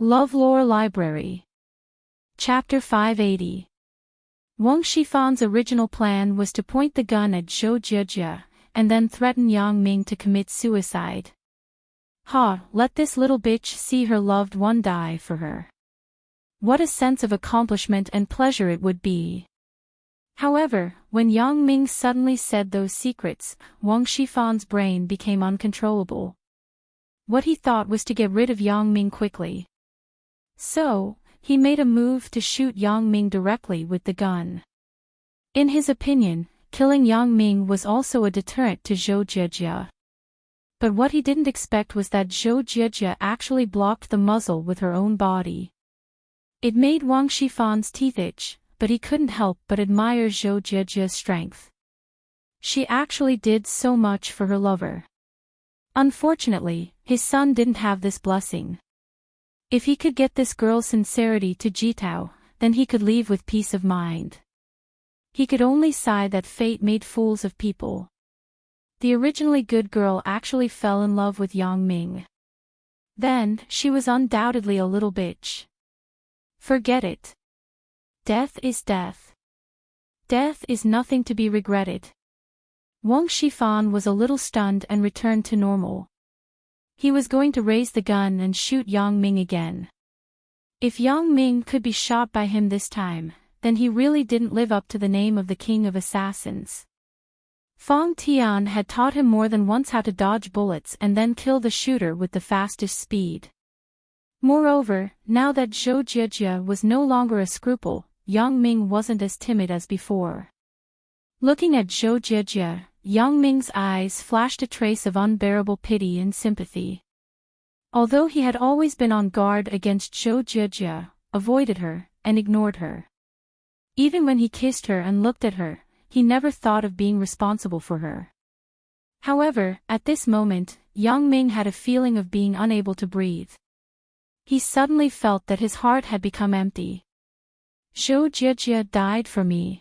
LoveLore Library. Chapter 580. Wang Shifan's original plan was to point the gun at Zhou Jie and then threaten Yang Ming to commit suicide. Let this little bitch see her loved one die for her. What a sense of accomplishment and pleasure it would be. However, when Yang Ming suddenly said those secrets, Wang Shifan's brain became uncontrollable. What he thought was to get rid of Yang Ming quickly. So, he made a move to shoot Yang Ming directly with the gun. In his opinion, killing Yang Ming was also a deterrent to Zhou Jie. But what he didn't expect was that Zhou Jie actually blocked the muzzle with her own body. It made Wang Shifan's teeth itch, but he couldn't help but admire Zhou Jie's strength. She actually did so much for her lover. Unfortunately, his son didn't have this blessing. If he could get this girl's sincerity to Jitao, then he could leave with peace of mind. He could only sigh that fate made fools of people. The originally good girl actually fell in love with Yang Ming. Then, she was undoubtedly a little bitch. Forget it. Death is death. Death is nothing to be regretted. Wang Shifan was a little stunned and returned to normal. He was going to raise the gun and shoot Yang Ming again. If Yang Ming could be shot by him this time, then he really didn't live up to the name of the king of assassins. Fang Tian had taught him more than once how to dodge bullets and then kill the shooter with the fastest speed. Moreover, now that Zhou Jie was no longer a scruple, Yang Ming wasn't as timid as before. Looking at Zhou Jie, Yang Ming's eyes flashed a trace of unbearable pity and sympathy. Although he had always been on guard against Zhou Jie, avoided her, and ignored her. Even when he kissed her and looked at her, he never thought of being responsible for her. However, at this moment, Yang Ming had a feeling of being unable to breathe. He suddenly felt that his heart had become empty. Zhou Jie died for me.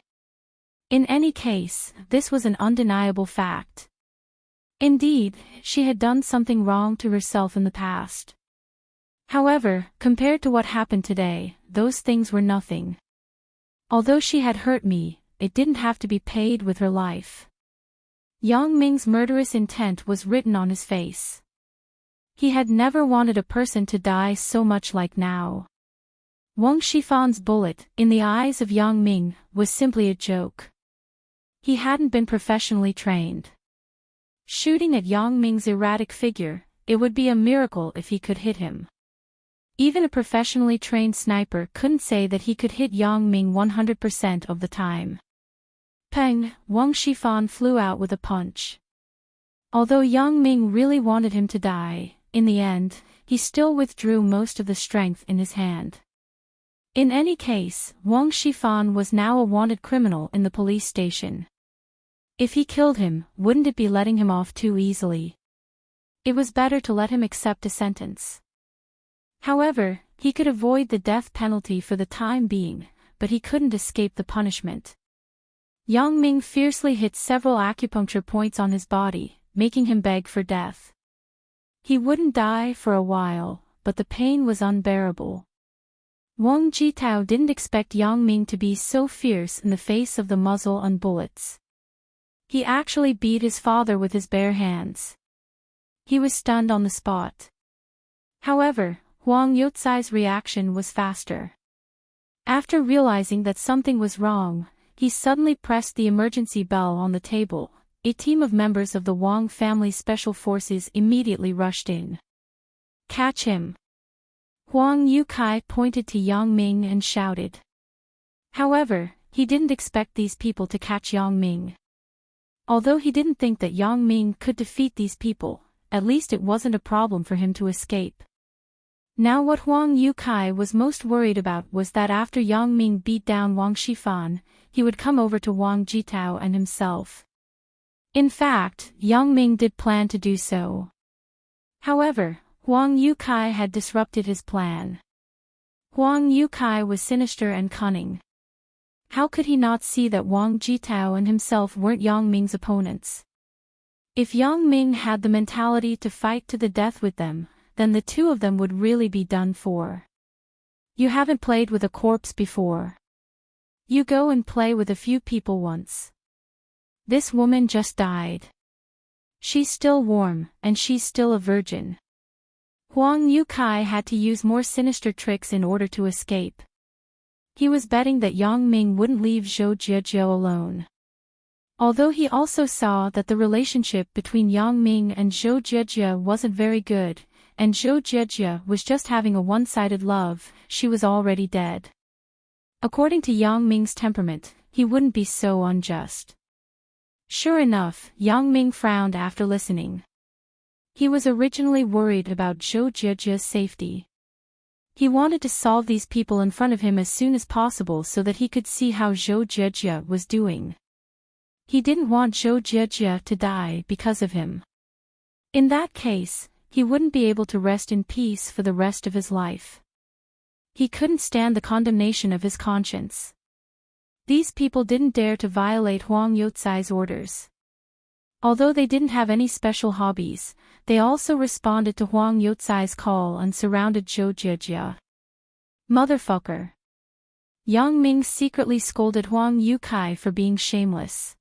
In any case, this was an undeniable fact. Indeed, she had done something wrong to herself in the past. However, compared to what happened today, those things were nothing. Although she had hurt me, it didn't have to be paid with her life. Yang Ming's murderous intent was written on his face. He had never wanted a person to die so much like now. Wang Shifan's bullet, in the eyes of Yang Ming, was simply a joke. He hadn't been professionally trained. Shooting at Yang Ming's erratic figure, it would be a miracle if he could hit him. Even a professionally trained sniper couldn't say that he could hit Yang Ming 100% of the time. Peng, Wang Shifan flew out with a punch. Although Yang Ming really wanted him to die, in the end, he still withdrew most of the strength in his hand. In any case, Wang Shifan was now a wanted criminal in the police station. If he killed him, wouldn't it be letting him off too easily? It was better to let him accept a sentence. However, he could avoid the death penalty for the time being, but he couldn't escape the punishment. Yang Ming fiercely hit several acupuncture points on his body, making him beg for death. He wouldn't die for a while, but the pain was unbearable. Wang Jitao didn't expect Yang Ming to be so fierce in the face of the muzzle and bullets. He actually beat his father with his bare hands. He was stunned on the spot. However, Huang Youcai's reaction was faster. After realizing that something was wrong, he suddenly pressed the emergency bell on the table. A team of members of the Wang family special forces immediately rushed in. Catch him! Huang Youcai pointed to Yang Ming and shouted. However, he didn't expect these people to catch Yang Ming. Although he didn't think that Yang Ming could defeat these people, at least it wasn't a problem for him to escape. Now what Huang Youcai was most worried about was that after Yang Ming beat down Wang Shifan, he would come over to Wang Jitao and himself. In fact, Yang Ming did plan to do so. However, Huang Youcai had disrupted his plan. Huang Youcai was sinister and cunning. How could he not see that Wang Jitao and himself weren't Yang Ming's opponents? If Yang Ming had the mentality to fight to the death with them, then the two of them would really be done for. You haven't played with a corpse before. You go and play with a few people once. This woman just died. She's still warm, and she's still a virgin. Huang Yukai had to use more sinister tricks in order to escape. He was betting that Yang Ming wouldn't leave Zhou Jiejiu alone. Although he also saw that the relationship between Yang Ming and Zhou Jiejiu wasn't very good, and Zhou Jiejiu was just having a one-sided love, she was already dead. According to Yang Ming's temperament, he wouldn't be so unjust. Sure enough, Yang Ming frowned after listening. He was originally worried about Zhou Jiejiu's safety. He wanted to solve these people in front of him as soon as possible so that he could see how Zhou Jiejiu was doing. He didn't want Zhou Jiejiu to die because of him. In that case, he wouldn't be able to rest in peace for the rest of his life. He couldn't stand the condemnation of his conscience. These people didn't dare to violate Huang Youcai's orders. Although they didn't have any special hobbies, they also responded to Huang Youcai's call and surrounded Zhou Jiejiu. Motherfucker. Yang Ming secretly scolded Huang Yukai for being shameless.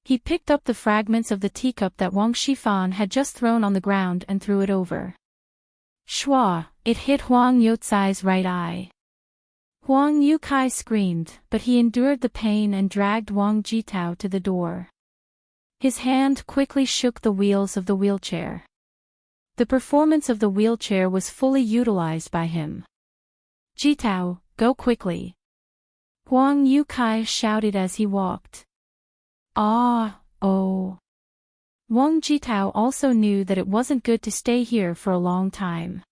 He picked up the fragments of the teacup that Wang Shifan had just thrown on the ground and threw it over. Shwa, it hit Huang Youcai's right eye. Huang Yukai screamed, but he endured the pain and dragged Wang Jitao to the door. His hand quickly shook the wheels of the wheelchair. The performance of the wheelchair was fully utilized by him. Jitao, go quickly. Huang Yukai shouted as he walked. Ah, oh. Wang Jitao also knew that it wasn't good to stay here for a long time.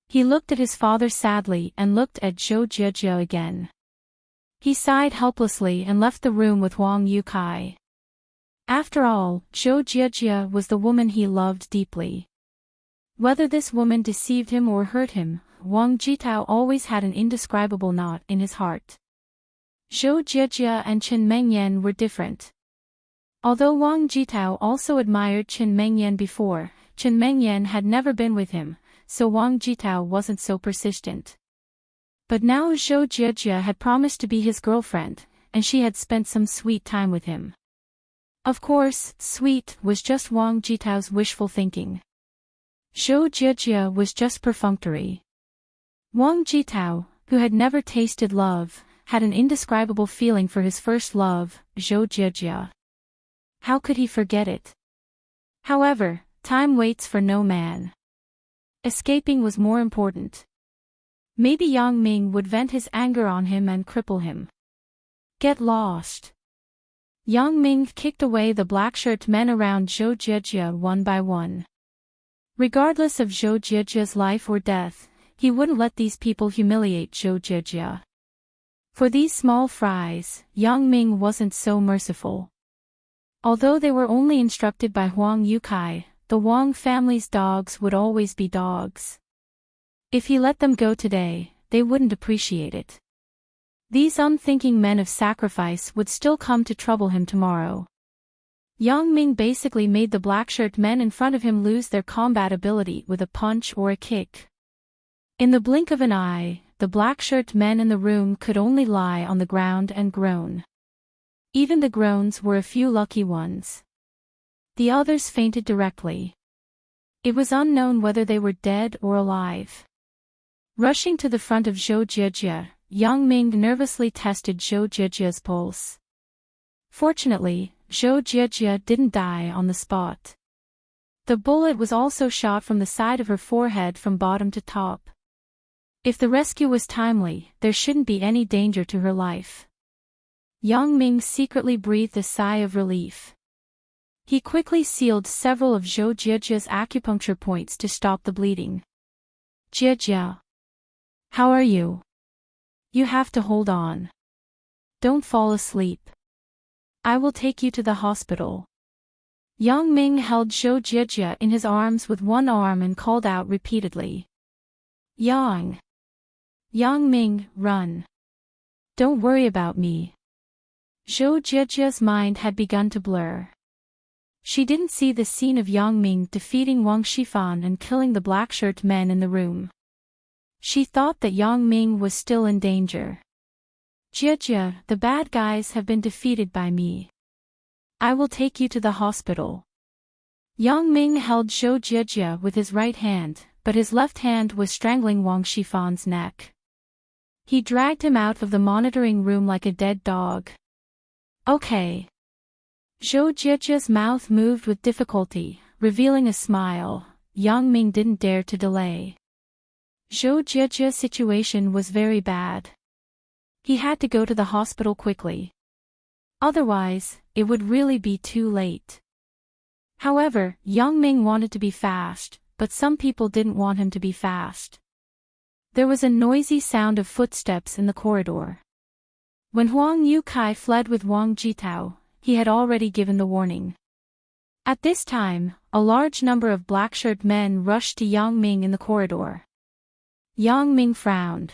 He looked at his father sadly and looked at Zhou Jiejiu again. He sighed helplessly and left the room with Huang Yukai. After all, Zhou Jiejiu was the woman he loved deeply. Whether this woman deceived him or hurt him, Wang Jitao always had an indescribable knot in his heart. Zhou Jiejiu and Chen Mengyan were different. Although Wang Jitao also admired Chen Mengyan before, Chen Mengyan had never been with him, so Wang Jitao wasn't so persistent. But now Zhou Jiejiu had promised to be his girlfriend, and she had spent some sweet time with him. Of course, sweet was just Wang Jitao's wishful thinking. Zhou Jiejiu was just perfunctory. Wang Jitao, who had never tasted love, had an indescribable feeling for his first love, Zhou Jiejiu. How could he forget it? However, time waits for no man. Escaping was more important. Maybe Yang Ming would vent his anger on him and cripple him. Get lost. Yang Ming kicked away the black-shirt men around Zhou Jiejiu one by one. Regardless of Zhou Jiejiu's life or death, he wouldn't let these people humiliate Zhou Jiejiu. For these small fries, Yang Ming wasn't so merciful. Although they were only instructed by Huang Yukai, the Wang family's dogs would always be dogs. If he let them go today, they wouldn't appreciate it. These unthinking men of sacrifice would still come to trouble him tomorrow. Yang Ming basically made the black-shirt men in front of him lose their combat ability with a punch or a kick. In the blink of an eye, the black-shirt men in the room could only lie on the ground and groan. Even the groans were a few lucky ones. The others fainted directly. It was unknown whether they were dead or alive. Rushing to the front of Zhou Jiejiu, Yang Ming nervously tested Zhou Jiejiu's pulse. Fortunately, Zhou Jiejiu didn't die on the spot. The bullet was also shot from the side of her forehead from bottom to top. If the rescue was timely, there shouldn't be any danger to her life. Yang Ming secretly breathed a sigh of relief. He quickly sealed several of Zhou Jiejiu's acupuncture points to stop the bleeding. Jiejiu. How are you? You have to hold on. Don't fall asleep. I will take you to the hospital. Yang Ming held Zhou Jiejiu in his arms with one arm and called out repeatedly. Yang. Yang Ming, run. Don't worry about me. Zhou Jiejiu's mind had begun to blur. She didn't see the scene of Yang Ming defeating Wang Shifan and killing the black-shirt men in the room. She thought that Yang Ming was still in danger. Jia, the bad guys have been defeated by me. I will take you to the hospital. Yang Ming held Zhou Jia with his right hand, but his left hand was strangling Wang Shifan's neck. He dragged him out of the monitoring room like a dead dog. Okay. Zhou Jiajia's mouth moved with difficulty, revealing a smile. Yang Ming didn't dare to delay. Zhou Jiajia's situation was very bad. He had to go to the hospital quickly. Otherwise, it would really be too late. However, Yang Ming wanted to be fast, but some people didn't want him to be fast. There was a noisy sound of footsteps in the corridor. When Huang Yukai fled with Wang Jitao, he had already given the warning. At this time, a large number of black-shirted men rushed to Yang Ming in the corridor. Yang Ming frowned.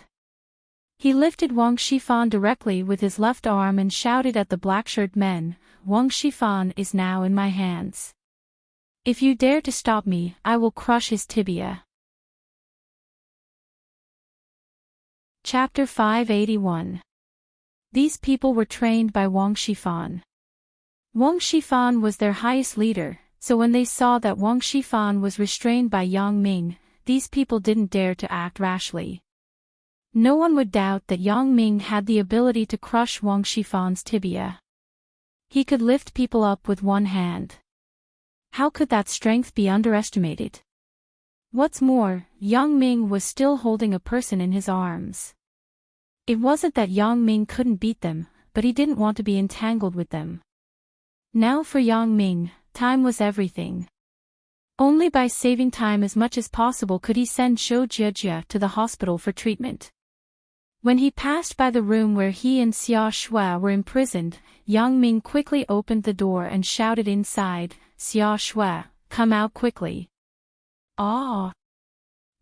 He lifted Wang Shifan directly with his left arm and shouted at the black-shirted men, "Wang Shifan is now in my hands. If you dare to stop me, I will crush his tibia." Chapter 581. These people were trained by Wang Shifan. Wang Shifan was their highest leader, so when they saw that Wang Shifan was restrained by Yang Ming, these people didn't dare to act rashly. No one would doubt that Yang Ming had the ability to crush Wang Shifan's tibia. He could lift people up with one hand. How could that strength be underestimated? What's more, Yang Ming was still holding a person in his arms. It wasn't that Yang Ming couldn't beat them, but he didn't want to be entangled with them. Now for Yang Ming, time was everything. Only by saving time as much as possible could he send Zhou Jia to the hospital for treatment. When he passed by the room where he and Xia Shui were imprisoned, Yang Ming quickly opened the door and shouted inside, "Xia Shui, come out quickly." Ah!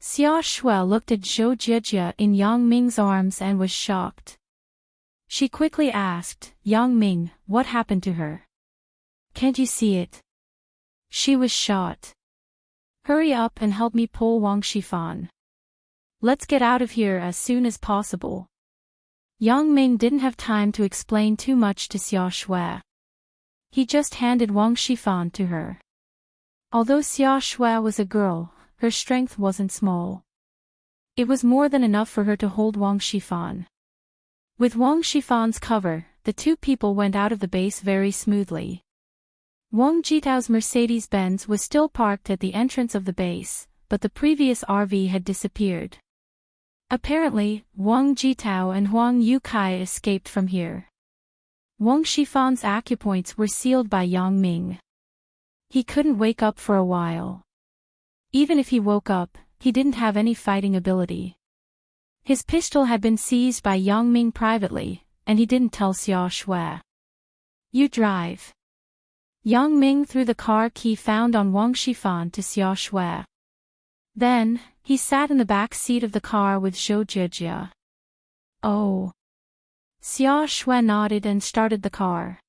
Xia Shui looked at Zhou Jia in Yang Ming's arms and was shocked. She quickly asked, "Yang Ming, what happened to her? Can't you see it? She was shot. Hurry up and help me pull Wang Shifan. Let's get out of here as soon as possible." Yang Ming didn't have time to explain too much to Xia Shui. He just handed Wang Shifan to her. Although Xia Shui was a girl, her strength wasn't small. It was more than enough for her to hold Wang Shifan. With Wang Shifan's cover, the two people went out of the base very smoothly. Wang Jitao's Mercedes-Benz was still parked at the entrance of the base, but the previous RV had disappeared. Apparently, Wang Jitao and Huang Yukai escaped from here. Wang Shifan's acupoints were sealed by Yang Ming. He couldn't wake up for a while. Even if he woke up, he didn't have any fighting ability. His pistol had been seized by Yang Ming privately, and he didn't tell Xia Shui. "You drive." Yang Ming threw the car key found on Wang Shifan to Xia Shui. Then, he sat in the back seat of the car with Zhou Jia. "Oh." Xia Shui nodded and started the car.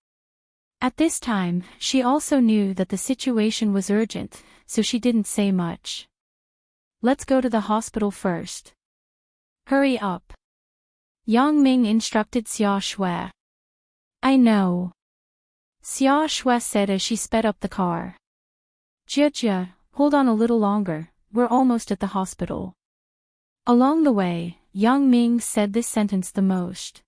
At this time, she also knew that the situation was urgent, so she didn't say much. "Let's go to the hospital first." "Hurry up." Yang Ming instructed Xia Shui. "I know." Xia Shui said as she sped up the car. "Jia, hold on a little longer, we're almost at the hospital." Along the way, Yang Ming said this sentence the most.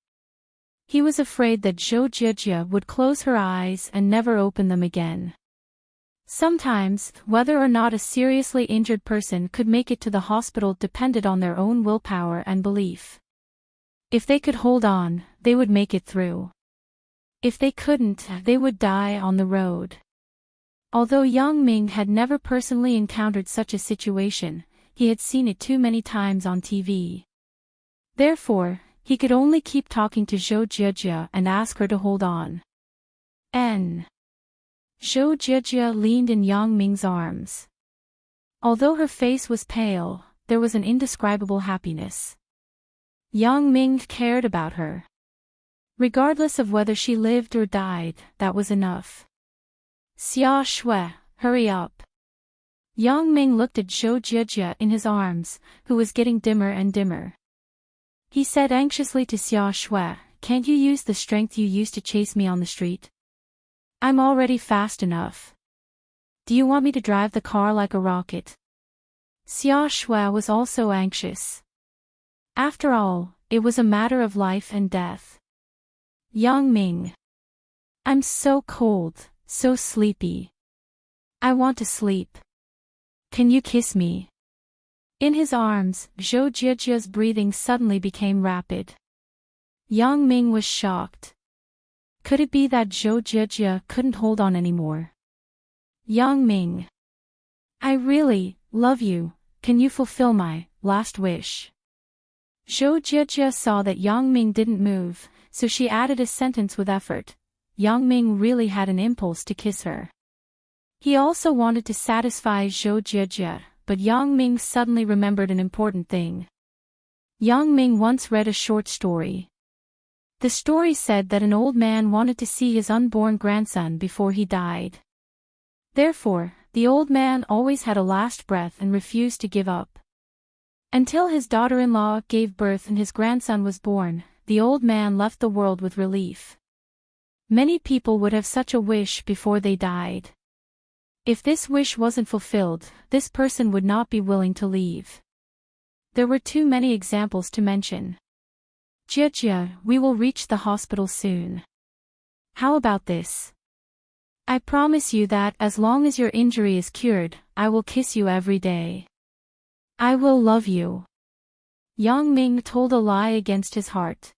He was afraid that Zhou Jia would close her eyes and never open them again. Sometimes, whether or not a seriously injured person could make it to the hospital depended on their own willpower and belief. If they could hold on, they would make it through. If they couldn't, they would die on the road. Although Yang Ming had never personally encountered such a situation, he had seen it too many times on TV. Therefore, he could only keep talking to Zhou Jia and ask her to hold on. Zhou Jia leaned in Yang Ming's arms. Although her face was pale, there was an indescribable happiness. Yang Ming cared about her. Regardless of whether she lived or died, that was enough. "Xia Shui, hurry up." Yang Ming looked at Zhou Jie in his arms, who was getting dimmer and dimmer. He said anxiously to Xia Shui, "Can't you use the strength you used to chase me on the street? I'm already fast enough. Do you want me to drive the car like a rocket?" Xia Shui was also anxious. After all, it was a matter of life and death. Yang Ming. "I'm so cold, so sleepy. I want to sleep. Can you kiss me?" In his arms, Zhou Jie's breathing suddenly became rapid. Yang Ming was shocked. Could it be that Zhou Jie couldn't hold on anymore? "Yang Ming. I really love you. Can you fulfill my last wish?" Zhou Jie saw that Yang Ming didn't move, so she added a sentence with effort. Yang Ming really had an impulse to kiss her. He also wanted to satisfy Zhou Jie, but Yang Ming suddenly remembered an important thing. Yang Ming once read a short story. The story said that an old man wanted to see his unborn grandson before he died. Therefore, the old man always had a last breath and refused to give up. Until his daughter-in-law gave birth and his grandson was born, the old man left the world with relief. Many people would have such a wish before they died. If this wish wasn't fulfilled, this person would not be willing to leave. There were too many examples to mention. "Jie, we will reach the hospital soon. How about this? I promise you that as long as your injury is cured, I will kiss you every day. I will love you." Yang Ming told a lie against his heart.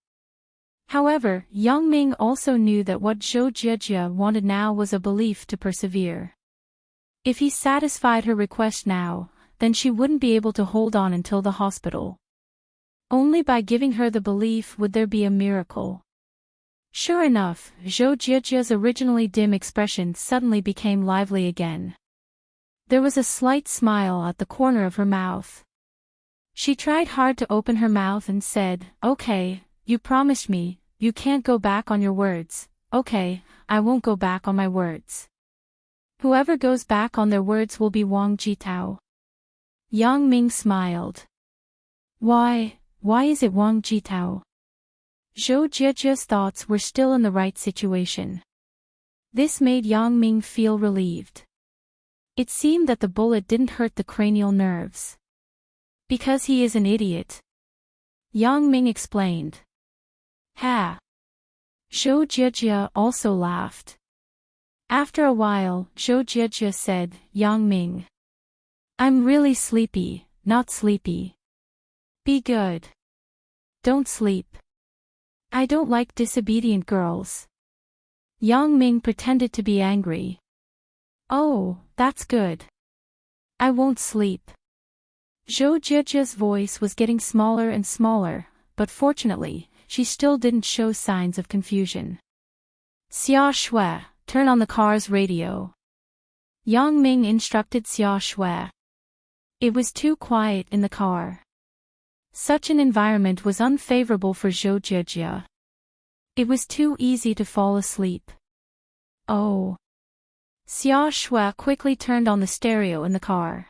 However, Yang Ming also knew that what Zhou Jie wanted now was a belief to persevere. If he satisfied her request now, then she wouldn't be able to hold on until the hospital. Only by giving her the belief would there be a miracle. Sure enough, Zhou Jie's originally dim expression suddenly became lively again. There was a slight smile at the corner of her mouth. She tried hard to open her mouth and said, "Okay, you promised me, you can't go back on your words. Okay, I won't go back on my words. Whoever goes back on their words will be Wang Jitao." Yang Ming smiled. Why is it Wang Jitao?" Zhou Jie's thoughts were still in the right situation. This made Yang Ming feel relieved. It seemed that the bullet didn't hurt the cranial nerves. "Because he is an idiot," Yang Ming explained. "Ha!" Zhou Jie also laughed. After a while, Zhou Jie said, "Yang Ming. I'm really sleepy, not sleepy. Be good. Don't sleep. I don't like disobedient girls." Yang Ming pretended to be angry. "Oh, that's good. I won't sleep." Zhou Jie's voice was getting smaller and smaller, but fortunately, she still didn't show signs of confusion. "Xia Shui, turn on the car's radio." Yang Ming instructed Xia Shui. It was too quiet in the car. Such an environment was unfavorable for Zhou Jie. It was too easy to fall asleep. Oh. Xia Shui quickly turned on the stereo in the car.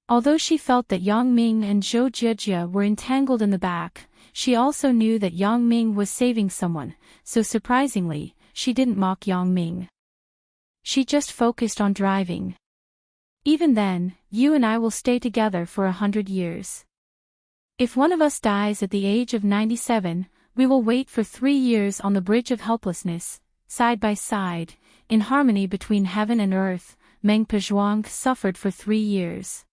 Although she felt that Yang Ming and Zhou Jie were entangled in the back, she also knew that Yang Ming was saving someone, so surprisingly, she didn't mock Yang Ming. She just focused on driving. "Even then, you and I will stay together for 100 years. If one of us dies at the age of 97, we will wait for 3 years on the bridge of helplessness, side by side, in harmony between heaven and earth." Meng Pezhuang suffered for 3 years.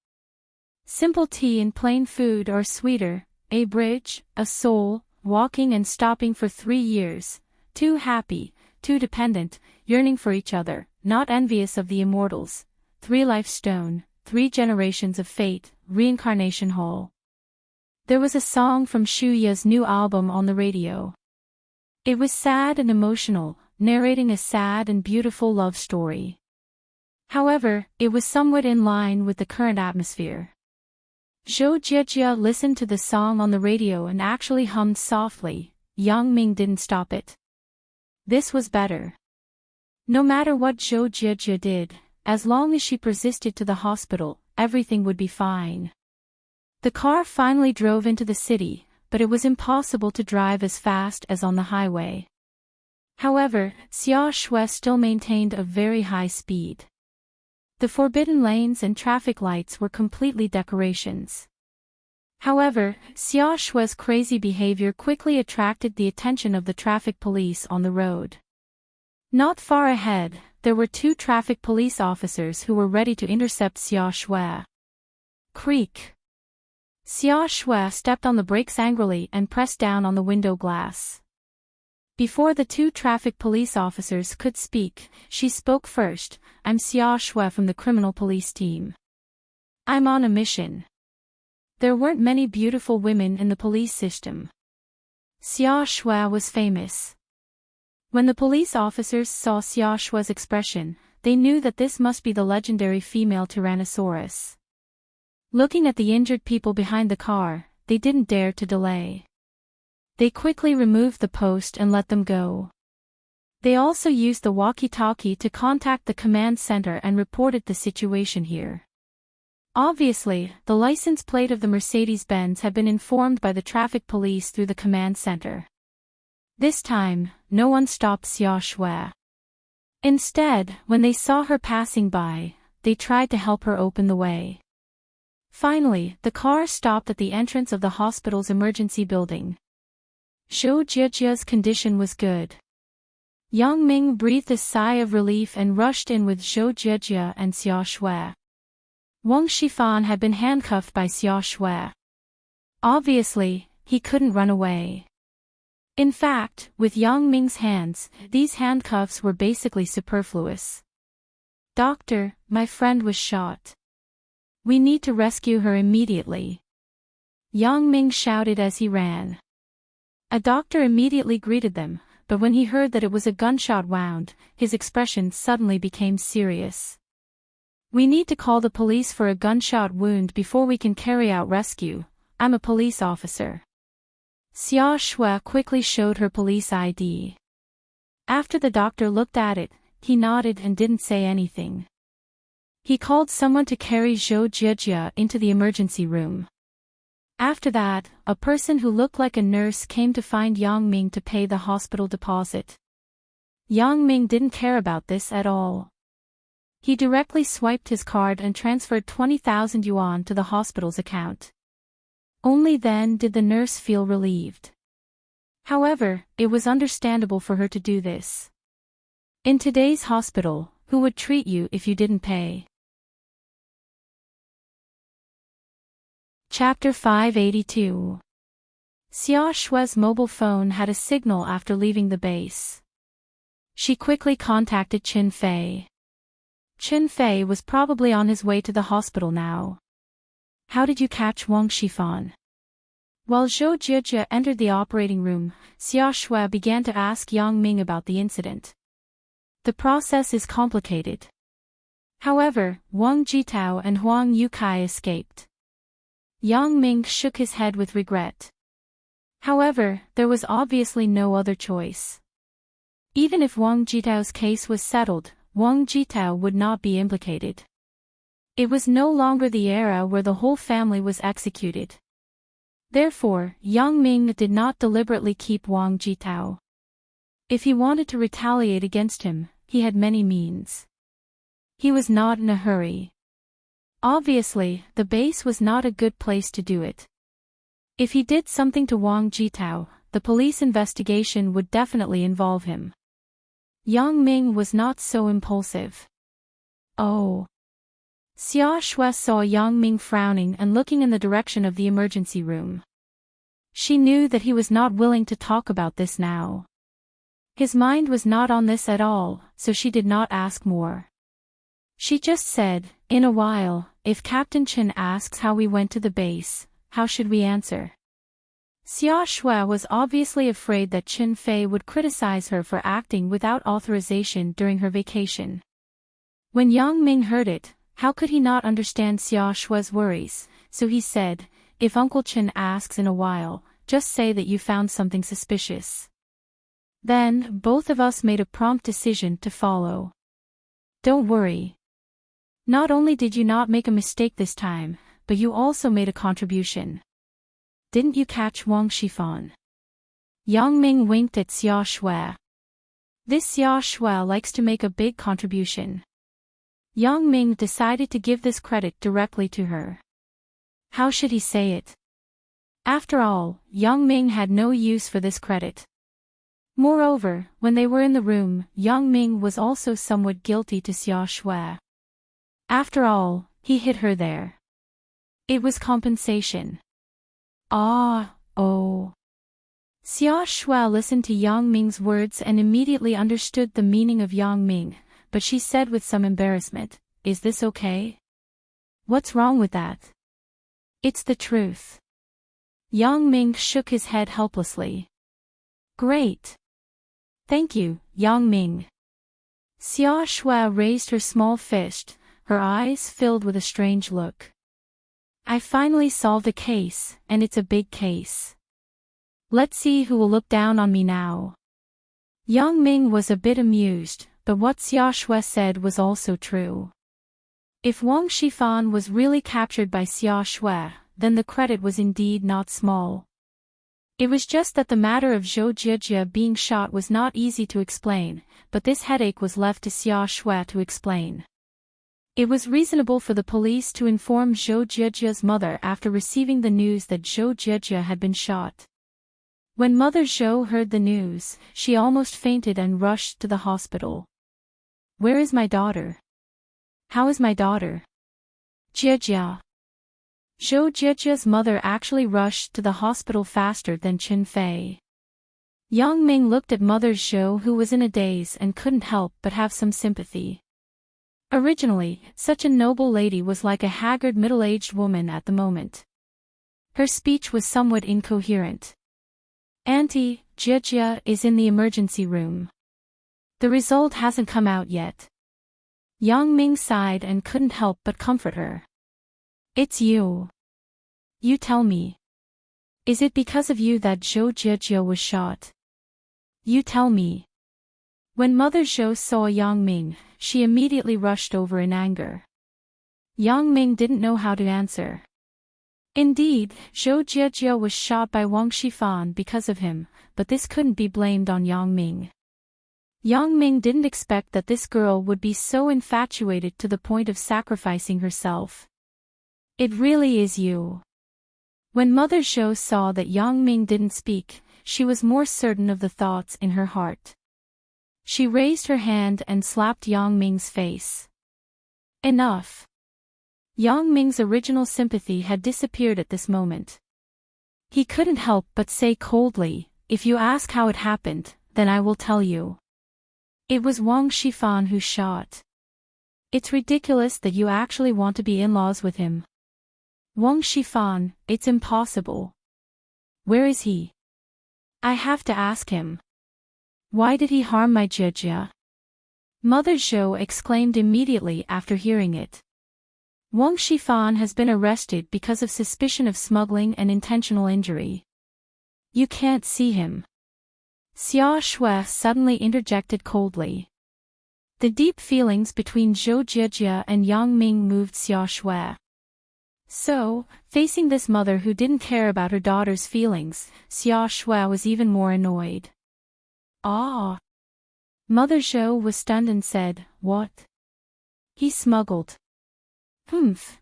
Simple tea and plain food are sweeter, a bridge, a soul, walking and stopping for 3 years, too happy, too dependent, yearning for each other, not envious of the immortals, 3 life stone, 3 generations of fate, reincarnation hall. There was a song from Xu Ye's new album on the radio. It was sad and emotional, narrating a sad and beautiful love story. However, it was somewhat in line with the current atmosphere. Zhou Jie listened to the song on the radio and actually hummed softly. Yang Ming didn't stop it. This was better. No matter what Zhou Jie did, as long as she persisted to the hospital, everything would be fine. The car finally drove into the city, but it was impossible to drive as fast as on the highway. However, Xia Shui still maintained a very high speed. The forbidden lanes and traffic lights were completely decorations. However, Xia Shui's crazy behavior quickly attracted the attention of the traffic police on the road. Not far ahead, there were 2 traffic police officers who were ready to intercept Xia Shui. Creak. Xia Shui stepped on the brakes angrily and pressed down on the window glass. Before the 2 traffic police officers could speak, she spoke first. I'm Xia Shui from the criminal police team. I'm on a mission. There weren't many beautiful women in the police system. Xia Shui was famous. When the police officers saw Xia Shui's expression, they knew that this must be the legendary female Tyrannosaurus. Looking at the injured people behind the car, they didn't dare to delay. They quickly removed the post and let them go. They also used the walkie-talkie to contact the command center and reported the situation here. Obviously, the license plate of the Mercedes-Benz had been informed by the traffic police through the command center. This time, no one stopped Xia Shui. Instead, when they saw her passing by, they tried to help her open the way. Finally, the car stopped at the entrance of the hospital's emergency building. Zhou Jiajia's condition was good. Yang Ming breathed a sigh of relief and rushed in with Zhou Jiajia and Xia Shui. Wang Shifan had been handcuffed by Xia Shui. Obviously, he couldn't run away. In fact, with Yang Ming's hands, these handcuffs were basically superfluous. Doctor, my friend was shot. We need to rescue her immediately. Yang Ming shouted as he ran. A doctor immediately greeted them, but when he heard that it was a gunshot wound, his expression suddenly became serious. We need to call the police for a gunshot wound before we can carry out rescue. I'm a police officer. Xia Shui quickly showed her police ID. After the doctor looked at it, he nodded and didn't say anything. He called someone to carry Zhou Jiajia into the emergency room. After that, a person who looked like a nurse came to find Yang Ming to pay the hospital deposit. Yang Ming didn't care about this at all. He directly swiped his card and transferred 20,000 yuan to the hospital's account. Only then did the nurse feel relieved. However, it was understandable for her to do this. In today's hospital, who would treat you if you didn't pay? Chapter 582. Xia Shui's mobile phone had a signal after leaving the base. She quickly contacted Qin Fei. Qin Fei was probably on his way to the hospital now. How did you catch Wang Shifan? While Zhou Jiajia entered the operating room, Xia Shui began to ask Yang Ming about the incident. The process is complicated. However, Wang Jitao and Huang Yukai escaped. Yang Ming shook his head with regret. However, there was obviously no other choice. Even if Wang Jitao's case was settled, Wang Jitao would not be implicated. It was no longer the era where the whole family was executed. Therefore, Yang Ming did not deliberately keep Wang Jitao. If he wanted to retaliate against him, he had many means. He was not in a hurry. Obviously, the base was not a good place to do it. If he did something to Wang Jitao, the police investigation would definitely involve him. Yang Ming was not so impulsive. Oh. Xia Shui saw Yang Ming frowning and looking in the direction of the emergency room. She knew that he was not willing to talk about this now. His mind was not on this at all, so she did not ask more. She just said, in a while, if Captain Chen asks how we went to the base, how should we answer? Xia Shui was obviously afraid that Qin Fei would criticize her for acting without authorization during her vacation. When Yang Ming heard it, how could he not understand Xia Shui's worries, so he said, if Uncle Chen asks in a while, just say that you found something suspicious. Then, both of us made a prompt decision to follow. Don't worry. Not only did you not make a mistake this time, but you also made a contribution. Didn't you catch Wang Shifan? Yang Ming winked at Xia Shui. This Xia Shui likes to make a big contribution. Yang Ming decided to give this credit directly to her. How should he say it? After all, Yang Ming had no use for this credit. Moreover, when they were in the room, Yang Ming was also somewhat guilty to Xia Shui. After all, he hid her there. It was compensation. Oh. Xia Shui listened to Yang Ming's words and immediately understood the meaning of Yang Ming, but she said with some embarrassment, "Is this okay? What's wrong with that?" "It's the truth." Yang Ming shook his head helplessly. "Great. Thank you, Yang Ming." Xia Shui raised her small fist, her eyes filled with a strange look. "I finally solved a case, and it's a big case. Let's see who will look down on me now." Yang Ming was a bit amused, but what Xia Shui said was also true. If Wang Shifan was really captured by Xia Shui, then the credit was indeed not small. It was just that the matter of Zhou Jijia being shot was not easy to explain, but this headache was left to Xia Shui to explain. It was reasonable for the police to inform Zhou Jijia's mother after receiving the news that Zhou Jijia had been shot. When Mother Zhou heard the news, she almost fainted and rushed to the hospital. "Where is my daughter? How is my daughter?" "Jijia." Zhou Jijia's mother actually rushed to the hospital faster than Qin Fei. Yang Ming looked at Mother Zhou, who was in a daze and couldn't help but have some sympathy. Originally, such a noble lady was like a haggard middle-aged woman at the moment. Her speech was somewhat incoherent. "Auntie, Jijia is in the emergency room. The result hasn't come out yet." Yang Ming sighed and couldn't help but comfort her. "It's you. You tell me. Is it because of you that Zhou Jijia was shot? You tell me." When Mother Zhou saw Yang Ming, she immediately rushed over in anger. Yang Ming didn't know how to answer. Indeed, Zhou Jijia was shot by Wang Shifan because of him, but this couldn't be blamed on Yang Ming. Yang Ming didn't expect that this girl would be so infatuated to the point of sacrificing herself. "It really is you." When Mother Zhou saw that Yang Ming didn't speak, she was more certain of the thoughts in her heart. She raised her hand and slapped Yang Ming's face. Enough. Yang Ming's original sympathy had disappeared at this moment. He couldn't help but say coldly, "If you ask how it happened, then I will tell you. It was Wang Shifan who shot. It's ridiculous that you actually want to be in-laws with him. Wang Shifan, it's impossible. Where is he? I have to ask him. Why did he harm my Jijia?" Mother Zhou exclaimed immediately after hearing it. "Wang Shifan has been arrested because of suspicion of smuggling and intentional injury. You can't see him." Xia Shui suddenly interjected coldly. The deep feelings between Zhou Jijia and Yang Ming moved Xia Shui. So, facing this mother who didn't care about her daughter's feelings, Xia Shui was even more annoyed. "Ah!" Mother Zhou was stunned and said, "What? He smuggled?"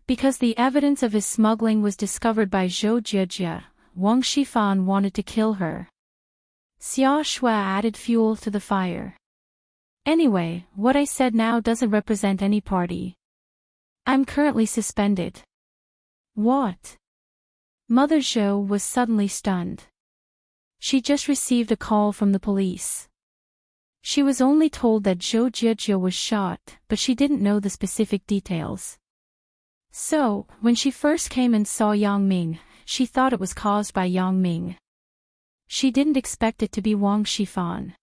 Because the evidence of his smuggling was discovered by Zhou Jijia, Wang Shifan wanted to kill her. Xia Shui added fuel to the fire. "Anyway, what I said now doesn't represent any party. I'm currently suspended." "What?" Mother Zhou was suddenly stunned. She just received a call from the police. She was only told that Zhou Jijia was shot, but she didn't know the specific details. So, when she first came and saw Yang Ming, she thought it was caused by Yang Ming. She didn't expect it to be Wang Shifan.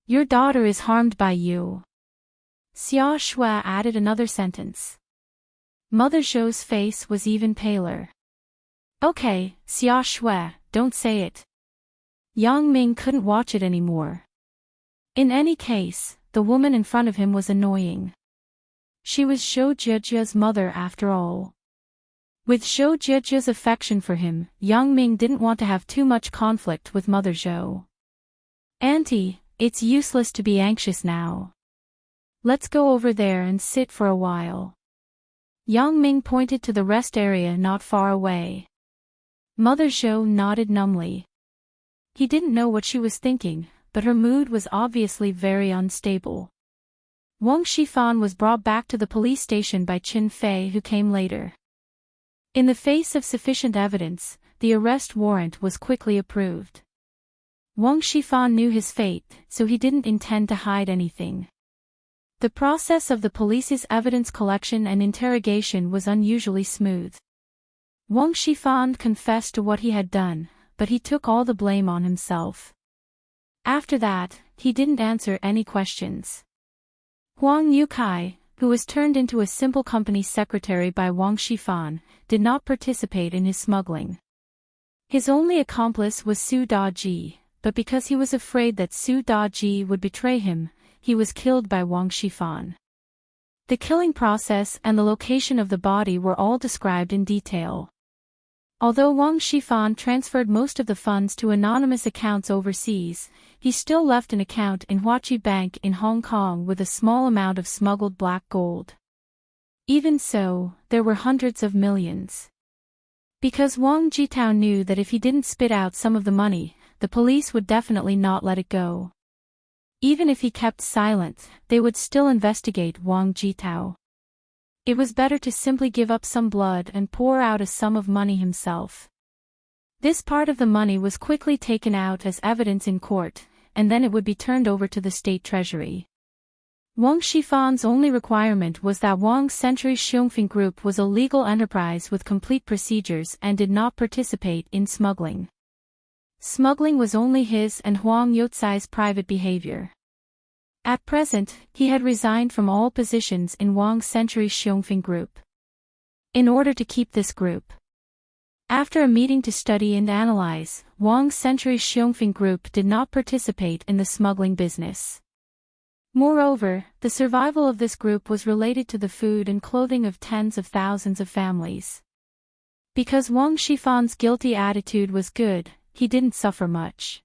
"Your daughter is harmed by you." Xia Shui added another sentence. Mother Zhou's face was even paler. "Okay, Xia Shui, don't say it." Yang Ming couldn't watch it anymore. In any case, the woman in front of him was annoying. She was Zhou Jiejia's mother after all. With Zhou Jiejia's affection for him, Yang Ming didn't want to have too much conflict with Mother Zhou. "Auntie, it's useless to be anxious now. Let's go over there and sit for a while." Yang Ming pointed to the rest area not far away. Mother Zhou nodded numbly. He didn't know what she was thinking, but her mood was obviously very unstable. Wang Shifan was brought back to the police station by Qin Fei, who came later. In the face of sufficient evidence, the arrest warrant was quickly approved. Wang Shifan knew his fate, so he didn't intend to hide anything. The process of the police's evidence collection and interrogation was unusually smooth. Wang Shifan confessed to what he had done, but he took all the blame on himself. After that, he didn't answer any questions. Huang Yukai, who was turned into a simple company secretary by Wang Shifan, did not participate in his smuggling. His only accomplice was Su Daji, but because he was afraid that Su Daji would betray him, he was killed by Wang Shifan. The killing process and the location of the body were all described in detail. Although Wang Shifan transferred most of the funds to anonymous accounts overseas, he still left an account in Huachi Bank in Hong Kong with a small amount of smuggled black gold. Even so, there were hundreds of millions. Because Wang Jitao knew that if he didn't spit out some of the money, the police would definitely not let it go. Even if he kept silent, they would still investigate Wang Jitao. It was better to simply give up some blood and pour out a sum of money himself. This part of the money was quickly taken out as evidence in court, and then it would be turned over to the state treasury. Wang Shifan's only requirement was that Wang's Century Xiongfeng Group was a legal enterprise with complete procedures and did not participate in smuggling. Smuggling was only his and Huang Youcai's private behavior. At present, he had resigned from all positions in Wang's Century Xiongfeng Group. In order to keep this group. After a meeting to study and analyze, Wang's Century Xiongfeng Group did not participate in the smuggling business. Moreover, the survival of this group was related to the food and clothing of tens of thousands of families. Because Wang Shifan's guilty attitude was good, he didn't suffer much.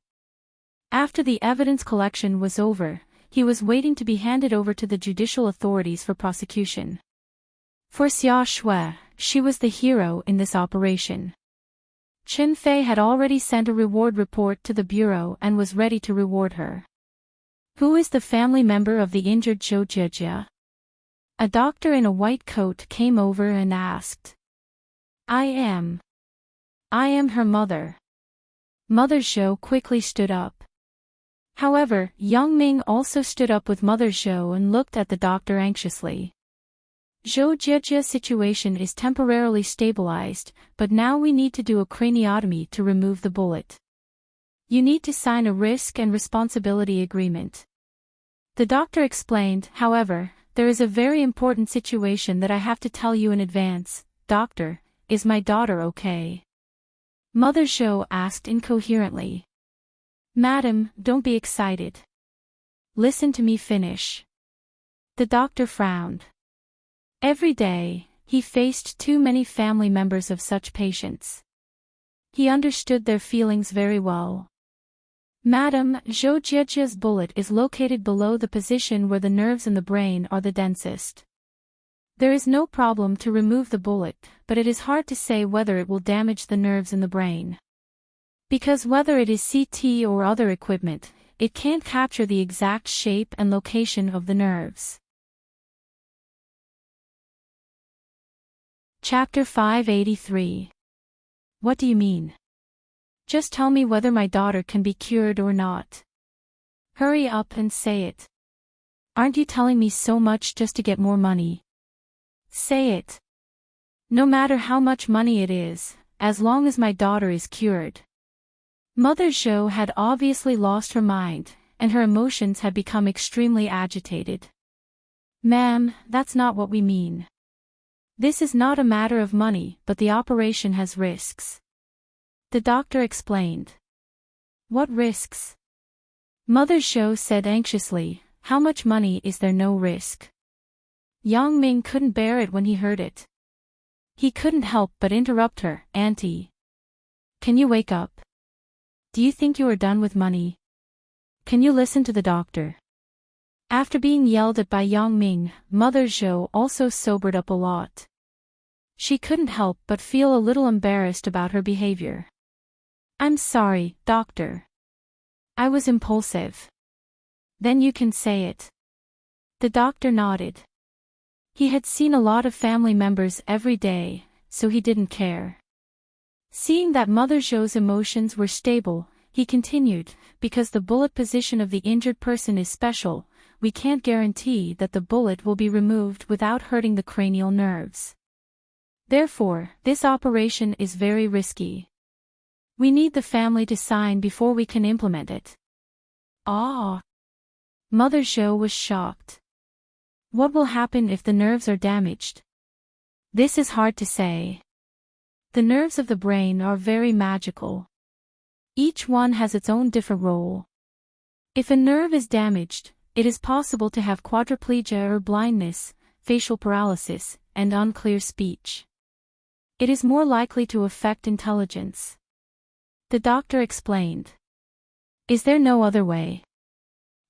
After the evidence collection was over, he was waiting to be handed over to the judicial authorities for prosecution. For Xia Shui, she was the hero in this operation. Qin Fei had already sent a reward report to the bureau and was ready to reward her. "Who is the family member of the injured Zhou Jieji?" A doctor in a white coat came over and asked. I am her mother." Mother Zhou quickly stood up. However, Yang Ming also stood up with Mother Zhou and looked at the doctor anxiously. "Zhou Jiejia's situation is temporarily stabilized, but now we need to do a craniotomy to remove the bullet. You need to sign a risk and responsibility agreement." The doctor explained. "However, there is a very important situation that I have to tell you in advance. Doctor, is my daughter okay?" Mother Zhou asked incoherently. "Madam, don't be excited. Listen to me finish." The doctor frowned. Every day, he faced too many family members of such patients. He understood their feelings very well. "Madam, Zhou Jiejia's bullet is located below the position where the nerves in the brain are the densest. There is no problem to remove the bullet, but it is hard to say whether it will damage the nerves in the brain. Because whether it is CT or other equipment, it can't capture the exact shape and location of the nerves." Chapter 583. What do you mean? Just tell me whether my daughter can be cured or not. Hurry up and say it. Aren't you telling me so much just to get more money? Say it. No matter how much money it is, as long as my daughter is cured. Mother Zhou had obviously lost her mind, and her emotions had become extremely agitated. "Ma'am, that's not what we mean. This is not a matter of money, but the operation has risks." The doctor explained. "What risks?" Mother Zhou said anxiously. "How much money is there no risk?" Yang Ming couldn't bear it when he heard it. He couldn't help but interrupt her. Auntie, can you wake up? Do you think you are done with money? Can you listen to the doctor? After being yelled at by Yang Ming, Mother Zhou also sobered up a lot. She couldn't help but feel a little embarrassed about her behavior. I'm sorry, doctor. I was impulsive. Then you can say it. The doctor nodded. He had seen a lot of family members every day, so he didn't care. Seeing that Mother Zhou's emotions were stable, he continued, because the bullet position of the injured person is special, we can't guarantee that the bullet will be removed without hurting the cranial nerves. Therefore, this operation is very risky. We need the family to sign before we can implement it. Ah! Mother Zhou was shocked. What will happen if the nerves are damaged? This is hard to say. The nerves of the brain are very magical. Each one has its own different role. If a nerve is damaged, it is possible to have quadriplegia or blindness, facial paralysis, and unclear speech. It is more likely to affect intelligence. The doctor explained. Is there no other way?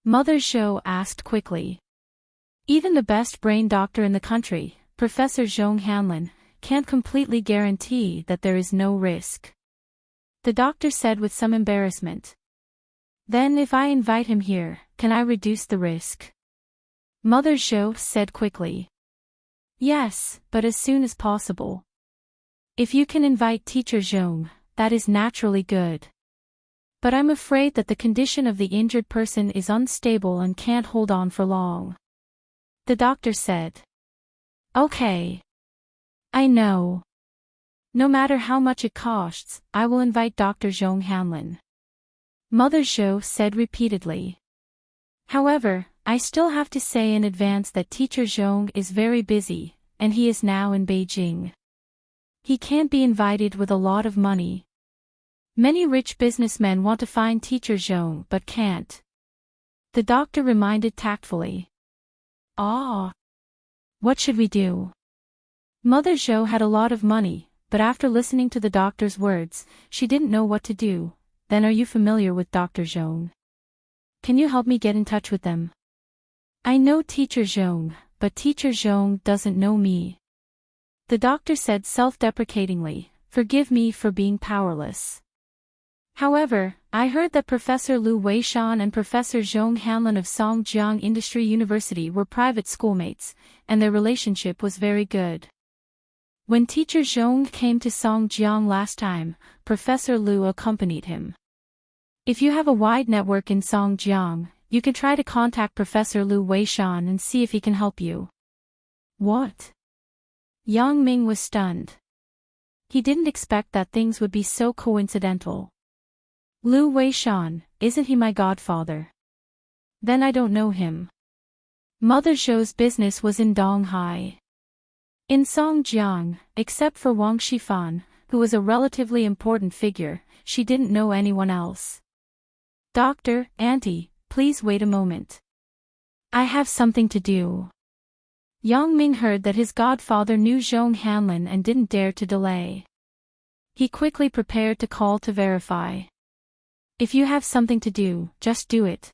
Mother Zhou asked quickly. Even the best brain doctor in the country, Professor Zhong Hanlin, can't completely guarantee that there is no risk. The doctor said with some embarrassment. Then if I invite him here, can I reduce the risk? Mother Zhou said quickly. Yes, but as soon as possible. If you can invite Teacher Zhong, that is naturally good. But I'm afraid that the condition of the injured person is unstable and can't hold on for long. The doctor said. Okay. I know. No matter how much it costs, I will invite Dr. Zhong Hanlin. Mother Zhou said repeatedly. However, I still have to say in advance that Teacher Zhong is very busy, and he is now in Beijing. He can't be invited with a lot of money. Many rich businessmen want to find Teacher Zhong but can't. The doctor reminded tactfully. Ah! What should we do? Mother Zhou had a lot of money, but after listening to the doctor's words, she didn't know what to do. Then are you familiar with Dr. Zhong? Can you help me get in touch with them? I know Teacher Zhong, but Teacher Zhong doesn't know me. The doctor said self-deprecatingly, forgive me for being powerless. However, I heard that Professor Lu Weishan and Professor Zhong Hanlin of Songjiang Industry University were private schoolmates, and their relationship was very good. When Teacher Zhong came to Songjiang last time, Professor Lu accompanied him. If you have a wide network in Songjiang, you can try to contact Professor Lu Weishan and see if he can help you. What? Yang Ming was stunned. He didn't expect that things would be so coincidental. Lu Weishan, isn't he my godfather? Then I don't know him. Mother Zhou's business was in Donghai. In Songjiang, except for Wang Shifan, who was a relatively important figure, she didn't know anyone else. Doctor, Auntie, please wait a moment. I have something to do. Yang Ming heard that his godfather knew Zhong Hanlin and didn't dare to delay. He quickly prepared to call to verify. If you have something to do, just do it.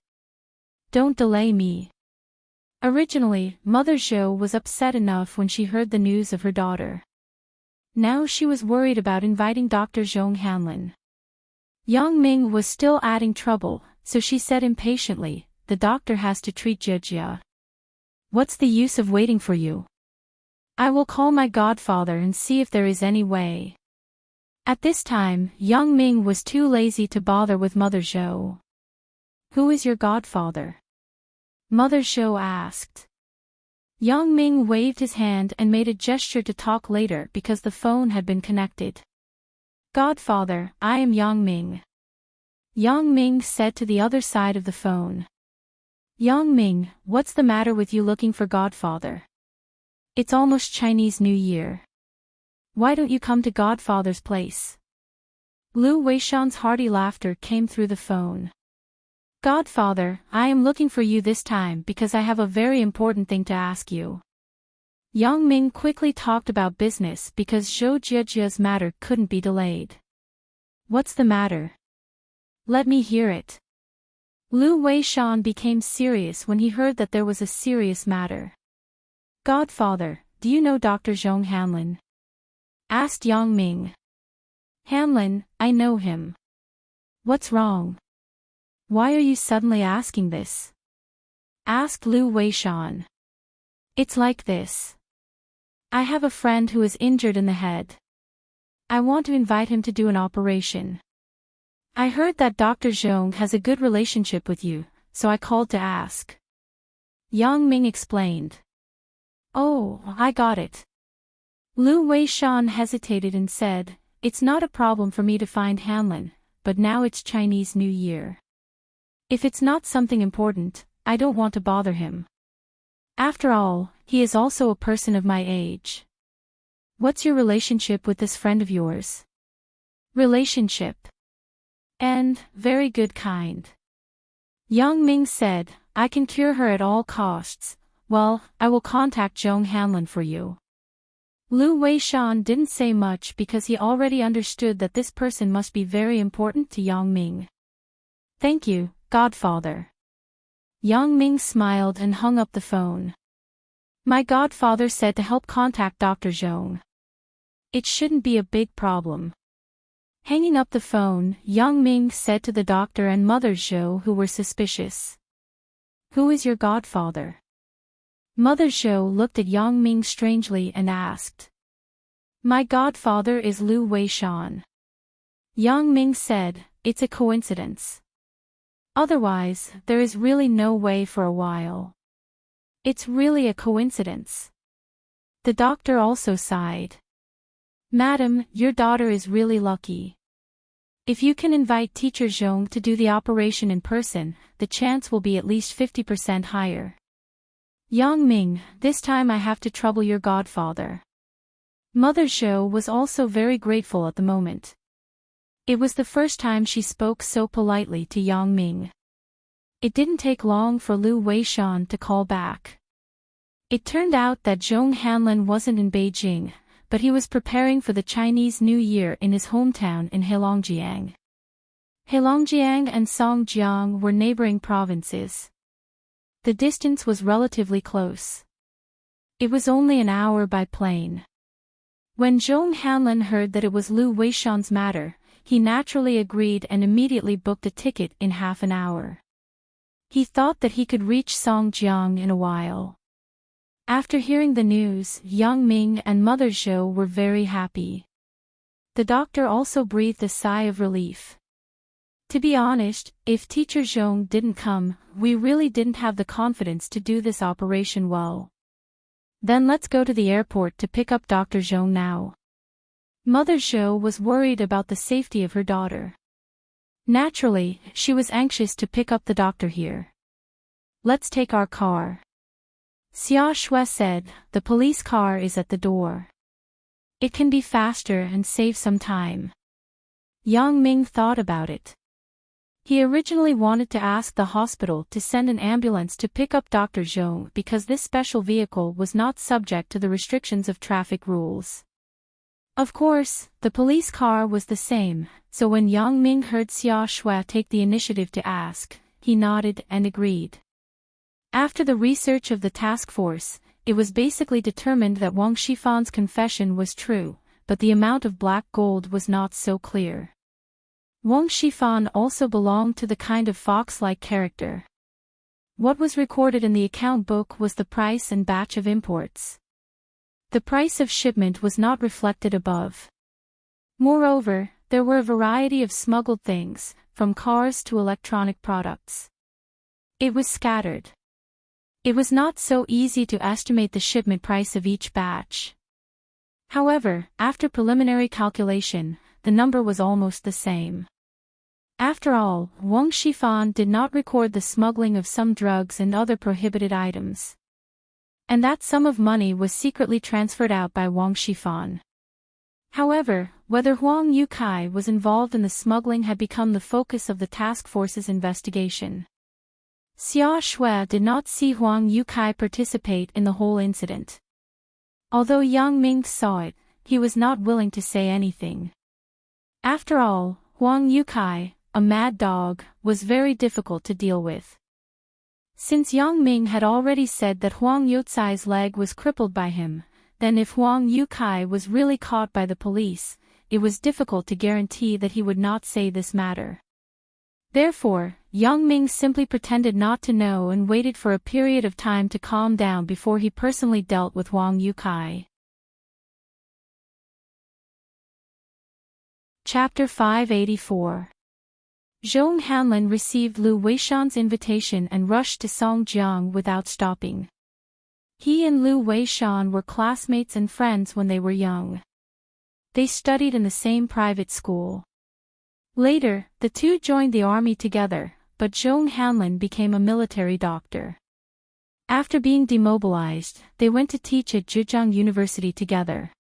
Don't delay me. Originally, Mother Zhou was upset enough when she heard the news of her daughter. Now she was worried about inviting Dr. Zhong Hanlin. Yang Ming was still adding trouble, so she said impatiently, the doctor has to treat Jia. What's the use of waiting for you? I will call my godfather and see if there is any way. At this time, Yang Ming was too lazy to bother with Mother Zhou. Who is your godfather? Mother Zhou asked. Yang Ming waved his hand and made a gesture to talk later because the phone had been connected. Godfather, I am Yang Ming. Yang Ming said to the other side of the phone. Yang Ming, what's the matter with you looking for godfather? It's almost Chinese New Year. Why don't you come to Godfather's place? Lu Weishan's hearty laughter came through the phone. Godfather, I am looking for you this time because I have a very important thing to ask you. Yang Ming quickly talked about business because Zhou Jiejia's matter couldn't be delayed. What's the matter? Let me hear it. Lu Weishan became serious when he heard that there was a serious matter. Godfather, do you know Dr. Zhong Hanlin? Asked Yang Ming. Hanlin, I know him. What's wrong? Why are you suddenly asking this? Asked Lu Weishan. It's like this. I have a friend who is injured in the head. I want to invite him to do an operation. I heard that Dr. Zhong has a good relationship with you, so I called to ask. Yang Ming explained. Oh, I got it. Lu Weishan hesitated and said, it's not a problem for me to find Hanlin, but now it's Chinese New Year. If it's not something important, I don't want to bother him. After all, he is also a person of my age. What's your relationship with this friend of yours? Relationship. And, very good kind. Yang Ming said, I can cure her at all costs. Well, I will contact Zhong Hanlin for you. Lu Weishan didn't say much because he already understood that this person must be very important to Yang Ming. Thank you, Godfather. Yang Ming smiled and hung up the phone. My godfather said to help contact Dr. Zhong. It shouldn't be a big problem. Hanging up the phone, Yang Ming said to the doctor and Mother Zhou who were suspicious. Who is your godfather? Mother Zhou looked at Yang Ming strangely and asked. My godfather is Lu Weishan. Yang Ming said, it's a coincidence. Otherwise, there is really no way for a while. It's really a coincidence. The doctor also sighed. Madam, your daughter is really lucky. If you can invite Teacher Zhong to do the operation in person, the chance will be at least 50% higher. Yang Ming, this time I have to trouble your godfather. Mother Zhou was also very grateful at the moment. It was the first time she spoke so politely to Yang Ming. It didn't take long for Lu Weishan to call back. It turned out that Zhong Hanlin wasn't in Beijing, but he was preparing for the Chinese New Year in his hometown in Heilongjiang. Heilongjiang and Songjiang were neighboring provinces. The distance was relatively close. It was only an hour by plane. When Zhong Hanlin heard that it was Lu Weishan's matter, he naturally agreed and immediately booked a ticket in half an hour. He thought that he could reach Songjiang in a while. After hearing the news, Yang Ming and Mother Zhou were very happy. The doctor also breathed a sigh of relief. To be honest, if Teacher Zhong didn't come, we really didn't have the confidence to do this operation well. Then let's go to the airport to pick up Dr. Zhong now. Mother Zhou was worried about the safety of her daughter. Naturally, she was anxious to pick up the doctor here. Let's take our car. Xia Shui said, the police car is at the door. It can be faster and save some time. Yang Ming thought about it. He originally wanted to ask the hospital to send an ambulance to pick up Dr. Zhong because this special vehicle was not subject to the restrictions of traffic rules. Of course, the police car was the same, so when Yang Ming heard Xia Shui take the initiative to ask, he nodded and agreed. After the research of the task force, it was basically determined that Wang Shifan's confession was true, but the amount of black gold was not so clear. Wang Shifan also belonged to the kind of fox-like character. What was recorded in the account book was the price and batch of imports. The price of shipment was not reflected above. Moreover, there were a variety of smuggled things, from cars to electronic products. It was scattered. It was not so easy to estimate the shipment price of each batch. However, after preliminary calculation, the number was almost the same. After all, Wang Shifan did not record the smuggling of some drugs and other prohibited items. And that sum of money was secretly transferred out by Wang Shifan. However, whether Huang Yukai was involved in the smuggling had become the focus of the task force's investigation. Xia Shui did not see Huang Yukai participate in the whole incident. Although Yang Ming saw it, he was not willing to say anything. After all, Huang Yukai, a mad dog, was very difficult to deal with. Since Yang Ming had already said that Huang Youcai's leg was crippled by him, then if Huang Yukai was really caught by the police, it was difficult to guarantee that he would not say this matter. Therefore, Yang Ming simply pretended not to know and waited for a period of time to calm down before he personally dealt with Huang Yukai. Chapter 584. Zhong Hanlin received Lu Weishan's invitation and rushed to Songjiang without stopping. He and Lu Weishan were classmates and friends when they were young. They studied in the same private school. Later, the two joined the army together, but Zhong Hanlin became a military doctor. After being demobilized, they went to teach at Zhejiang University together.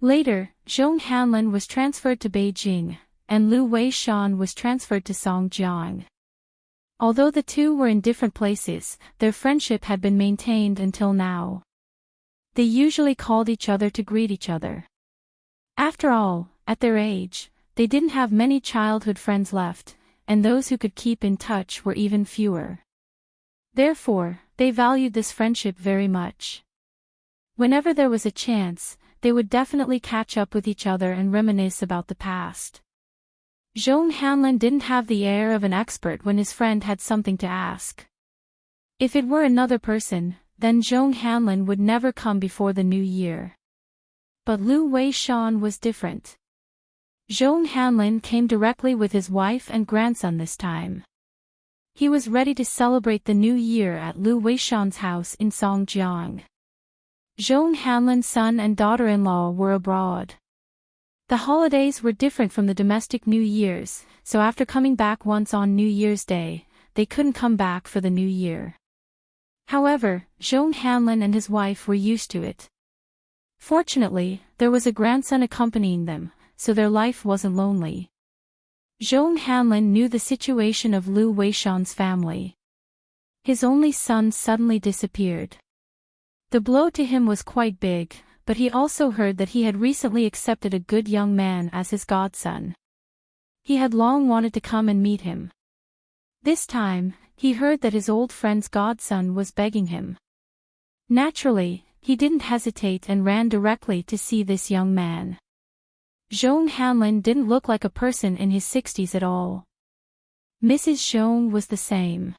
Later, Zhong Hanlin was transferred to Beijing, and Lu Weishan was transferred to Songjiang. Although the two were in different places, their friendship had been maintained until now. They usually called each other to greet each other. After all, at their age, they didn't have many childhood friends left, and those who could keep in touch were even fewer. Therefore, they valued this friendship very much. Whenever there was a chance, they would definitely catch up with each other and reminisce about the past. Zhong Hanlin didn't have the air of an expert when his friend had something to ask. If it were another person, then Zhong Hanlin would never come before the new year. But Lu Weishan was different. Zhong Hanlin came directly with his wife and grandson this time. He was ready to celebrate the new year at Lu Weishan's house in Songjiang. Zhong Hanlin's son and daughter-in-law were abroad. The holidays were different from the domestic New Year's, so after coming back once on New Year's Day, they couldn't come back for the New Year. However, Zhong Hanlin and his wife were used to it. Fortunately, there was a grandson accompanying them, so their life wasn't lonely. Zhong Hanlin knew the situation of Lu Weishan's family. His only son suddenly disappeared. The blow to him was quite big, but he also heard that he had recently accepted a good young man as his godson. He had long wanted to come and meet him. This time, he heard that his old friend's godson was begging him. Naturally, he didn't hesitate and ran directly to see this young man. Zhong Hanlin didn't look like a person in his 60s at all. Mrs. Zhong was the same.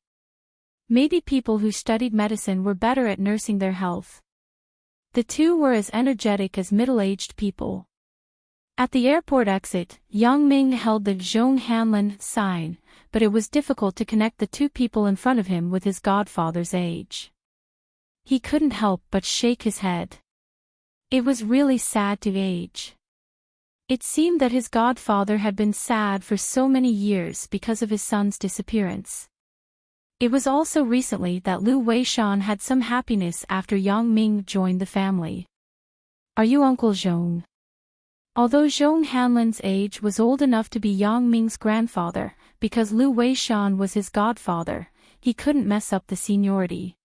Maybe people who studied medicine were better at nursing their health. The two were as energetic as middle-aged people. At the airport exit, Yang Ming held the Zhong Hanlin sign, but it was difficult to connect the two people in front of him with his godfather's age. He couldn't help but shake his head. It was really sad to age. It seemed that his godfather had been sad for so many years because of his son's disappearance. It was also recently that Lu Weishan had some happiness after Yang Ming joined the family. "Are you Uncle Zhong?" Although Zhong Hanlin's age was old enough to be Yang Ming's grandfather, because Lu Weishan was his godfather, he couldn't mess up the seniority.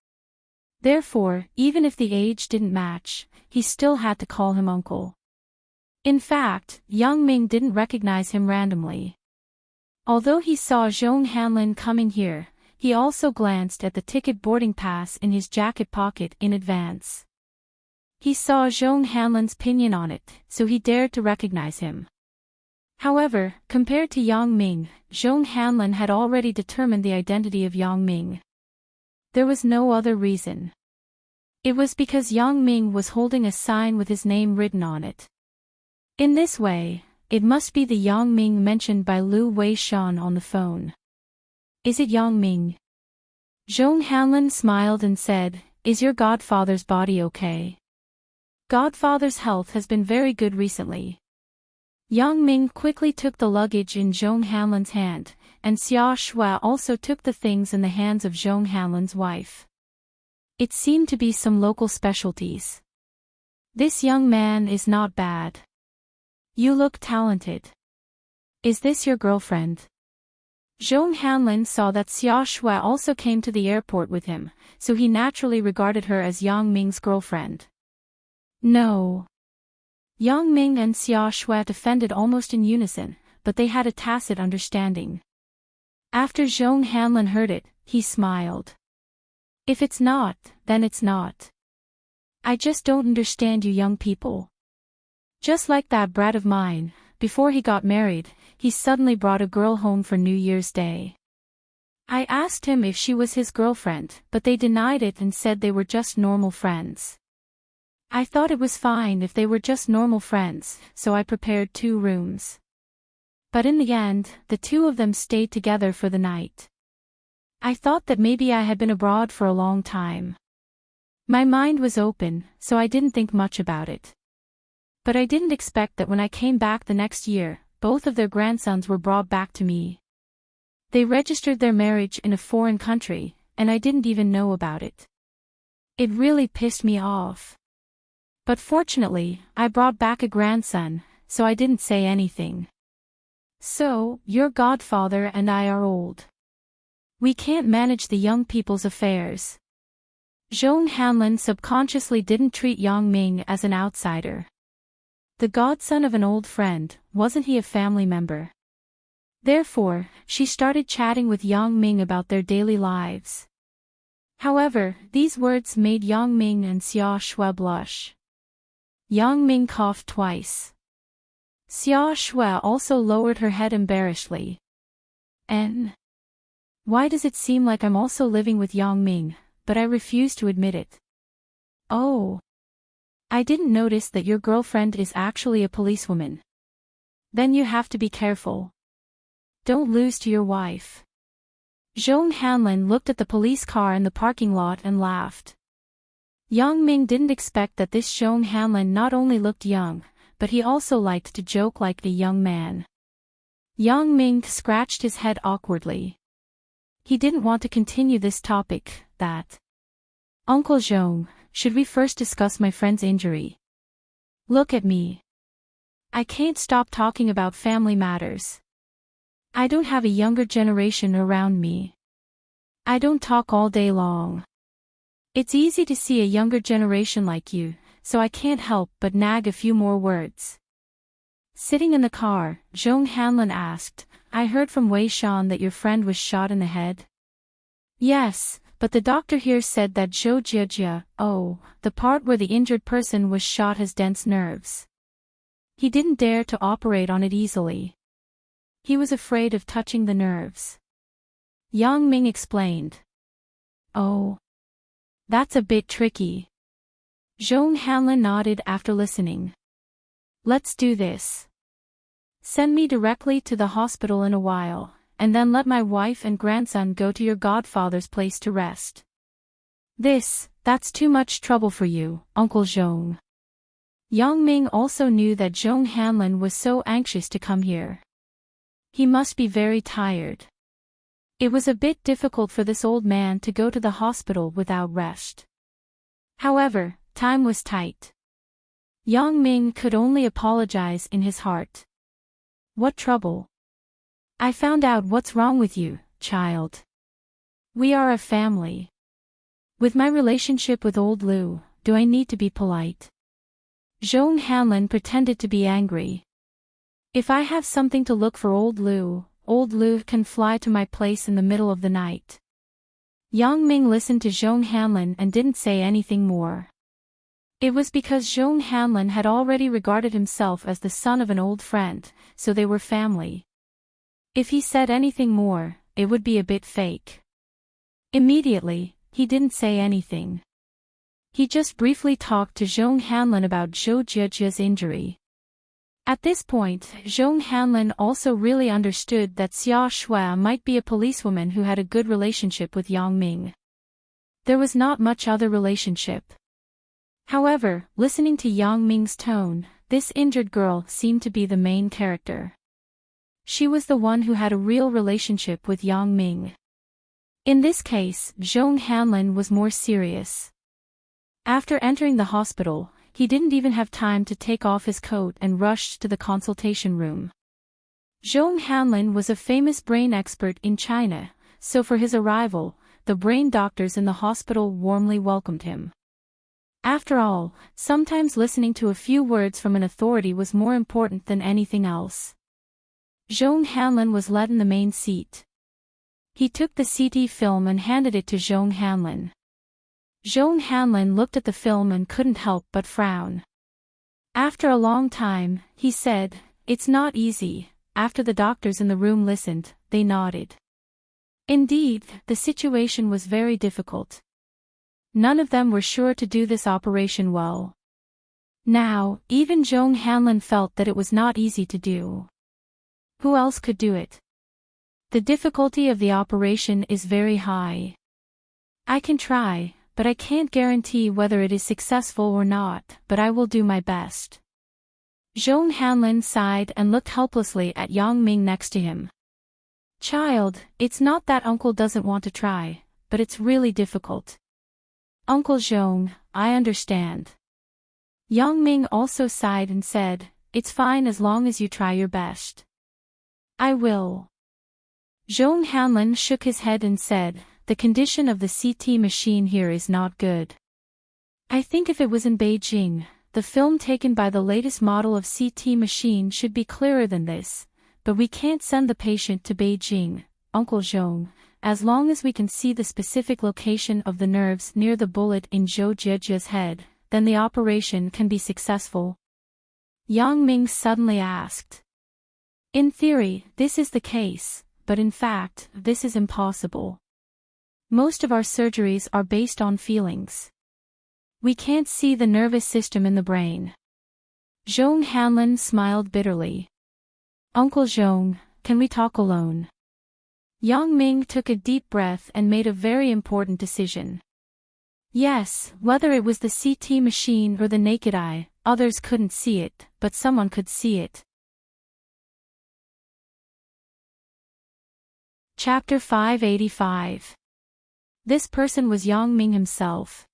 Therefore, even if the age didn't match, he still had to call him uncle. In fact, Yang Ming didn't recognize him randomly. Although he saw Zhong Hanlin coming here, he also glanced at the ticket boarding pass in his jacket pocket in advance. He saw Zhong Hanlin's pinion on it, so he dared to recognize him. However, compared to Yang Ming, Zhong Hanlin had already determined the identity of Yang Ming. There was no other reason. It was because Yang Ming was holding a sign with his name written on it. In this way, it must be the Yang Ming mentioned by Lu Weishan on the phone. "Is it Yang Ming?" Zhong Hanlin smiled and said, "Is your godfather's body okay?" "Godfather's health has been very good recently." Yang Ming quickly took the luggage in Zhong Hanlin's hand, and Xia Shui also took the things in the hands of Zhong Hanlin's wife. It seemed to be some local specialties. "This young man is not bad. You look talented. Is this your girlfriend?" Zhong Hanlin saw that Xia Shui also came to the airport with him, so he naturally regarded her as Yang Ming's girlfriend. No. Yang Ming and Xia Shui defended almost in unison, but they had a tacit understanding. After Zhong Hanlin heard it, he smiled. If it's not, then it's not. I just don't understand you young people. Just like that brat of mine, before he got married, he suddenly brought a girl home for New Year's Day. I asked him if she was his girlfriend, but they denied it and said they were just normal friends. I thought it was fine if they were just normal friends, so I prepared 2 rooms. But in the end, the 2 of them stayed together for the night. I thought that maybe I had been abroad for a long time. My mind was open, so I didn't think much about it. But I didn't expect that when I came back the next year, both of their grandsons were brought back to me. They registered their marriage in a foreign country, and I didn't even know about it. It really pissed me off. But fortunately, I brought back a grandson, so I didn't say anything. So, your godfather and I are old. We can't manage the young people's affairs. Zhong Hanlin subconsciously didn't treat Yang Ming as an outsider. The godson of an old friend, wasn't he a family member? Therefore, she started chatting with Yang Ming about their daily lives. However, these words made Yang Ming and Xia Shui blush. Yang Ming coughed twice. Xia Shui also lowered her head embarrassedly. Why does it seem like I'm also living with Yang Ming, but I refuse to admit it? Oh. I didn't notice that your girlfriend is actually a policewoman. Then you have to be careful. Don't lose to your wife. Zhong Hanlin looked at the police car in the parking lot and laughed. Yang Ming didn't expect that this Zhong Hanlin not only looked young, but he also liked to joke like a young man. Yang Ming scratched his head awkwardly. He didn't want to continue this topic, that. Uncle Zhong, should we first discuss my friend's injury? Look at me. I can't stop talking about family matters. I don't have a younger generation around me. I don't talk all day long. It's easy to see a younger generation like you, so I can't help but nag a few more words. Sitting in the car, Zhong Hanlin asked, I heard from Wei Shan that your friend was shot in the head. Yes, but the doctor here said that Zhou Jiajia, the part where the injured person was shot has dense nerves. He didn't dare to operate on it easily. He was afraid of touching the nerves. Yang Ming explained. Oh. That's a bit tricky. Zhong Hanlin nodded after listening. Let's do this. Send me directly to the hospital in a while, and then let my wife and grandson go to your godfather's place to rest. That's too much trouble for you, Uncle Zhong. Yang Ming also knew that Zhong Hanlin was so anxious to come here. He must be very tired. It was a bit difficult for this old man to go to the hospital without rest. However, time was tight. Yang Ming could only apologize in his heart. What trouble? I found out what's wrong with you, child. We are a family. With my relationship with old Lu, do I need to be polite? Zhong Hanlin pretended to be angry. If I have something to look for old Lu can fly to my place in the middle of the night. Yang Ming listened to Zhong Hanlin and didn't say anything more. It was because Zhong Hanlin had already regarded himself as the son of an old friend, so they were family. If he said anything more, it would be a bit fake. Immediately, he didn't say anything. He just briefly talked to Zhong Hanlin about Zhou Jiajia's injury. At this point, Zhong Hanlin also really understood that Xia Shui might be a policewoman who had a good relationship with Yang Ming. There was not much other relationship. However, listening to Yang Ming's tone, this injured girl seemed to be the main character. She was the one who had a real relationship with Yang Ming. In this case, Zhong Hanlin was more serious. After entering the hospital, he didn't even have time to take off his coat and rushed to the consultation room. Zhong Hanlin was a famous brain expert in China, so for his arrival, the brain doctors in the hospital warmly welcomed him. After all, sometimes listening to a few words from an authority was more important than anything else. Zhong Hanlin was led in the main seat. He took the CT film and handed it to Zhong Hanlin. Zhong Hanlin looked at the film and couldn't help but frown. After a long time, he said, "It's not easy." After the doctors in the room listened, they nodded. Indeed, the situation was very difficult. None of them were sure to do this operation well. Now, even Zhong Hanlin felt that it was not easy to do. Who else could do it? The difficulty of the operation is very high. I can try, but I can't guarantee whether it is successful or not, but I will do my best. Zhong Hanlin sighed and looked helplessly at Yang Ming next to him. Child, it's not that Uncle doesn't want to try, but it's really difficult. Uncle Zhong, I understand. Yang Ming also sighed and said, "It's fine as long as you try your best." "I will." Zhong Hanlin shook his head and said, "The condition of the CT machine here is not good. I think if it was in Beijing, the film taken by the latest model of CT machine should be clearer than this, but we can't send the patient to Beijing, Uncle Zhong. As long as we can see the specific location of the nerves near the bullet in Zhou Jiejia's head, then the operation can be successful." Yang Ming suddenly asked. "In theory, this is the case, but in fact, this is impossible. Most of our surgeries are based on feelings. We can't see the nervous system in the brain." Zhong Hanlin smiled bitterly. "Uncle Zhong, can we talk alone?" Yang Ming took a deep breath and made a very important decision. Yes, whether it was the CT machine or the naked eye, others couldn't see it, but someone could see it. Chapter 585. This person was Yang Ming himself.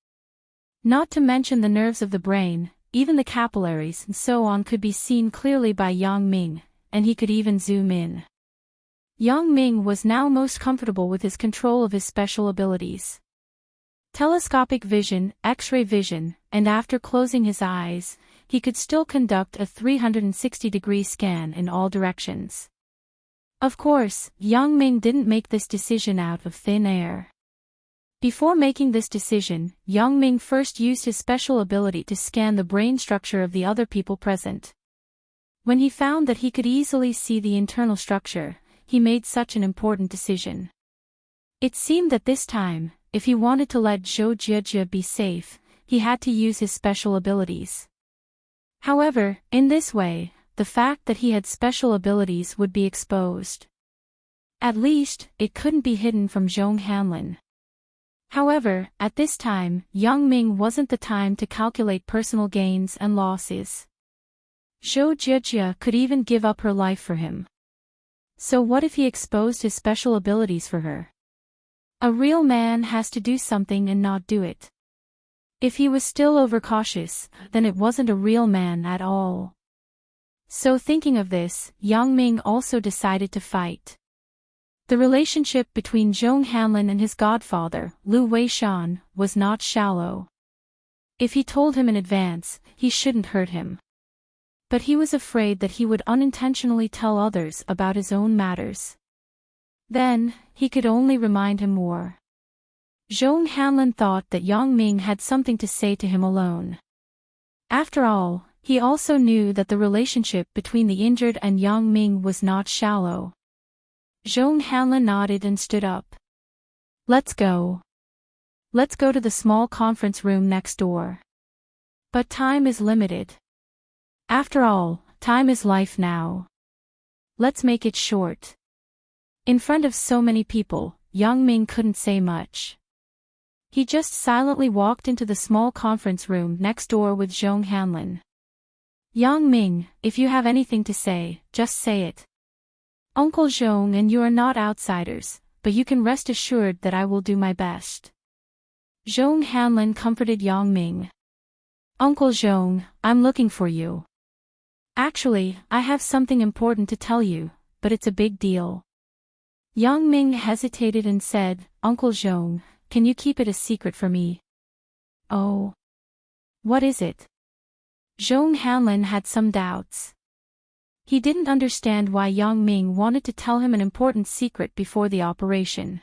Not to mention the nerves of the brain, even the capillaries and so on could be seen clearly by Yang Ming, and he could even zoom in. Yang Ming was now most comfortable with his control of his special abilities. Telescopic vision, X-ray vision, and after closing his eyes, he could still conduct a 360-degree scan in all directions. Of course, Yang Ming didn't make this decision out of thin air. Before making this decision, Yang Ming first used his special ability to scan the brain structure of the other people present. When he found that he could easily see the internal structure, he made such an important decision. It seemed that this time, if he wanted to let Zhou Jiejie be safe, he had to use his special abilities. However, in this way, the fact that he had special abilities would be exposed. At least, it couldn't be hidden from Zhong Hanlin. However, at this time, Yang Ming wasn't the time to calculate personal gains and losses. Zhou Jiejie could even give up her life for him. So what if he exposed his special abilities for her? A real man has to do something and not do it. If he was still overcautious, then it wasn't a real man at all. So thinking of this, Yang Ming also decided to fight. The relationship between Zhong Hanlin and his godfather, Lu Weishan, was not shallow. If he told him in advance, he shouldn't hurt him. But he was afraid that he would unintentionally tell others about his own matters. Then, he could only remind him more. Zhong Hanlin thought that Yang Ming had something to say to him alone. After all, he also knew that the relationship between the injured and Yang Ming was not shallow. Zhong Hanlin nodded and stood up. "Let's go. Let's go to the small conference room next door. But time is limited. After all, time is life now. Let's make it short." In front of so many people, Yang Ming couldn't say much. He just silently walked into the small conference room next door with Zhong Hanlin. "Yang Ming, if you have anything to say, just say it. Uncle Zhong and you are not outsiders, but you can rest assured that I will do my best." Zhong Hanlin comforted Yang Ming. "Uncle Zhong, I'm looking for you. Actually, I have something important to tell you, but it's a big deal." Yang Ming hesitated and said, "Uncle Zhong, can you keep it a secret for me?" "Oh. What is it? Zhong Hanlin had some doubts. He didn't understand why Yang Ming wanted to tell him an important secret before the operation.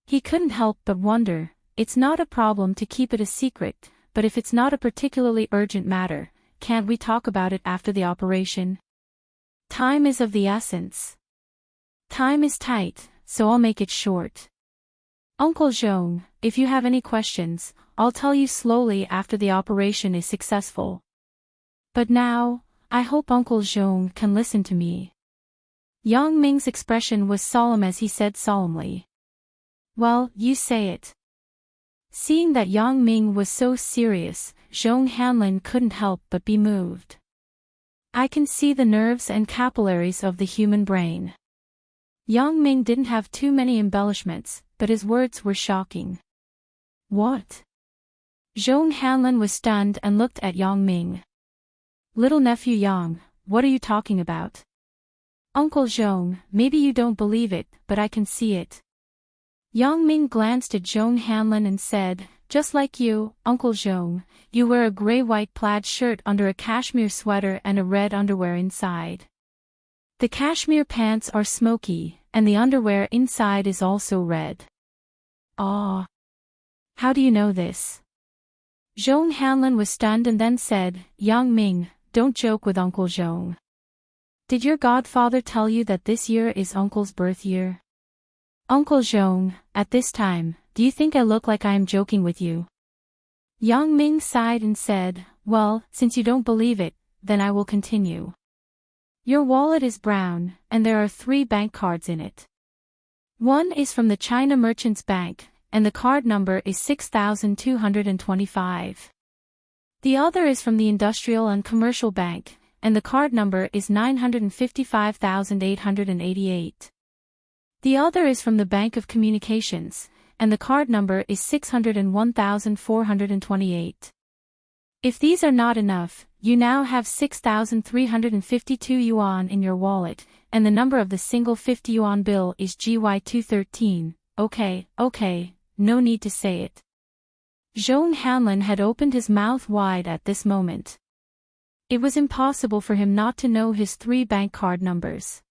He couldn't help but wonder, it's not a problem to keep it a secret, but if it's not a particularly urgent matter, can't we talk about it after the operation? Time is of the essence. Time is tight, so I'll make it short. Uncle Zhong, if you have any questions, I'll tell you slowly after the operation is successful. But now, I hope Uncle Zhong can listen to me. Yang Ming's expression was solemn as he said solemnly. Well, you say it. Seeing that Yang Ming was so serious, Zhong Hanlin couldn't help but be moved. I can see the nerves and capillaries of the human brain. Yang Ming didn't have too many embellishments, but his words were shocking. What? Zhong Hanlin was stunned and looked at Yang Ming. Little nephew Yang, what are you talking about? Uncle Zhong, maybe you don't believe it, but I can see it. Yang Ming glanced at Zhong Hanlin and said, just like you, Uncle Zhong, you wear a gray-white plaid shirt under a cashmere sweater and a red underwear inside. The cashmere pants are smoky, and the underwear inside is also red. Ah. How do you know this? Zhong Hanlin was stunned and then said, Yang Ming, don't joke with Uncle Zhong. Did your godfather tell you that this year is Uncle's birth year? Uncle Zhong, at this time, do you think I look like I am joking with you? Yang Ming sighed and said, well, since you don't believe it, then I will continue. Your wallet is brown, and there are 3 bank cards in it. One is from the China Merchants Bank, and the card number is 6225. The other is from the Industrial and Commercial Bank, and the card number is 955,888. The other is from the Bank of Communications, and the card number is 601,428. If these are not enough, you now have 6,352 yuan in your wallet, and the number of the single 50 yuan bill is GY213. Okay, no need to say it. Zhong Hanlin had opened his mouth wide at this moment. It was impossible for him not to know his 3 bank card numbers.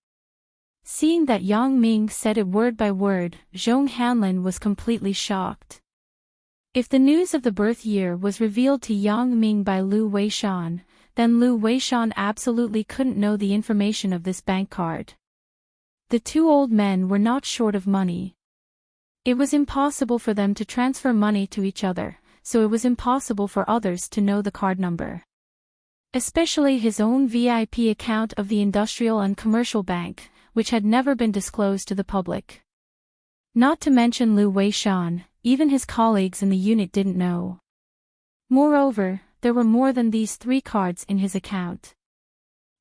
Seeing that Yang Ming said it word by word, Zhong Hanlin was completely shocked. If the news of the birth year was revealed to Yang Ming by Lu Weishan, then Lu Weishan absolutely couldn't know the information of this bank card. The 2 old men were not short of money. It was impossible for them to transfer money to each other, so it was impossible for others to know the card number. Especially his own VIP account of the Industrial and Commercial Bank, which had never been disclosed to the public. Not to mention Lu Weishan, even his colleagues in the unit didn't know. Moreover, there were more than these 3 cards in his account.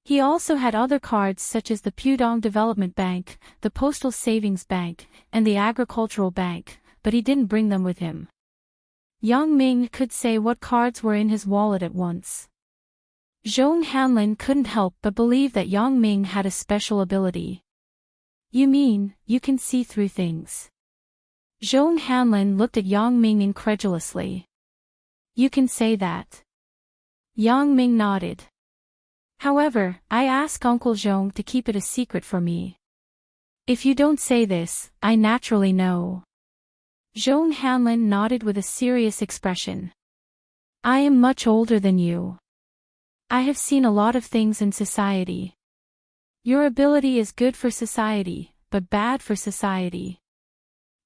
He also had other cards such as the Pudong Development Bank, the Postal Savings Bank, and the Agricultural Bank, but he didn't bring them with him. Yang Ming could say what cards were in his wallet at once. Zhong Hanlin couldn't help but believe that Yang Ming had a special ability. You mean, you can see through things? Zhong Hanlin looked at Yang Ming incredulously. You can say that. Yang Ming nodded. However, I ask Uncle Zhong to keep it a secret for me. If you don't say this, I naturally know. Zhong Hanlin nodded with a serious expression. I am much older than you. I have seen a lot of things in society. Your ability is good for society, but bad for society.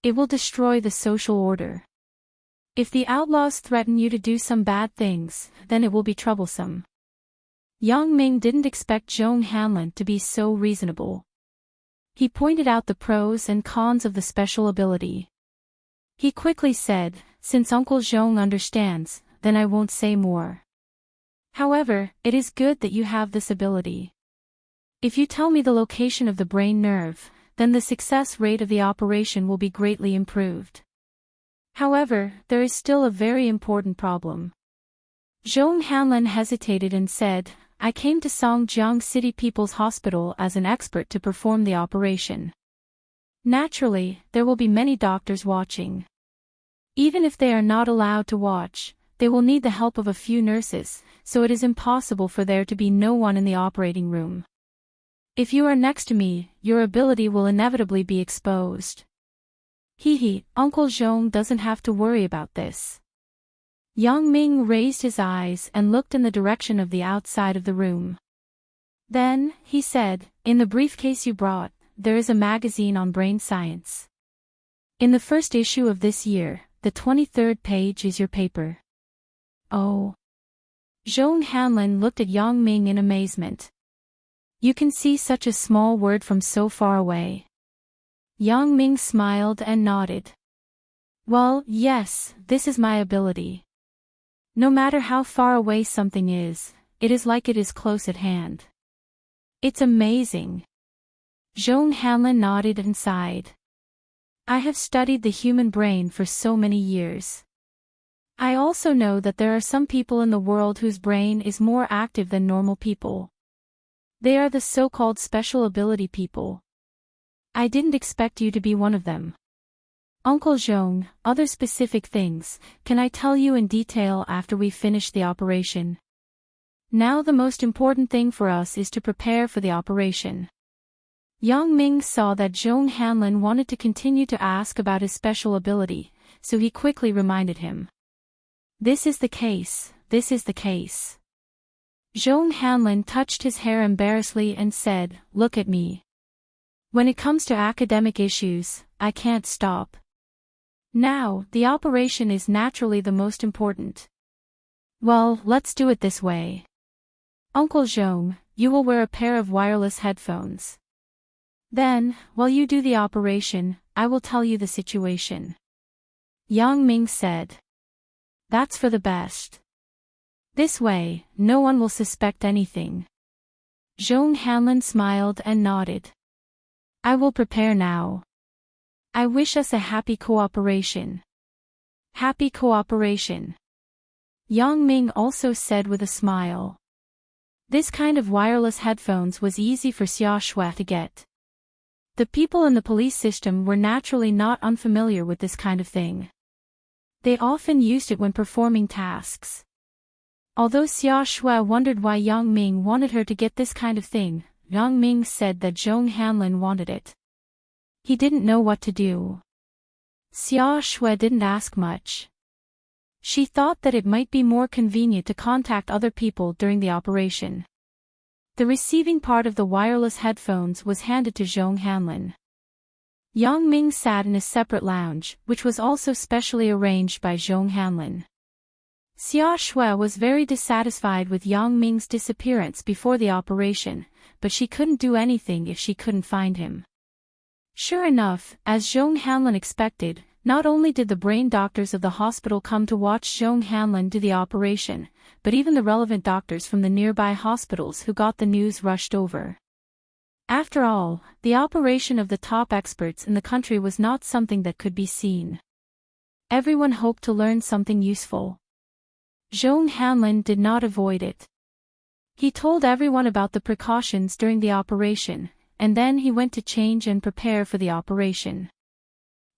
It will destroy the social order. If the outlaws threaten you to do some bad things, then it will be troublesome. Yang Ming didn't expect Zhong Hanlin to be so reasonable. He pointed out the pros and cons of the special ability. He quickly said, since Uncle Zhong understands, then I won't say more. However, it is good that you have this ability. If you tell me the location of the brain nerve, then the success rate of the operation will be greatly improved. However, there is still a very important problem. Zhong Hanlin hesitated and said, I came to Songjiang City People's Hospital as an expert to perform the operation. Naturally, there will be many doctors watching. Even if they are not allowed to watch, they will need the help of a few nurses, so it is impossible for there to be no one in the operating room. If you are next to me, your ability will inevitably be exposed. Uncle Zhong doesn't have to worry about this. Yang Ming raised his eyes and looked in the direction of the outside of the room. Then, he said, in the briefcase you brought, there is a magazine on brain science. In the first issue of this year, the 23rd page is your paper. Oh. Zhong Hanlin looked at Yang Ming in amazement. You can see such a small word from so far away. Yang Ming smiled and nodded. Well, yes, this is my ability. No matter how far away something is, it is like it is close at hand. It's amazing. Zhong Hanlin nodded and sighed. I have studied the human brain for so many years. I also know that there are some people in the world whose brain is more active than normal people. They are the so-called special ability people. I didn't expect you to be one of them. Uncle Zhong, other specific things, can I tell you in detail after we finish the operation? Now the most important thing for us is to prepare for the operation. Yang Ming saw that Zhong Hanlin wanted to continue to ask about his special ability, so he quickly reminded him. This is the case, this is the case. Zhong Hanlin touched his hair embarrassedly and said, look at me. When it comes to academic issues, I can't stop. Now, the operation is naturally the most important. Well, let's do it this way. Uncle Zhong, you will wear a pair of wireless headphones. Then, while you do the operation, I will tell you the situation. Yang Ming said. That's for the best. This way, no one will suspect anything. Zhong Hanlin smiled and nodded. I will prepare now. I wish us a happy cooperation. Happy cooperation. Yang Ming also said with a smile. This kind of wireless headphones was easy for Xia Shui to get. The people in the police system were naturally not unfamiliar with this kind of thing. They often used it when performing tasks. Although Xia Shui wondered why Yang Ming wanted her to get this kind of thing, Yang Ming said that Zhong Hanlin wanted it. He didn't know what to do. Xia Shui didn't ask much. She thought that it might be more convenient to contact other people during the operation. The receiving part of the wireless headphones was handed to Zhong Hanlin. Yang Ming sat in a separate lounge, which was also specially arranged by Zhong Hanlin. Xia Shui was very dissatisfied with Yang Ming's disappearance before the operation, but she couldn't do anything if she couldn't find him. Sure enough, as Zhong Hanlin expected, not only did the brain doctors of the hospital come to watch Zhong Hanlin do the operation, but even the relevant doctors from the nearby hospitals who got the news rushed over. After all, the operation of the top experts in the country was not something that could be seen. Everyone hoped to learn something useful. Zhong Hanlin did not avoid it. He told everyone about the precautions during the operation, and then he went to change and prepare for the operation.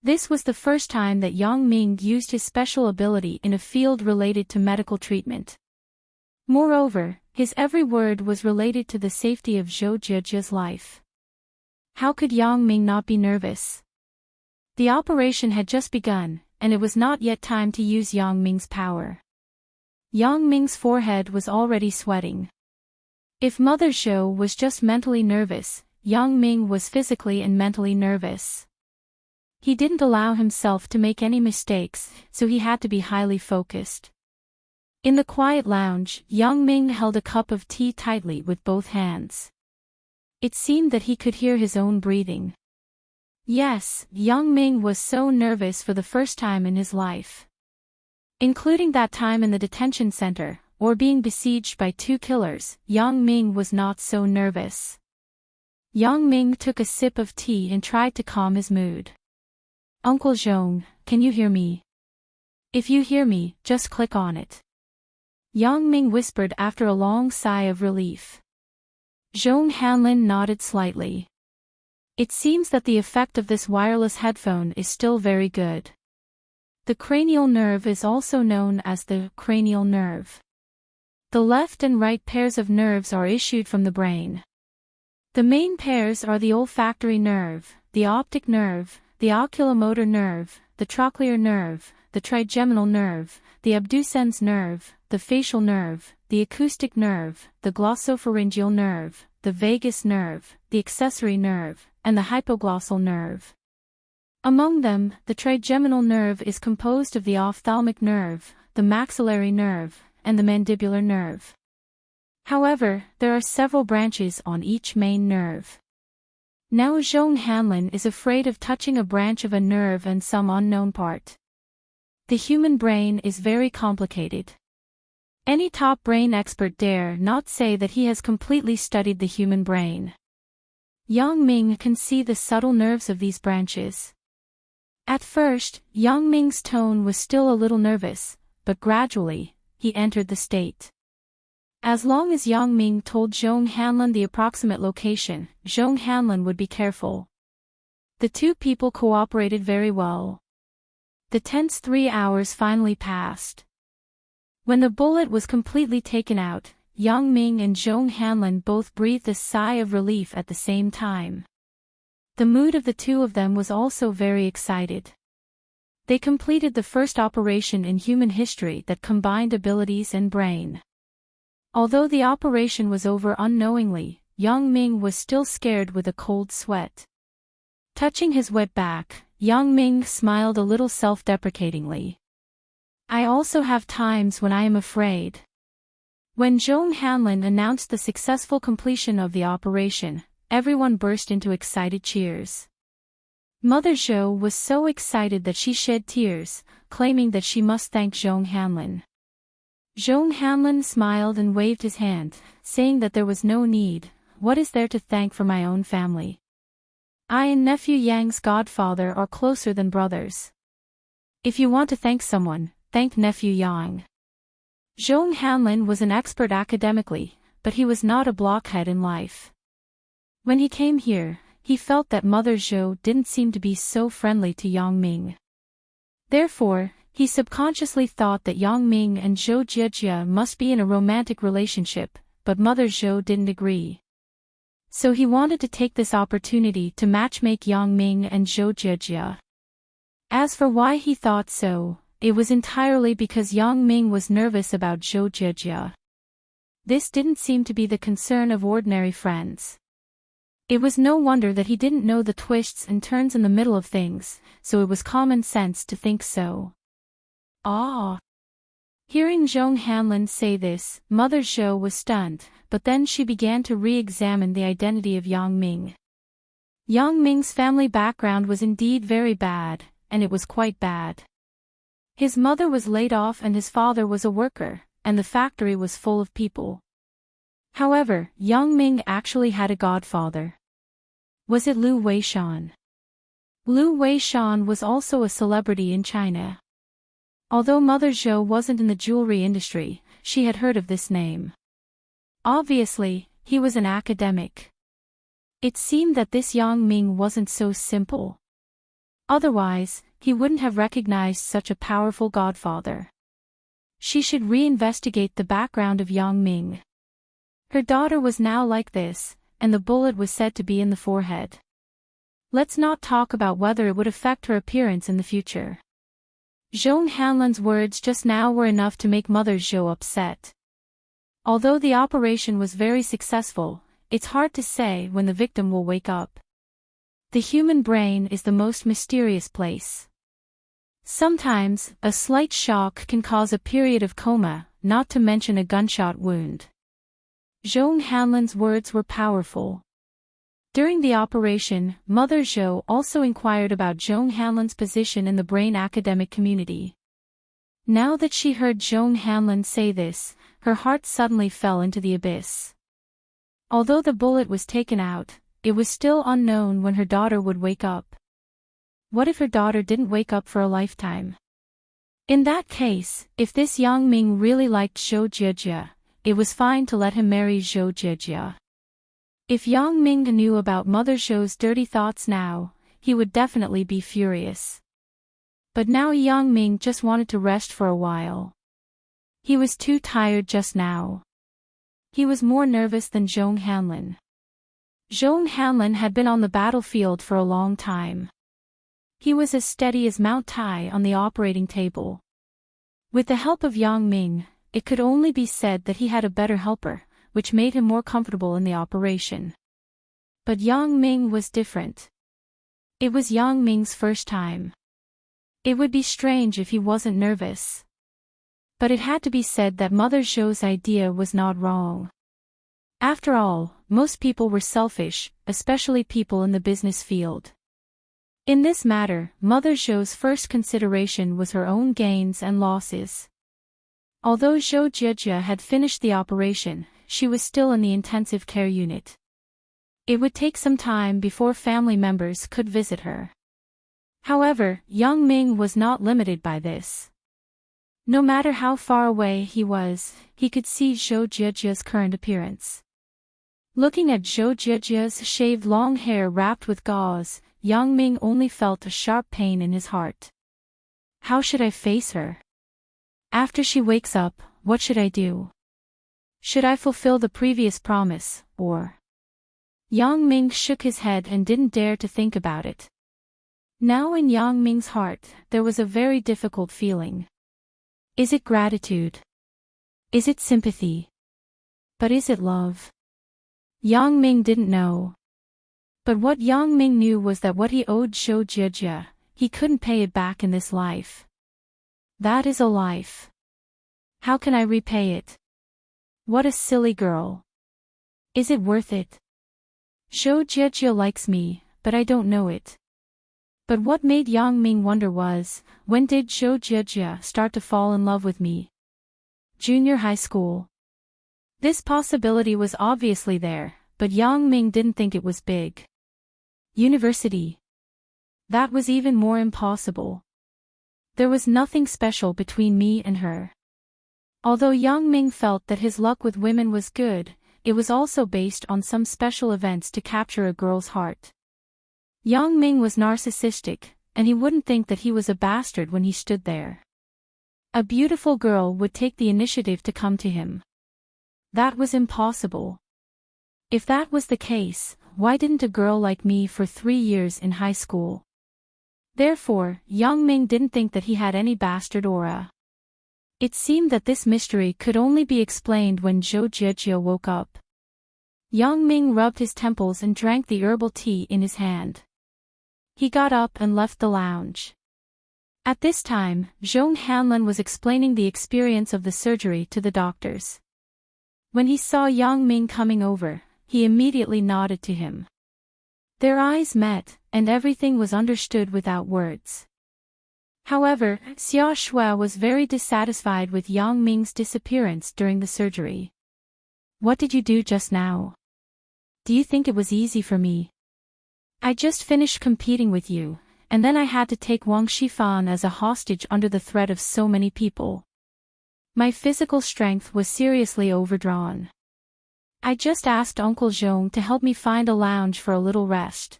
This was the first time that Yang Ming used his special ability in a field related to medical treatment. Moreover, his every word was related to the safety of Zhou Zhejia's life. How could Yang Ming not be nervous? The operation had just begun, and it was not yet time to use Yang Ming's power. Yang Ming's forehead was already sweating. If Mother Zhou was just mentally nervous, Yang Ming was physically and mentally nervous. He didn't allow himself to make any mistakes, so he had to be highly focused. In the quiet lounge, Yang Ming held a cup of tea tightly with both hands. It seemed that he could hear his own breathing. Yes, Yang Ming was so nervous for the first time in his life. Including that time in the detention center, or being besieged by 2 killers, Yang Ming was not so nervous. Yang Ming took a sip of tea and tried to calm his mood. Uncle Zhong, can you hear me? If you hear me, just click on it. Yang Ming whispered after a long sigh of relief. Zhong Hanlin nodded slightly. It seems that the effect of this wireless headphone is still very good. The cranial nerve is also known as the cranial nerve. The left and right pairs of nerves are issued from the brain. The main pairs are the olfactory nerve, the optic nerve, the oculomotor nerve, the trochlear nerve, the trigeminal nerve, the abducens nerve, the facial nerve, the acoustic nerve, the glossopharyngeal nerve, the vagus nerve, the accessory nerve, and the hypoglossal nerve. Among them, the trigeminal nerve is composed of the ophthalmic nerve, the maxillary nerve, and the mandibular nerve. However, there are several branches on each main nerve. Now Zhong Hanlin is afraid of touching a branch of a nerve and some unknown part. The human brain is very complicated. Any top brain expert dare not say that he has completely studied the human brain. Yang Ming can see the subtle nerves of these branches. At first, Yang Ming's tone was still a little nervous, but gradually, he entered the state. As long as Yang Ming told Zhong Hanlin the approximate location, Zhong Hanlin would be careful. The two people cooperated very well. The tense 3 hours finally passed. When the bullet was completely taken out, Yang Ming and Zhong Hanlin both breathed a sigh of relief at the same time. The mood of the two of them was also very excited. They completed the first operation in human history that combined abilities and brain. Although the operation was over unknowingly, Yang Ming was still scared with a cold sweat. Touching his wet back, Yang Ming smiled a little self-deprecatingly. I also have times when I am afraid. When Zhong Hanlin announced the successful completion of the operation, everyone burst into excited cheers. Mother Zhou was so excited that she shed tears, claiming that she must thank Zhong Hanlin. Zhong Hanlin smiled and waved his hand, saying that there was no need. What is there to thank for my own family? I and nephew Yang's godfather are closer than brothers. If you want to thank someone, thank nephew Yang. Zhong Hanlin was an expert academically, but he was not a blockhead in life. When he came here, he felt that Mother Zhou didn't seem to be so friendly to Yang Ming. Therefore, he subconsciously thought that Yang Ming and Zhou Jiejie must be in a romantic relationship, but Mother Zhou didn't agree. So he wanted to take this opportunity to matchmake Yang Ming and Zhou Jiejie. As for why he thought so, it was entirely because Yang Ming was nervous about Zhou Jiejie. This didn't seem to be the concern of ordinary friends. It was no wonder that he didn't know the twists and turns in the middle of things, so it was common sense to think so. Ah! Hearing Zhong Hanlin say this, Mother Zhou was stunned, but then she began to re-examine the identity of Yang Ming. Yang Ming's family background was indeed very bad, and it was quite bad. His mother was laid off and his father was a worker, and the factory was full of people. However, Yang Ming actually had a godfather. Was it Lu Weishan? Lu Weishan was also a celebrity in China. Although Mother Zhou wasn't in the jewelry industry, she had heard of this name. Obviously, he was an academic. It seemed that this Yang Ming wasn't so simple. Otherwise, he wouldn't have recognized such a powerful godfather. She should reinvestigate the background of Yang Ming. Her daughter was now like this, and the bullet was said to be in the forehead. Let's not talk about whether it would affect her appearance in the future. Zhong Hanlin's words just now were enough to make Mother Zhou upset. Although the operation was very successful, it's hard to say when the victim will wake up. The human brain is the most mysterious place. Sometimes, a slight shock can cause a period of coma, not to mention a gunshot wound. Zhong Hanlin's words were powerful. During the operation, Mother Zhou also inquired about Zhong Hanlin's position in the brain academic community. Now that she heard Zhong Hanlin say this, her heart suddenly fell into the abyss. Although the bullet was taken out, it was still unknown when her daughter would wake up. What if her daughter didn't wake up for a lifetime? In that case, if this Yang Ming really liked Zhou Jiejie, it was fine to let him marry Zhou Jiejie. If Yang Ming knew about Mother Zhou's dirty thoughts now, he would definitely be furious. But now Yang Ming just wanted to rest for a while. He was too tired just now. He was more nervous than Zhong Hanlin. Zhong Hanlin had been on the battlefield for a long time. He was as steady as Mount Tai on the operating table. With the help of Yang Ming, it could only be said that he had a better helper, which made him more comfortable in the operation. But Yang Ming was different. It was Yang Ming's first time. It would be strange if he wasn't nervous. But it had to be said that Mother Zhou's idea was not wrong. After all, most people were selfish, especially people in the business field. In this matter, Mother Zhou's first consideration was her own gains and losses. Although Zhou Jijia had finished the operation, she was still in the intensive care unit. It would take some time before family members could visit her. However, Yang Ming was not limited by this. No matter how far away he was, he could see Zhou Jijia's current appearance. Looking at Zhou Jijia's shaved long hair wrapped with gauze, Yang Ming only felt a sharp pain in his heart. How should I face her? After she wakes up, what should I do? Should I fulfill the previous promise, or? Yang Ming shook his head and didn't dare to think about it. Now in Yang Ming's heart, there was a very difficult feeling. Is it gratitude? Is it sympathy? But is it love? Yang Ming didn't know. But what Yang Ming knew was that what he owed Zhou Jijia, he couldn't pay it back in this life. That is a life. How can I repay it? What a silly girl. Is it worth it? Zhou Jijia likes me, but I don't know it. But what made Yang Ming wonder was, when did Zhou Jijia start to fall in love with me? Junior high school. This possibility was obviously there, but Yang Ming didn't think it was big. University. That was even more impossible. There was nothing special between me and her. Although Yang Ming felt that his luck with women was good, it was also based on some special events to capture a girl's heart. Yang Ming was narcissistic, and he wouldn't think that he was a bastard when he stood there. A beautiful girl would take the initiative to come to him. That was impossible. If that was the case, why didn't a girl like me for 3 years in high school? Therefore, Yang Ming didn't think that he had any bastard aura. It seemed that this mystery could only be explained when Zhou Jijia woke up. Yang Ming rubbed his temples and drank the herbal tea in his hand. He got up and left the lounge. At this time, Zhong Hanlin was explaining the experience of the surgery to the doctors. When he saw Yang Ming coming over, he immediately nodded to him. Their eyes met, and everything was understood without words. However, Xia Shui was very dissatisfied with Yang Ming's disappearance during the surgery. What did you do just now? Do you think it was easy for me? I just finished competing with you, and then I had to take Wang Shifan as a hostage under the threat of so many people. My physical strength was seriously overdrawn. I just asked Uncle Zhong to help me find a lounge for a little rest.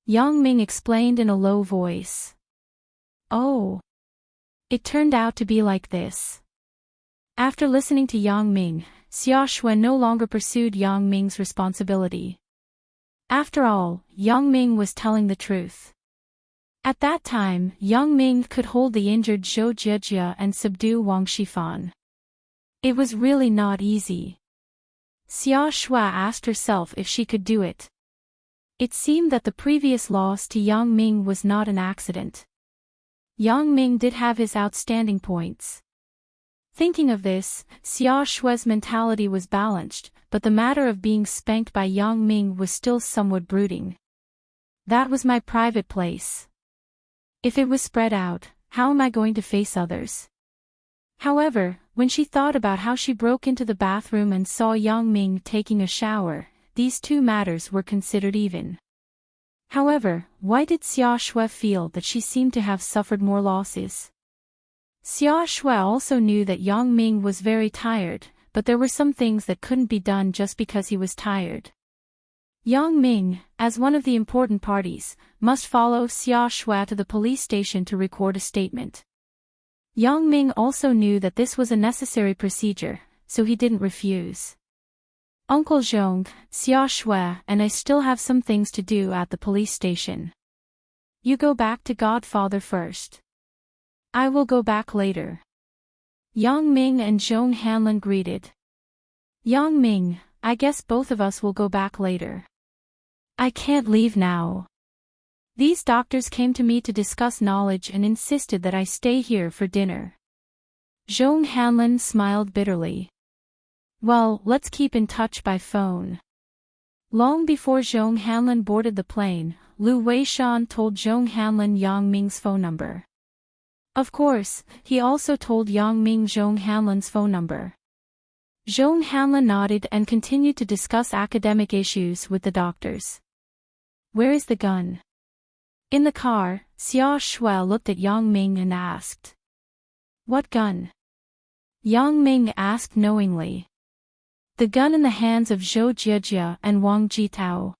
Yang Ming explained in a low voice. Oh. It turned out to be like this. After listening to Yang Ming, Xia Shui no longer pursued Yang Ming's responsibility. After all, Yang Ming was telling the truth. At that time, Yang Ming could hold the injured Zhou Jijia and subdue Wang Shifan. It was really not easy. Xia Shui asked herself if she could do it. It seemed that the previous loss to Yang Ming was not an accident. Yang Ming did have his outstanding points. Thinking of this, Xia Shui's mentality was balanced, but the matter of being spanked by Yang Ming was still somewhat brooding. That was my private place. If it was spread out, how am I going to face others? However, when she thought about how she broke into the bathroom and saw Yang Ming taking a shower, these two matters were considered even. However, why did Xia Shui feel that she seemed to have suffered more losses? Xia Shui also knew that Yang Ming was very tired, but there were some things that couldn't be done just because he was tired. Yang Ming, as one of the important parties, must follow Xia Shui to the police station to record a statement. Yang Ming also knew that this was a necessary procedure, so he didn't refuse. Uncle Zhong, Xia Shui and I still have some things to do at the police station. You go back to Godfather first. I will go back later. Yang Ming and Zhong Hanlin greeted. Yang Ming, I guess both of us will go back later. I can't leave now. These doctors came to me to discuss knowledge and insisted that I stay here for dinner. Zhong Hanlin smiled bitterly. Well, let's keep in touch by phone. Long before Zhong Hanlin boarded the plane, Lu Weishan told Zhong Hanlin Yang Ming's phone number. Of course, he also told Yang Ming Zhong Hanlin's phone number. Zhong Hanlin nodded and continued to discuss academic issues with the doctors. Where is the gun? In the car, Xia Shui looked at Yang Ming and asked. What gun? Yang Ming asked knowingly. The gun in the hands of Zhou Jiejia and Wang Jitao.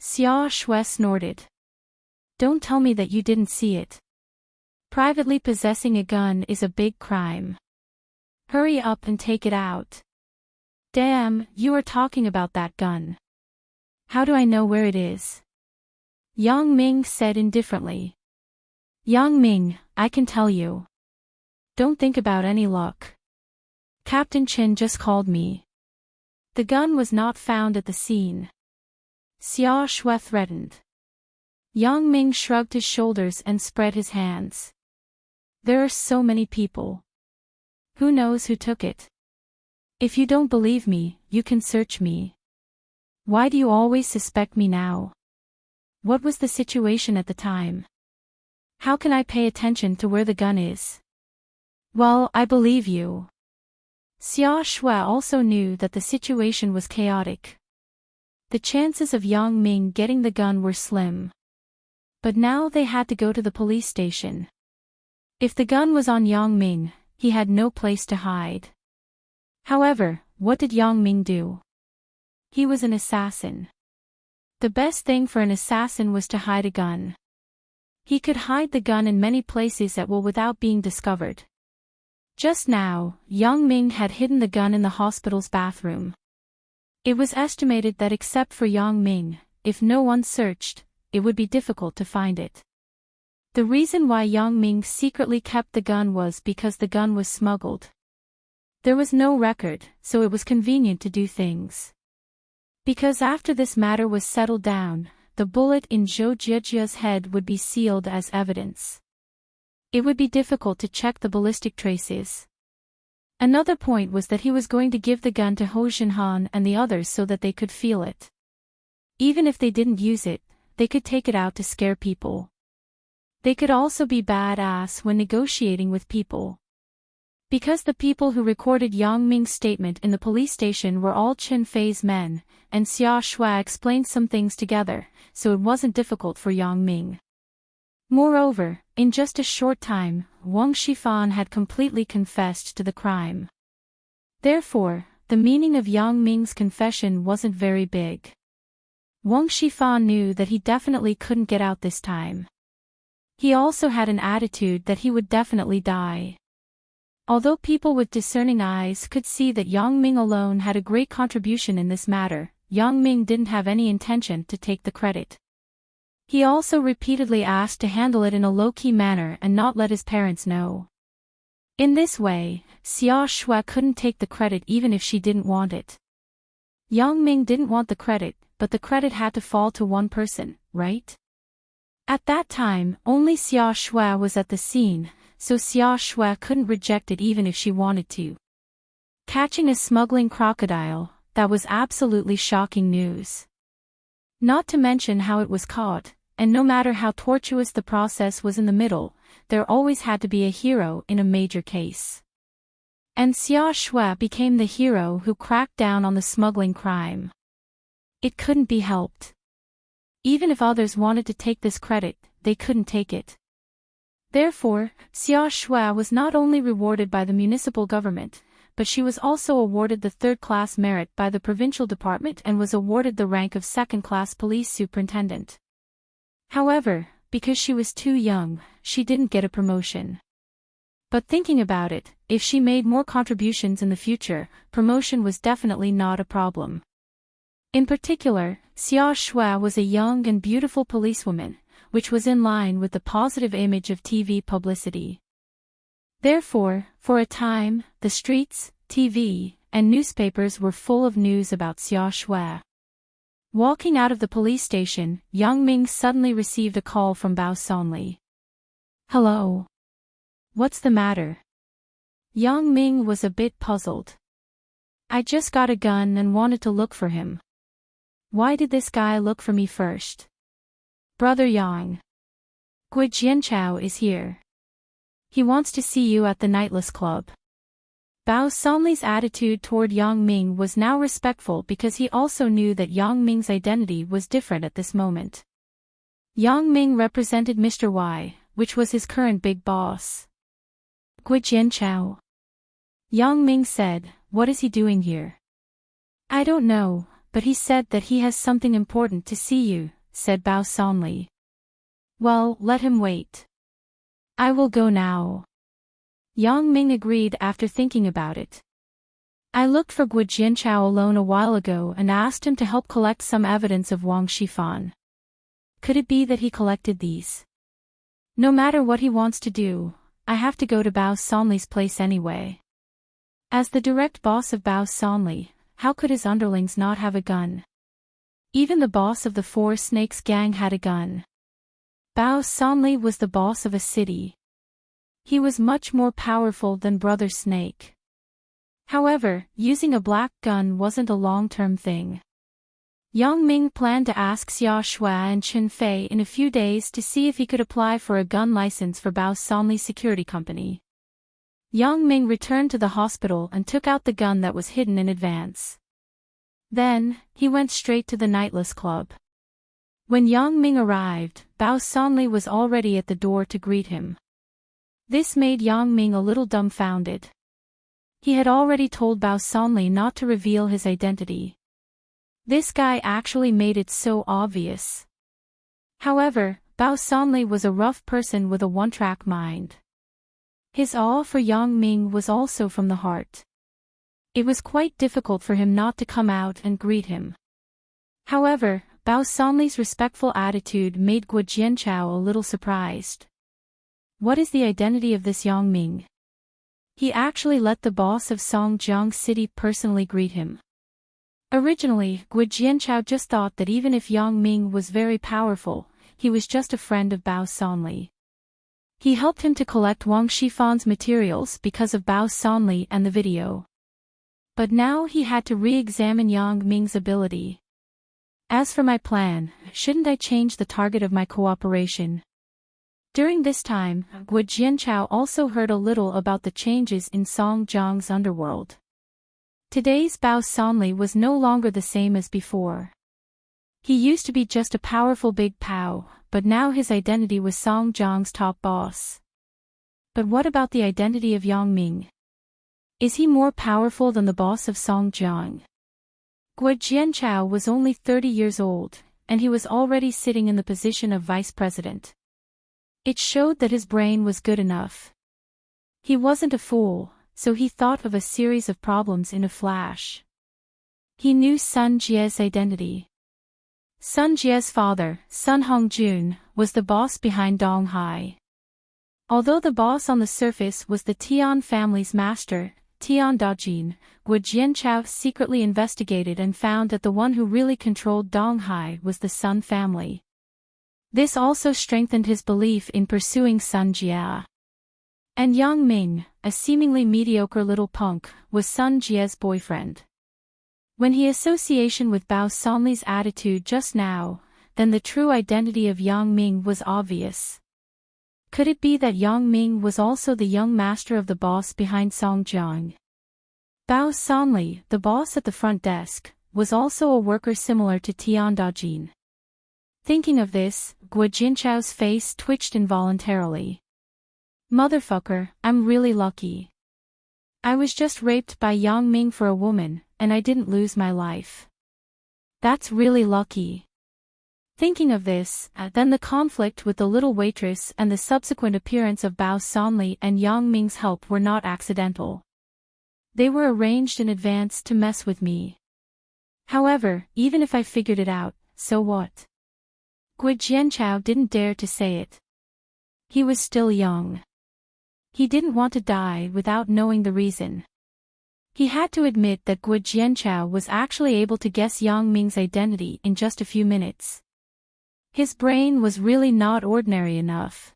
Xia Shui snorted. Don't tell me that you didn't see it. Privately possessing a gun is a big crime. Hurry up and take it out. Damn, you are talking about that gun. How do I know where it is? Yang Ming said indifferently. Yang Ming, I can tell you. Don't think about any luck. Captain Chen just called me. The gun was not found at the scene. Xia Shui threatened. Yang Ming shrugged his shoulders and spread his hands. There are so many people. Who knows who took it? If you don't believe me, you can search me. Why do you always suspect me now? What was the situation at the time? How can I pay attention to where the gun is? Well, I believe you. Xia Shui also knew that the situation was chaotic. The chances of Yang Ming getting the gun were slim. But now they had to go to the police station. If the gun was on Yang Ming, he had no place to hide. However, what did Yang Ming do? He was an assassin. The best thing for an assassin was to hide a gun. He could hide the gun in many places at will without being discovered. Just now, Yang Ming had hidden the gun in the hospital's bathroom. It was estimated that except for Yang Ming, if no one searched, it would be difficult to find it. The reason why Yang Ming secretly kept the gun was because the gun was smuggled. There was no record, so it was convenient to do things. Because after this matter was settled down, the bullet in Zhou Jiejia's head would be sealed as evidence. It would be difficult to check the ballistic traces. Another point was that he was going to give the gun to Ho Xinhan and the others so that they could feel it. Even if they didn't use it, they could take it out to scare people. They could also be badass when negotiating with people. Because the people who recorded Yang Ming's statement in the police station were all Chen Fei's men, and Xia Shui explained some things together, so it wasn't difficult for Yang Ming. Moreover, in just a short time, Wang Shifan had completely confessed to the crime. Therefore, the meaning of Yang Ming's confession wasn't very big. Wang Shifan knew that he definitely couldn't get out this time. He also had an attitude that he would definitely die. Although people with discerning eyes could see that Yang Ming alone had a great contribution in this matter, Yang Ming didn't have any intention to take the credit. He also repeatedly asked to handle it in a low-key manner and not let his parents know. In this way, Xia Shui couldn't take the credit even if she didn't want it. Yang Ming didn't want the credit, but the credit had to fall to one person, right? At that time, only Xia Shui was at the scene, so Xia Shui couldn't reject it even if she wanted to. Catching a smuggling crocodile, that was absolutely shocking news. Not to mention how it was caught, and no matter how tortuous the process was in the middle, there always had to be a hero in a major case. And Xia Shui became the hero who cracked down on the smuggling crime. It couldn't be helped. Even if others wanted to take this credit, they couldn't take it. Therefore, Xia Shui was not only rewarded by the municipal government, but she was also awarded the third-class merit by the provincial department and was awarded the rank of second-class police superintendent. However, because she was too young, she didn't get a promotion. But thinking about it, if she made more contributions in the future, promotion was definitely not a problem. In particular, Xia Shui was a young and beautiful policewoman, which was in line with the positive image of TV publicity. Therefore, for a time, the streets, TV, and newspapers were full of news about Xia Shui. Walking out of the police station, Yang Ming suddenly received a call from Bao Sonli. "Hello. What's the matter?" Yang Ming was a bit puzzled. "I just got a gun and wanted to look for him." "Why did this guy look for me first?" "Brother Yang. Gui Jianchao is here. He wants to see you at the Nightless Club." Bao Sonli's attitude toward Yang Ming was now respectful because he also knew that Yang Ming's identity was different at this moment. Yang Ming represented Mr. Y, which was his current big boss. "Gui Jianchao." Yang Ming said, "What is he doing here?" "I don't know, but he said that he has something important to see you," said Bao Sonli. "Well, let him wait. I will go now." Yang Ming agreed after thinking about it. "I looked for Gui Jianchao alone a while ago and asked him to help collect some evidence of Wang Shifan. Could it be that he collected these? No matter what he wants to do, I have to go to Bao Sonli's place anyway." As the direct boss of Bao Sonli, how could his underlings not have a gun? Even the boss of the Four Snakes gang had a gun. Bao Sonli was the boss of a city. He was much more powerful than Brother Snake. However, using a black gun wasn't a long-term thing. Yang Ming planned to ask Xia Shui and Chen Fei in a few days to see if he could apply for a gun license for Bao Sonli's security company. Yang Ming returned to the hospital and took out the gun that was hidden in advance. Then, he went straight to the Nightless Club. When Yang Ming arrived, Bao Sonli was already at the door to greet him. This made Yang Ming a little dumbfounded. He had already told Bao Sonli not to reveal his identity. This guy actually made it so obvious. However, Bao Sonli was a rough person with a one-track mind. His awe for Yang Ming was also from the heart. It was quite difficult for him not to come out and greet him. However, Bao Sonli's respectful attitude made Gui Jianchao a little surprised. What is the identity of this Yang Ming? He actually let the boss of Songjiang City personally greet him. Originally, Gui Jianchao just thought that even if Yang Ming was very powerful, he was just a friend of Bao Sonli. He helped him to collect Wang Shifan's materials because of Bao Sonli and the video. But now he had to re-examine Yang Ming's ability. As for my plan, shouldn't I change the target of my cooperation? During this time, Gui Jianchao also heard a little about the changes in Songjiang's underworld. Today's Bao Sonli was no longer the same as before. He used to be just a powerful big Pao, but now his identity was Songjiang's top boss. But what about the identity of Yang Ming? Is he more powerful than the boss of Songjiang? Gui Jianchao was only 30 years old, and he was already sitting in the position of vice president. It showed that his brain was good enough. He wasn't a fool, so he thought of a series of problems in a flash. He knew Sun Jie's identity. Sun Jie's father, Sun Hongjun, was the boss behind Donghai. Although the boss on the surface was the Tian family's master, Tian Dajin, Gui Jianchao secretly investigated and found that the one who really controlled Donghai was the Sun family. This also strengthened his belief in pursuing Sun Jie. And Yang Ming, a seemingly mediocre little punk, was Sun Jie's boyfriend. When he association with Bao Sonli's attitude just now, then the true identity of Yang Ming was obvious. Could it be that Yang Ming was also the young master of the boss behind Songjiang? Bao Sonli, the boss at the front desk, was also a worker similar to Tian Dajin. Thinking of this, Gui Jianchao's face twitched involuntarily. Motherfucker, I'm really lucky. I was just raped by Yang Ming for a woman, and I didn't lose my life. That's really lucky. Thinking of this, then the conflict with the little waitress and the subsequent appearance of Bao Sanli and Yang Ming's help were not accidental. They were arranged in advance to mess with me. However, even if I figured it out, so what? Gui Jianchao didn't dare to say it. He was still young. He didn't want to die without knowing the reason. He had to admit that Gui Jianchao was actually able to guess Yang Ming's identity in just a few minutes. His brain was really not ordinary enough.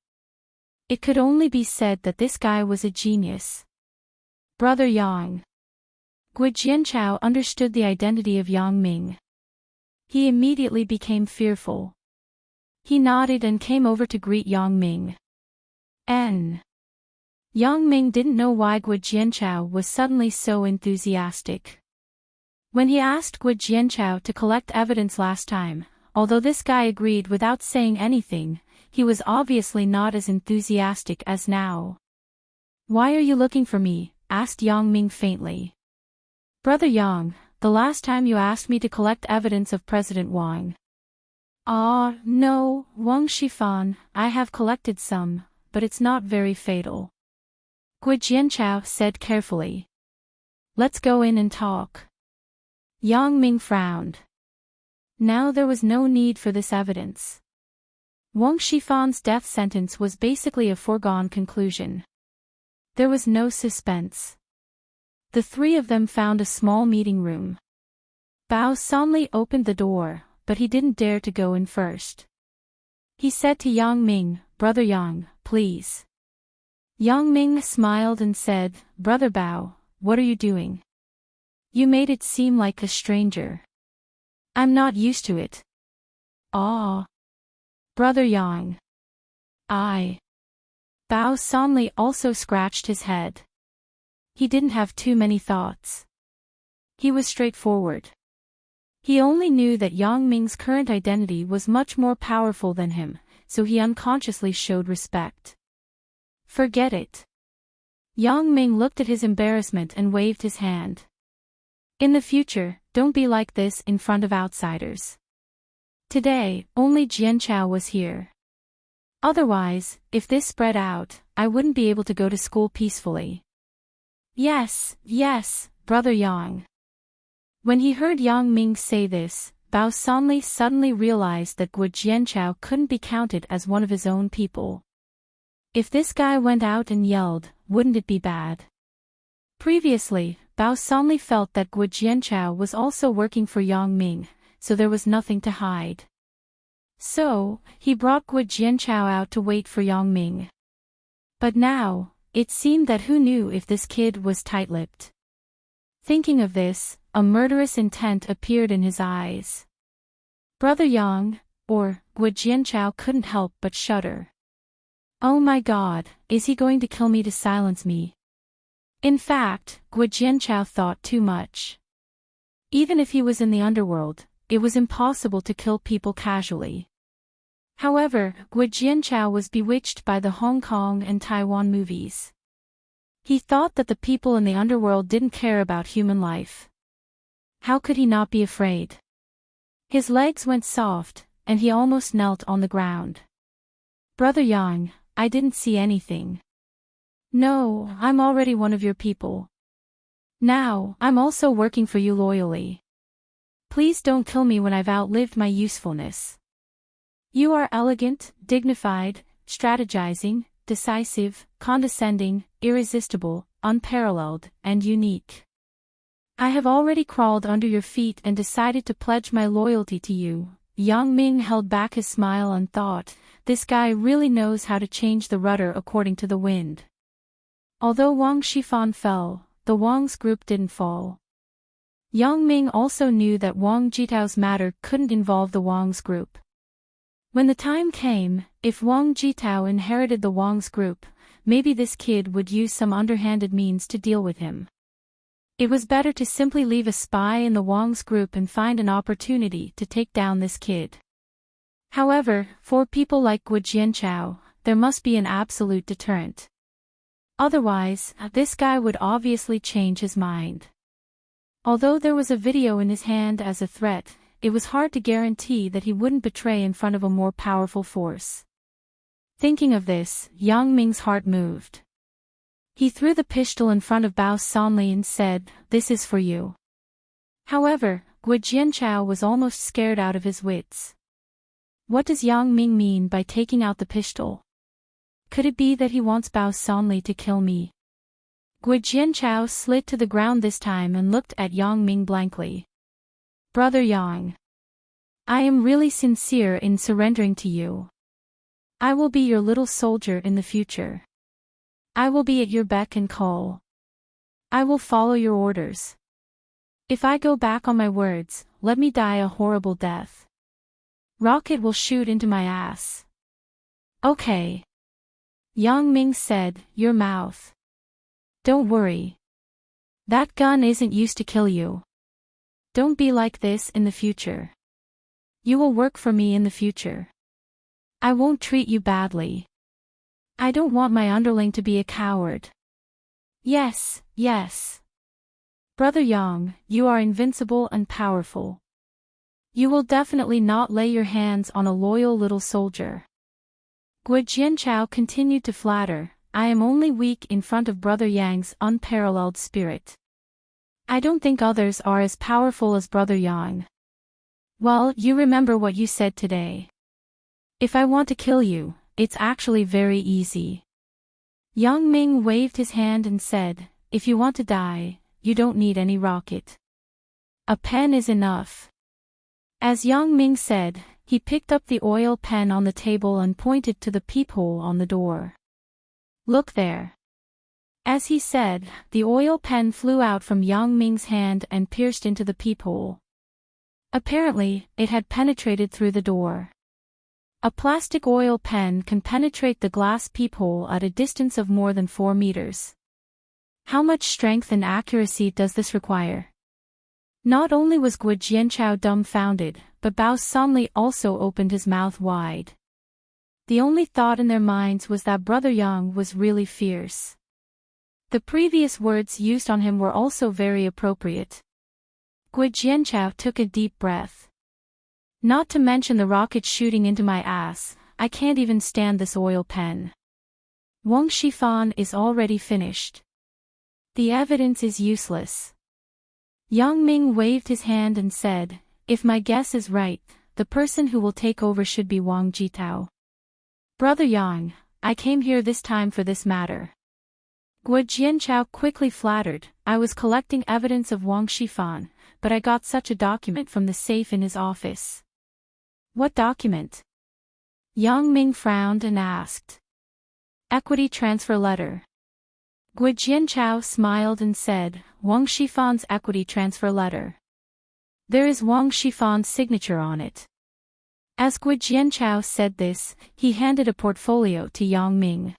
It could only be said that this guy was a genius. Brother Yang. Gui Jianchao understood the identity of Yang Ming. He immediately became fearful. He nodded and came over to greet Yang Ming. Yang Ming didn't know why Gui Jianchao was suddenly so enthusiastic. When he asked Gui Jianchao to collect evidence last time, although this guy agreed without saying anything, he was obviously not as enthusiastic as now. "Why are you looking for me?" asked Yang Ming faintly. "Brother Yang, the last time you asked me to collect evidence of President Wang." "Ah, no, Wang Shifan, I have collected some, but it's not very fatal," Gui Jianchao said carefully. "Let's go in and talk." Yang Ming frowned. Now there was no need for this evidence. Wang Shifan's death sentence was basically a foregone conclusion. There was no suspense. The three of them found a small meeting room. Bao Sanli opened the door, but he didn't dare to go in first. He said to Yang Ming, "Brother Yang, please." Yang Ming smiled and said, "Brother Bao, what are you doing? You made it seem like a stranger. I'm not used to it." "Ah. Brother Yang. Bao Sanli also scratched his head. He didn't have too many thoughts. He was straightforward. He only knew that Yang Ming's current identity was much more powerful than him, so he unconsciously showed respect. "Forget it." Yang Ming looked at his embarrassment and waved his hand. "In the future, don't be like this in front of outsiders." Today, only Jianchao was here. Otherwise, if this spread out, I wouldn't be able to go to school peacefully. Yes, Brother Yang." When he heard Yang Ming say this, Bao Sanli suddenly realized that Gui Jianchao couldn't be counted as one of his own people. If this guy went out and yelled, wouldn't it be bad? Previously, Bao Sanli felt that Gui Jianchao was also working for Yang Ming, so there was nothing to hide. So, he brought Gui Jianchao out to wait for Yang Ming. But now, it seemed that who knew if this kid was tight-lipped. Thinking of this, a murderous intent appeared in his eyes. Brother Yang, or Gui Jianchao couldn't help but shudder. Oh my God, is he going to kill me to silence me? In fact, Gui Jianchao thought too much. Even if he was in the underworld, it was impossible to kill people casually. However, Gui Jianchao was bewitched by the Hong Kong and Taiwan movies. He thought that the people in the underworld didn't care about human life. How could he not be afraid? His legs went soft, and he almost knelt on the ground. Brother Yang, I didn't see anything. No, I'm already one of your people. Now, I'm also working for you loyally. Please don't kill me when I've outlived my usefulness. You are elegant, dignified, strategizing, decisive, condescending, irresistible, unparalleled, and unique. I have already crawled under your feet and decided to pledge my loyalty to you. Yang Ming held back his smile and thought, this guy really knows how to change the rudder according to the wind. Although Wang Shifan fell, the Wang's group didn't fall. Yang Ming also knew that Wang Jitao's matter couldn't involve the Wang's group. When the time came, if Wang Jitao inherited the Wang's group, maybe this kid would use some underhanded means to deal with him. It was better to simply leave a spy in the Wang's group and find an opportunity to take down this kid. However, for people like Gui Jianchao, there must be an absolute deterrent. Otherwise, this guy would obviously change his mind. Although there was a video in his hand as a threat, it was hard to guarantee that he wouldn't betray in front of a more powerful force. Thinking of this, Yang Ming's heart moved. He threw the pistol in front of Bao Sanli and said, "This is for you." However, Gui Jianchao was almost scared out of his wits. What does Yang Ming mean by taking out the pistol? Could it be that he wants Bao Sanli to kill me? Gui Jianchao slid to the ground this time and looked at Yang Ming blankly. "Brother Yang. I am really sincere in surrendering to you. I will be your little soldier in the future. I will be at your beck and call. I will follow your orders. If I go back on my words, let me die a horrible death. Rocket will shoot into my ass." "Okay." Yang Ming said, "Your mouth. Don't worry. That gun isn't used to kill you. Don't be like this in the future. You will work for me in the future. I won't treat you badly. I don't want my underling to be a coward." "Yes, yes. Brother Yang, you are invincible and powerful. You will definitely not lay your hands on a loyal little soldier." Gui Jianchao continued to flatter, "I am only weak in front of Brother Yang's unparalleled spirit. I don't think others are as powerful as Brother Yang. Well, you remember what you said today. If I want to kill you, it's actually very easy." Yang Ming waved his hand and said, "If you want to die, you don't need any rocket. A pen is enough." As Yang Ming said, he picked up the oil pen on the table and pointed to the peephole on the door. "Look there." As he said, the oil pen flew out from Yang Ming's hand and pierced into the peephole. Apparently, it had penetrated through the door. A plastic oil pen can penetrate the glass peephole at a distance of more than 4 meters. How much strength and accuracy does this require? Not only was Gui Jianchao dumbfounded, but Bao Sanli also opened his mouth wide. The only thought in their minds was that Brother Yang was really fierce. The previous words used on him were also very appropriate. Gui Jianchao took a deep breath. "Not to mention the rocket shooting into my ass, I can't even stand this oil pen. Wang Shifan is already finished. The evidence is useless." Yang Ming waved his hand and said, "If my guess is right, the person who will take over should be Wang Jitao. Brother Yang, I came here this time for this matter." Gui Jianchao quickly flattered, "I was collecting evidence of Wang Shifan, but I got such a document from the safe in his office." "What document?" Yang Ming frowned and asked. "Equity transfer letter." Gui Jianchao smiled and said, "Wang Shifan's equity transfer letter. There is Wang Shifan's signature on it." As Gui Jianchao said this, he handed a portfolio to Yang Ming.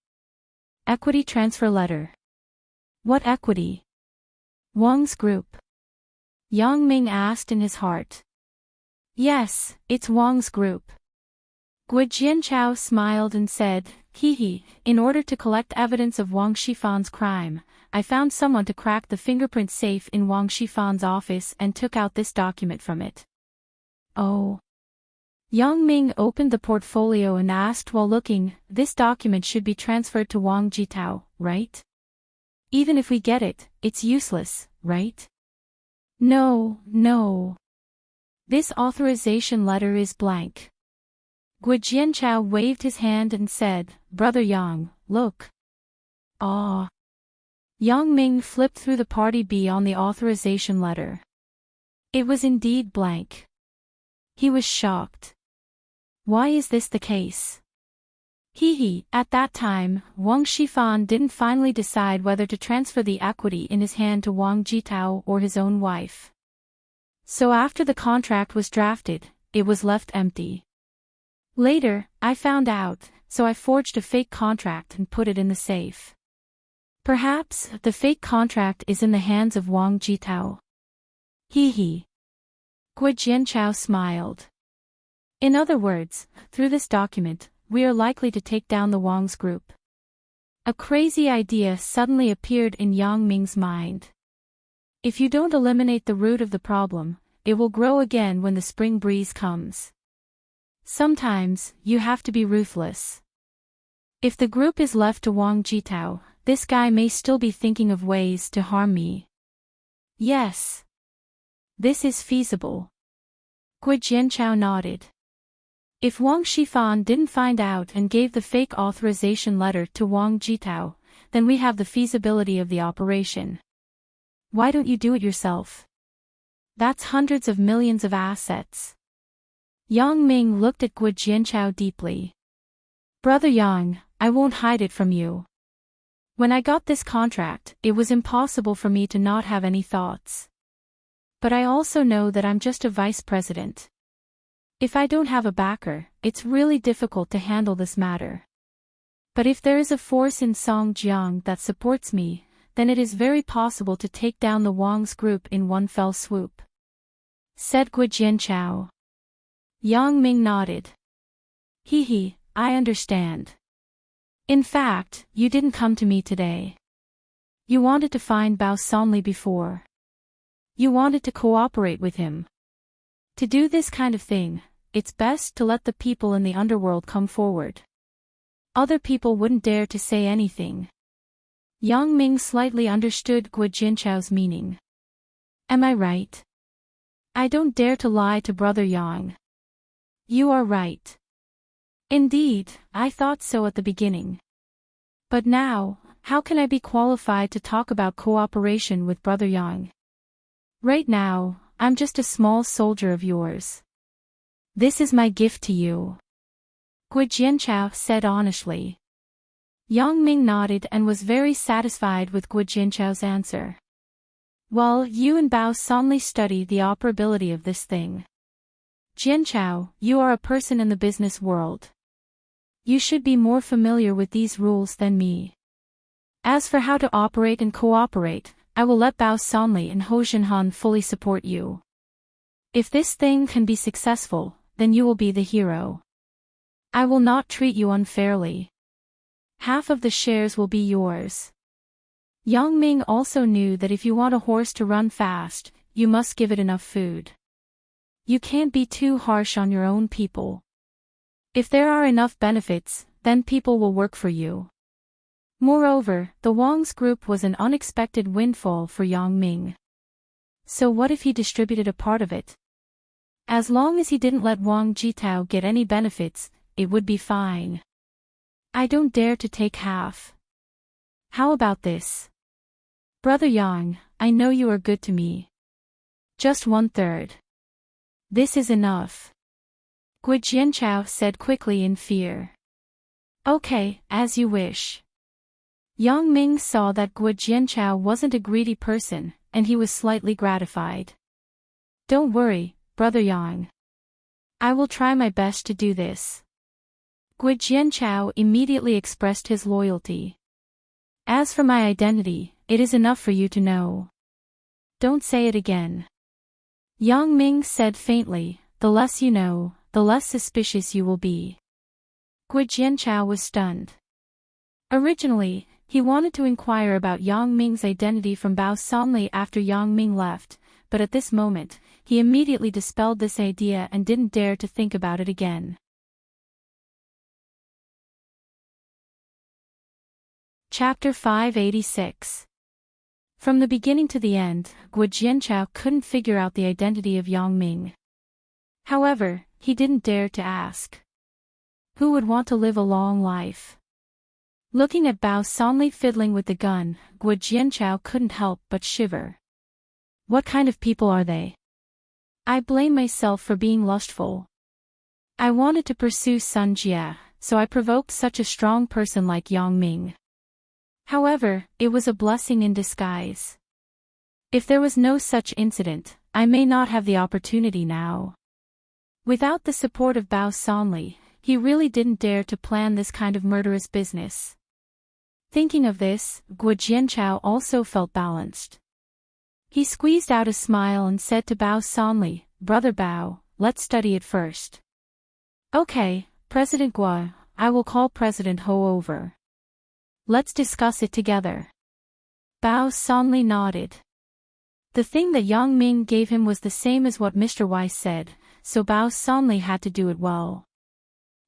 "Equity transfer letter. What equity?" "Wang's group." Yang Ming asked in his heart. "Yes, it's Wang's group." Gui Jianchao smiled and said, "Hee, in order to collect evidence of Wang Shifan's crime, I found someone to crack the fingerprint safe in Wang Shifan's office and took out this document from it." "Oh." Yang Ming opened the portfolio and asked while looking, "This document should be transferred to Wang Jitao, right? Even if we get it, it's useless, right?" No. This authorization letter is blank." Gui Jianchao waved his hand and said, "Brother Yang, look." "Ah." Yang Ming flipped through the party B on the authorization letter. It was indeed blank. He was shocked. Why is this the case? At that time, Wang Shifan didn't finally decide whether to transfer the equity in his hand to Wang Jitao or his own wife. So after the contract was drafted, it was left empty. Later, I found out, so I forged a fake contract and put it in the safe. Perhaps, the fake contract is in the hands of Wang Jitao. Gui Jianchao smiled. In other words, through this document, we are likely to take down the Wang's group. A crazy idea suddenly appeared in Yang Ming's mind. If you don't eliminate the root of the problem, it will grow again when the spring breeze comes. Sometimes, you have to be ruthless. If the group is left to Wang Jitao, this guy may still be thinking of ways to harm me. Yes. This is feasible. Gui Jianchao nodded. If Wang Shifan didn't find out and gave the fake authorization letter to Wang Jitao, then we have the feasibility of the operation. Why don't you do it yourself? That's hundreds of millions of assets. Yang Ming looked at Gui Jianchao deeply. Brother Yang, I won't hide it from you. When I got this contract, it was impossible for me to not have any thoughts. But I also know that I'm just a vice president. If I don't have a backer, it's really difficult to handle this matter. But if there is a force in Songjiang that supports me, then it is very possible to take down the Wang's group in one fell swoop. Said Gui Jianchao. Yang Ming nodded. He, I understand. In fact, you didn't come to me today. You wanted to find Bao Sonli before. You wanted to cooperate with him. To do this kind of thing, it's best to let the people in the underworld come forward. Other people wouldn't dare to say anything. Yang Ming slightly understood Gui Jianchao's meaning. Am I right? I don't dare to lie to Brother Yang. You are right. Indeed, I thought so at the beginning. But now, how can I be qualified to talk about cooperation with Brother Yang? Right now, I'm just a small soldier of yours. This is my gift to you. Gui Jianchao said honestly. Yang Ming nodded and was very satisfied with Gui Jianchao's answer. Well, you and Bao Sonli study the operability of this thing. Jianchao, you are a person in the business world. You should be more familiar with these rules than me. As for how to operate and cooperate, I will let Bao Sonli and Ho Jinhan fully support you. If this thing can be successful, then you will be the hero. I will not treat you unfairly. Half of the shares will be yours. Yang Ming also knew that if you want a horse to run fast, you must give it enough food. You can't be too harsh on your own people. If there are enough benefits, then people will work for you. Moreover, the Wang's group was an unexpected windfall for Yang Ming. So what if he distributed a part of it? As long as he didn't let Wang Jitao get any benefits, it would be fine. I don't dare to take half. How about this? Brother Yang, I know you are good to me. Just 1/3. This is enough. Gui Jianchao said quickly in fear. Okay, as you wish. Yang Ming saw that Gui Jianchao wasn't a greedy person, and he was slightly gratified. Don't worry, Brother Yang. I will try my best to do this. Gui Jianchao immediately expressed his loyalty. As for my identity, it is enough for you to know. Don't say it again. Yang Ming said faintly, the less you know, the less suspicious you will be. Gui Jianchao was stunned. Originally, he wanted to inquire about Yang Ming's identity from Bao Sonli after Yang Ming left, but at this moment, he immediately dispelled this idea and didn't dare to think about it again. Chapter 586. From the beginning to the end, Gui Jianchao couldn't figure out the identity of Yang Ming. However, he didn't dare to ask. Who would want to live a long life? Looking at Bao Sonli fiddling with the gun, Gui Jianchao couldn't help but shiver. What kind of people are they? I blame myself for being lustful. I wanted to pursue Sun Jia, so I provoked such a strong person like Yang Ming. However, it was a blessing in disguise. If there was no such incident, I may not have the opportunity now. Without the support of Bao Sonli, he really didn't dare to plan this kind of murderous business. Thinking of this, Gui Jianchao also felt balanced. He squeezed out a smile and said to Bao Sonli, Brother Bao, let's study it first. Okay, President Gua, I will call President Ho over. Let's discuss it together. Bao Sanli nodded. The thing that Yang Ming gave him was the same as what Mr. Weiss said, so Bao Sanli had to do it well.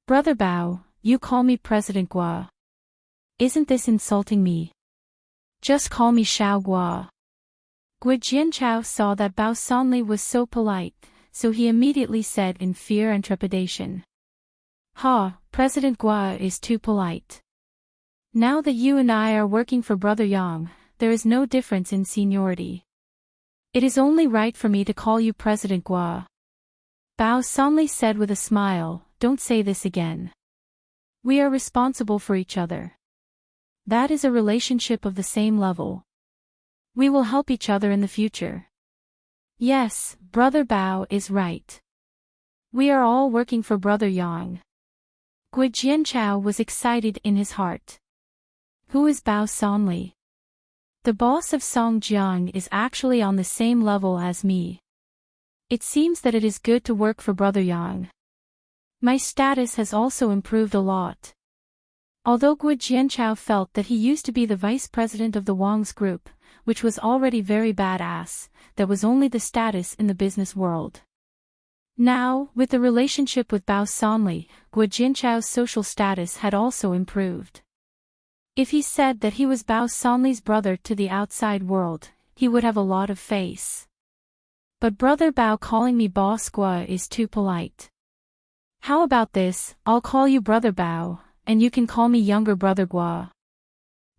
Brother Bao, you call me President Gua. Isn't this insulting me? Just call me Xiao Gua. Gua Jianchao saw that Bao Sanli was so polite, so he immediately said in fear and trepidation. Ha, President Gua is too polite. Now that you and I are working for Brother Yang, there is no difference in seniority. It is only right for me to call you President Gua. Bao Sanli said with a smile, don't say this again. We are responsible for each other. That is a relationship of the same level. We will help each other in the future. Yes, Brother Bao is right. We are all working for Brother Yang. Gua Jianchao was excited in his heart. Who is Bao Sanli? The boss of Songjiang is actually on the same level as me. It seems that it is good to work for Brother Yang. My status has also improved a lot. Although Gua Jianchao felt that he used to be the vice president of the Wang's group, which was already very badass, that was only the status in the business world. Now, with the relationship with Bao Sanli, Gua Jianchao's social status had also improved. If he said that he was Bao Sanli's brother to the outside world, he would have a lot of face. But Brother Bao calling me Boss Gua is too polite. How about this, I'll call you Brother Bao, and you can call me younger Brother Gua.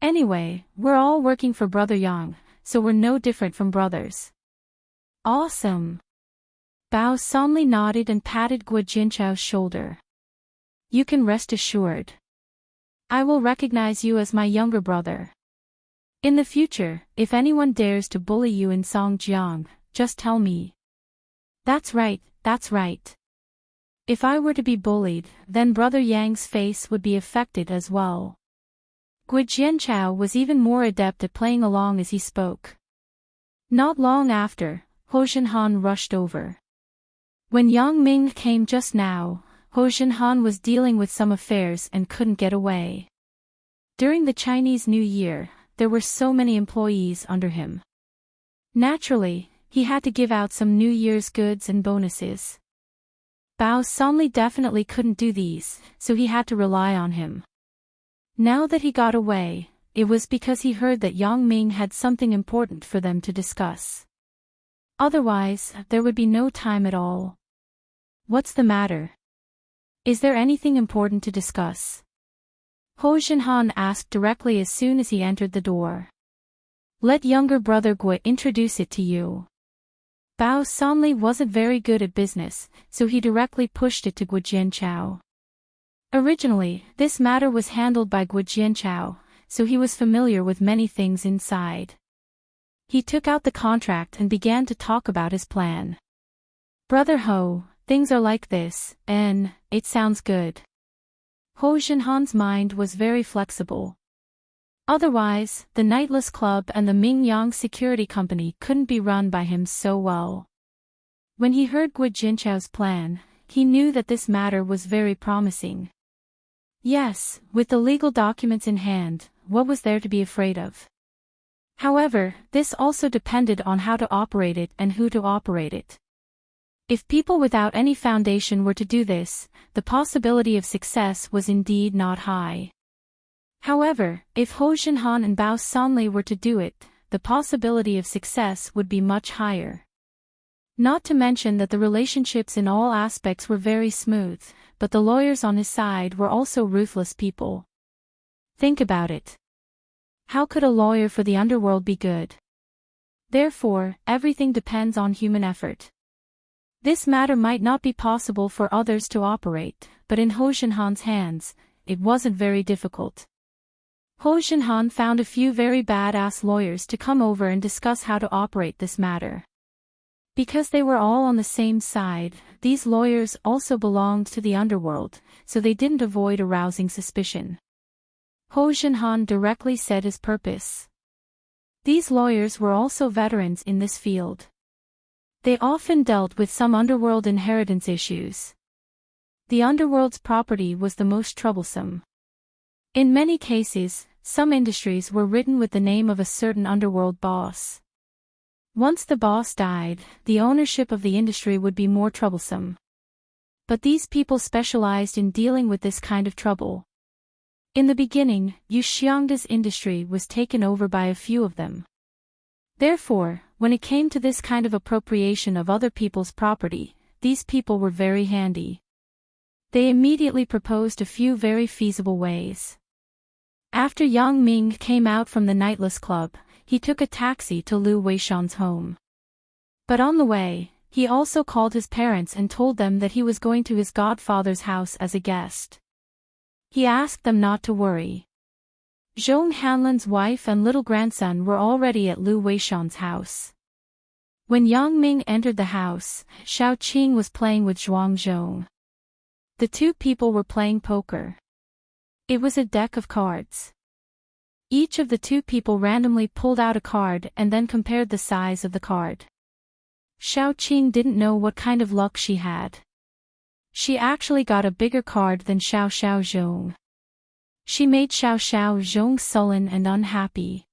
Anyway, we're all working for Brother Yang, so we're no different from brothers. Awesome. Bao Sanli nodded and patted Gua Jianchao's shoulder. You can rest assured. I will recognize you as my younger brother. In the future, if anyone dares to bully you in Songjiang, just tell me. That's right, that's right. If I were to be bullied, then Brother Yang's face would be affected as well. Gua Jianchao was even more adept at playing along as he spoke. Not long after, Ho Zhenhan rushed over. When Yang Ming came just now, Ho Zhenhan was dealing with some affairs and couldn't get away. During the Chinese New Year, there were so many employees under him. Naturally, he had to give out some New Year's goods and bonuses. Bao Sanli definitely couldn't do these, so he had to rely on him. Now that he got away, it was because he heard that Yang Ming had something important for them to discuss. Otherwise, there would be no time at all. What's the matter? Is there anything important to discuss? Ho Zhenhan asked directly as soon as he entered the door. Let younger brother Gua introduce it to you. Bao Sanli wasn't very good at business, so he directly pushed it to Gua Jianchao. Originally, this matter was handled by Gua Jianchao, so he was familiar with many things inside. He took out the contract and began to talk about his plan. Brother Ho, things are like this, and it sounds good. Ho Zhenhan's mind was very flexible. Otherwise, the Nightless Club and the Mingyang Security Company couldn't be run by him so well. When he heard Gua Jianchao's plan, he knew that this matter was very promising. Yes, with the legal documents in hand, what was there to be afraid of? However, this also depended on how to operate it and who to operate it. If people without any foundation were to do this, the possibility of success was indeed not high. However, if Ho Zhenhan and Bao Sanli were to do it, the possibility of success would be much higher. Not to mention that the relationships in all aspects were very smooth, but the lawyers on his side were also ruthless people. Think about it. How could a lawyer for the underworld be good? Therefore, everything depends on human effort. This matter might not be possible for others to operate, but in Ho Zhenhan's hands, it wasn't very difficult. Ho Zhenhan found a few very badass lawyers to come over and discuss how to operate this matter. Because they were all on the same side, these lawyers also belonged to the underworld, so they didn't avoid arousing suspicion. Ho Zhenhan directly said his purpose. These lawyers were also veterans in this field. They often dealt with some underworld inheritance issues. The underworld's property was the most troublesome. In many cases, some industries were written with the name of a certain underworld boss. Once the boss died, the ownership of the industry would be more troublesome. But these people specialized in dealing with this kind of trouble. In the beginning, Yu Xiangda's industry was taken over by a few of them. Therefore, when it came to this kind of appropriation of other people's property, these people were very handy. They immediately proposed a few very feasible ways. After Yang Ming came out from the nightless club, he took a taxi to Lu Weishan's home. But on the way, he also called his parents and told them that he was going to his godfather's house as a guest. He asked them not to worry. Zhong Hanlin's wife and little grandson were already at Lu Weishan's house. When Yang Ming entered the house, Xiao Qing was playing with Zhuang Zhong. The two people were playing poker. It was a deck of cards. Each of the two people randomly pulled out a card and then compared the size of the card. Xiao Qing didn't know what kind of luck she had. She actually got a bigger card than Xiao Zhong. She made Xiao Zhong sullen and unhappy.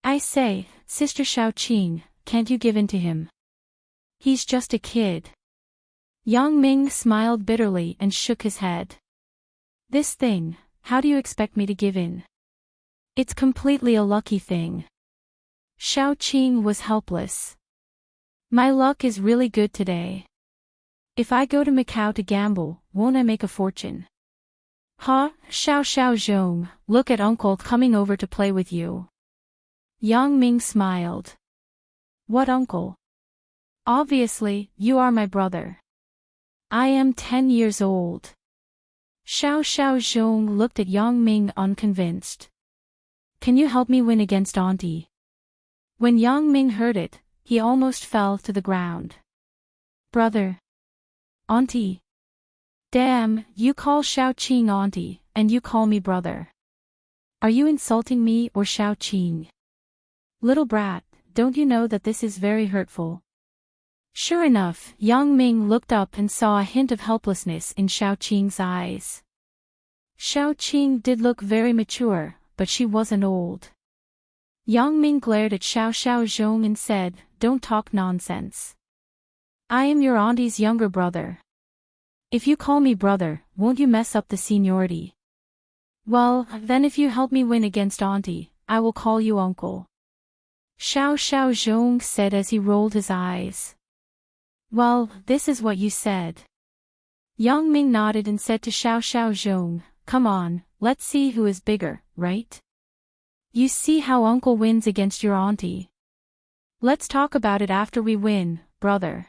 "I say, Sister Xiao Qing, can't you give in to him? He's just a kid." Yang Ming smiled bitterly and shook his head. "This thing, how do you expect me to give in? It's completely a lucky thing." Xiao Qing was helpless. "My luck is really good today. If I go to Macau to gamble, won't I make a fortune?" "Ha, Xiao Zhong, look at uncle coming over to play with you." Yang Ming smiled. "What uncle? Obviously, you are my brother. I am 10 years old." Xiao Zhong looked at Yang Ming unconvinced. "Can you help me win against Auntie?" When Yang Ming heard it, he almost fell to the ground. "Brother? Auntie? Damn, you call Xiao Qing auntie, and you call me brother. Are you insulting me or Xiao Qing? Little brat, don't you know that this is very hurtful?" Sure enough, Yang Ming looked up and saw a hint of helplessness in Xiao Qing's eyes. Xiao Qing did look very mature, but she wasn't old. Yang Ming glared at Xiao Zhong and said, "Don't talk nonsense. I am your auntie's younger brother. If you call me brother, won't you mess up the seniority? Well, then if you help me win against auntie, I will call you uncle." Xiao Zhong said as he rolled his eyes. "Well, this is what you said." Yang Ming nodded and said to Xiao Zhong, "Come on, let's see who is bigger, right? You see how uncle wins against your auntie. Let's talk about it after we win, brother."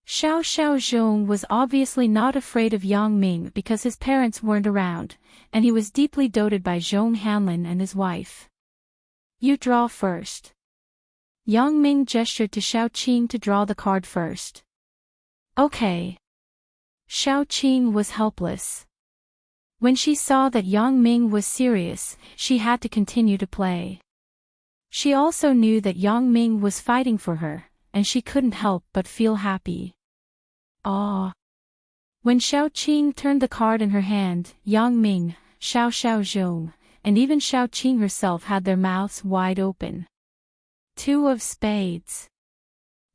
Xiao Zhong was obviously not afraid of Yang Ming because his parents weren't around, and he was deeply doted by Zhong Hanlin and his wife. "You draw first." Yang Ming gestured to Xiao Qing to draw the card first. "Okay." Xiao Qing was helpless. When she saw that Yang Ming was serious, she had to continue to play. She also knew that Yang Ming was fighting for her, and she couldn't help but feel happy. Ah! When Xiao Qing turned the card in her hand, Yang Ming, Xiao Zhong, and even Xiao Qing herself had their mouths wide open. 2 of spades.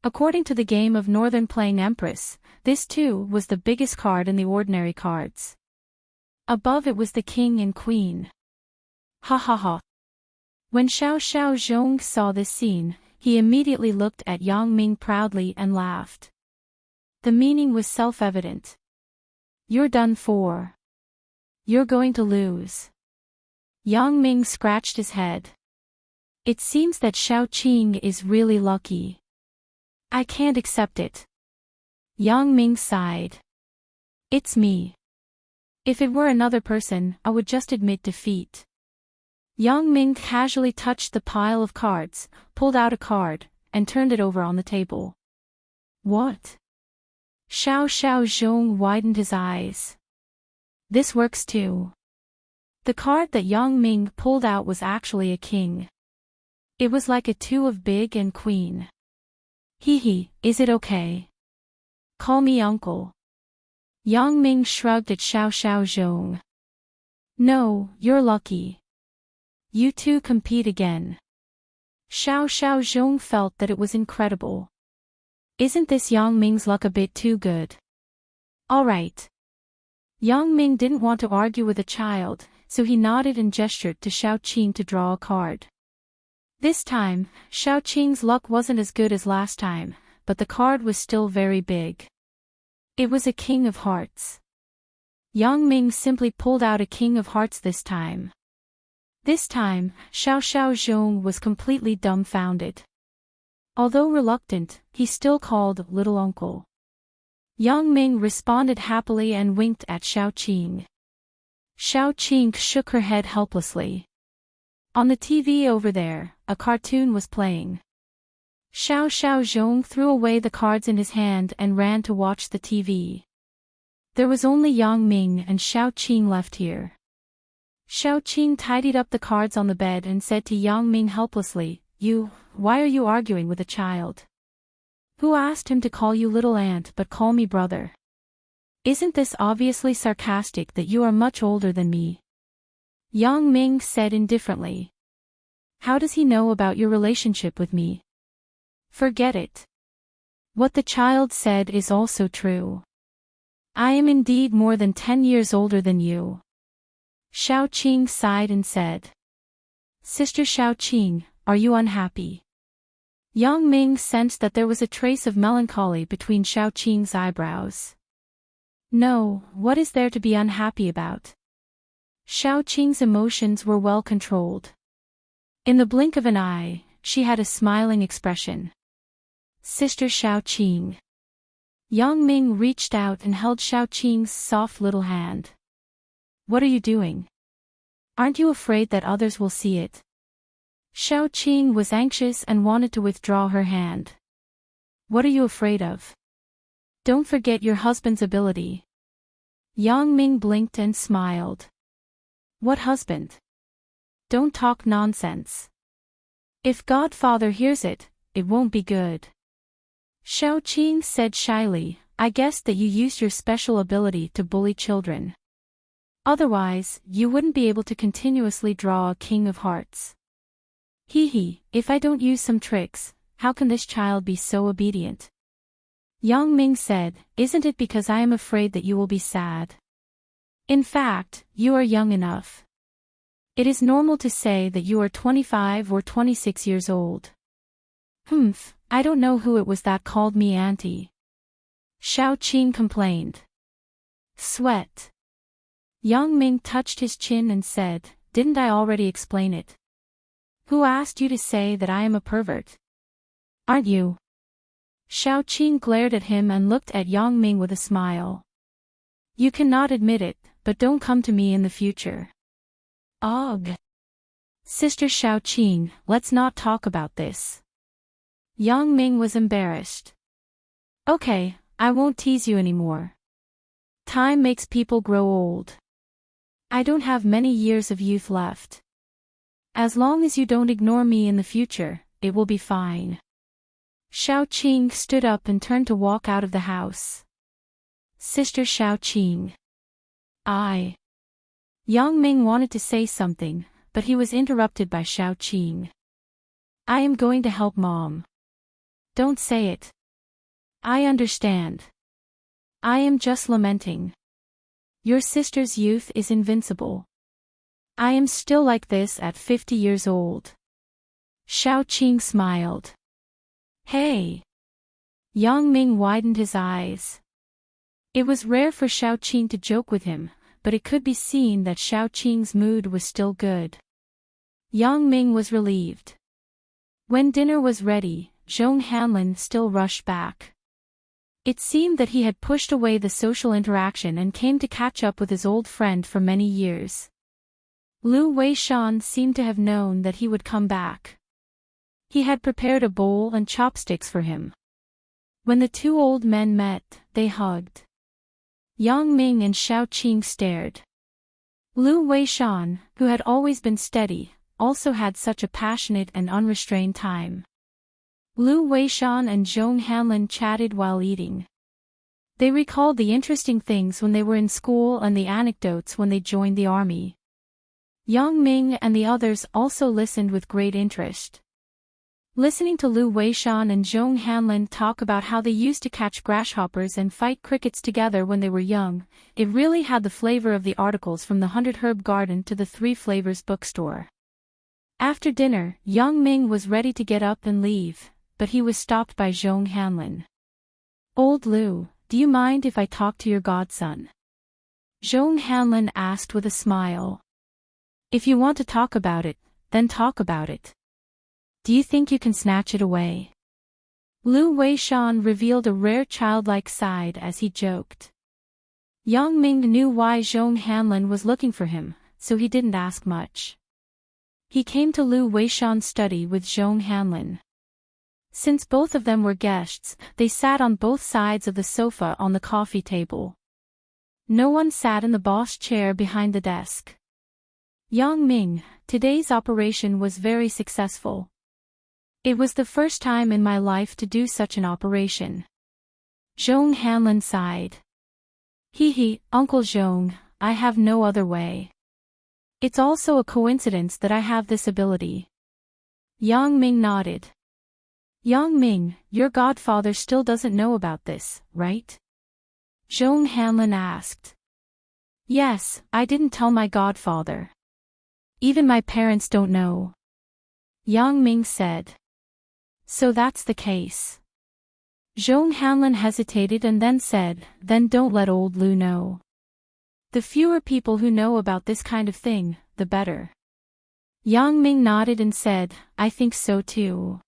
According to the game of Northern playing Empress, this 2 was the biggest card in the ordinary cards. Above it was the king and queen. Ha ha ha. When Xiao Zhong saw this scene, he immediately looked at Yang Ming proudly and laughed. The meaning was self-evident. "You're done for. You're going to lose." Yang Ming scratched his head. "It seems that Xiao Qing is really lucky. I can't accept it." Yang Ming sighed. "It's me. If it were another person, I would just admit defeat." Yang Ming casually touched the pile of cards, pulled out a card, and turned it over on the table. "What?" Xiao Zhong widened his eyes. "This works too." The card that Yang Ming pulled out was actually a king. It was like a 2 of big and queen. "Hee, is it okay? Call me uncle." Yang Ming shrugged at Xiao Zhong. "No, you're lucky. You two compete again. Xiao Zhong felt that it was incredible. Isn't this Yang Ming's luck a bit too good? All right. Yang Ming didn't want to argue with a child, so he nodded and gestured to Xiao Qing to draw a card. This time, Xiao Qing's luck wasn't as good as last time, but the card was still very big. It was a King of Hearts. Yang Ming simply pulled out a King of Hearts this time. This time, Xiao Zhong was completely dumbfounded. Although reluctant, he still called little uncle. Yang Ming responded happily and winked at Xiao Qing. Xiao Qing shook her head helplessly. On the TV over there, a cartoon was playing. Xiao Zhong threw away the cards in his hand and ran to watch the TV. There was only Yang Ming and Xiao Qing left here. Xiao Qing tidied up the cards on the bed and said to Yang Ming helplessly, Why are you arguing with a child? Who asked him to call you little aunt but call me brother? Isn't this obviously sarcastic that you are much older than me? Yang Ming said indifferently. How does he know about your relationship with me? Forget it. What the child said is also true. I am indeed more than 10 years older than you. Xiao Qing sighed and said. Sister Xiao Qing, are you unhappy? Yang Ming sensed that there was a trace of melancholy between Xiao Qing's eyebrows. No, what is there to be unhappy about? Xiao Qing's emotions were well controlled. In the blink of an eye, she had a smiling expression. Sister Xiao Qing. Yang Ming reached out and held Xiao Qing's soft little hand. What are you doing? Aren't you afraid that others will see it? Xiao Qing was anxious and wanted to withdraw her hand. What are you afraid of? Don't forget your husband's ability. Yang Ming blinked and smiled. What husband? Don't talk nonsense. If Godfather hears it, it won't be good. Xiao Qing said shyly, I guessed that you used your special ability to bully children. Otherwise, you wouldn't be able to continuously draw a King of Hearts. If I don't use some tricks, how can this child be so obedient? Yang Ming said, Isn't it because I am afraid that you will be sad? In fact, you are young enough. It is normal to say that you are 25 or 26 years old. I don't know who it was that called me auntie. Xiao Qing complained. Sweat. Yang Ming touched his chin and said, Didn't I already explain it? Who asked you to say that I am a pervert? Aren't you? Xiao Qing glared at him and looked at Yang Ming with a smile. You cannot admit it, but don't come to me in the future. Ugh. Sister Xiao Qing, let's not talk about this. Yang Ming was embarrassed. Okay, I won't tease you anymore. Time makes people grow old. I don't have many years of youth left. As long as you don't ignore me in the future, it will be fine. Xiao Qing stood up and turned to walk out of the house. Sister Xiao Qing. Yang Ming wanted to say something, but he was interrupted by Xiao Qing. I am going to help Mom. Don't say it. I understand. I am just lamenting. Your sister's youth is invincible. I am still like this at 50 years old. Xiao Qing smiled. Hey. Yang Ming widened his eyes. It was rare for Xiao Qing to joke with him, but it could be seen that Xiao Qing's mood was still good. Yang Ming was relieved. When dinner was ready, Zhong Hanlin still rushed back. It seemed that he had pushed away the social interaction and came to catch up with his old friend for many years. Lu Weishan seemed to have known that he would come back. He had prepared a bowl and chopsticks for him. When the two old men met, they hugged. Yang Ming and Xiao Qing stared. Lu Weishan, who had always been steady, also had such a passionate and unrestrained time. Lu Weishan and Zhong Hanlin chatted while eating. They recalled the interesting things when they were in school and the anecdotes when they joined the army. Yang Ming and the others also listened with great interest. Listening to Lu Weishan and Zhong Hanlin talk about how they used to catch grasshoppers and fight crickets together when they were young, it really had the flavor of the articles from the 100 Herb Garden to the 3 Flavors bookstore. After dinner, Yang Ming was ready to get up and leave, but he was stopped by Zhong Hanlin. "Old Lu, do you mind if I talk to your godson?" Zhong Hanlin asked with a smile. "If you want to talk about it, then talk about it. Do you think you can snatch it away?" Lu Weishan revealed a rare childlike side as he joked. Yang Ming knew why Zhong Hanlin was looking for him, so he didn't ask much. He came to Lu Weishan's study with Zhong Hanlin. Since both of them were guests, they sat on both sides of the sofa on the coffee table. No one sat in the boss chair behind the desk. "Yang Ming, today's operation was very successful. It was the first time in my life to do such an operation." Zhong Hanlin sighed. Hee, Uncle Zhong, I have no other way. It's also a coincidence that I have this ability." Yang Ming nodded. "Yang Ming, your godfather still doesn't know about this, right?" Zhong Hanlin asked. "Yes, I didn't tell my godfather. Even my parents don't know," Yang Ming said. "So that's the case." Zhong Hanlin hesitated and then said, "Then don't let old Lu know. The fewer people who know about this kind of thing, the better." Yang Ming nodded and said, "I think so too.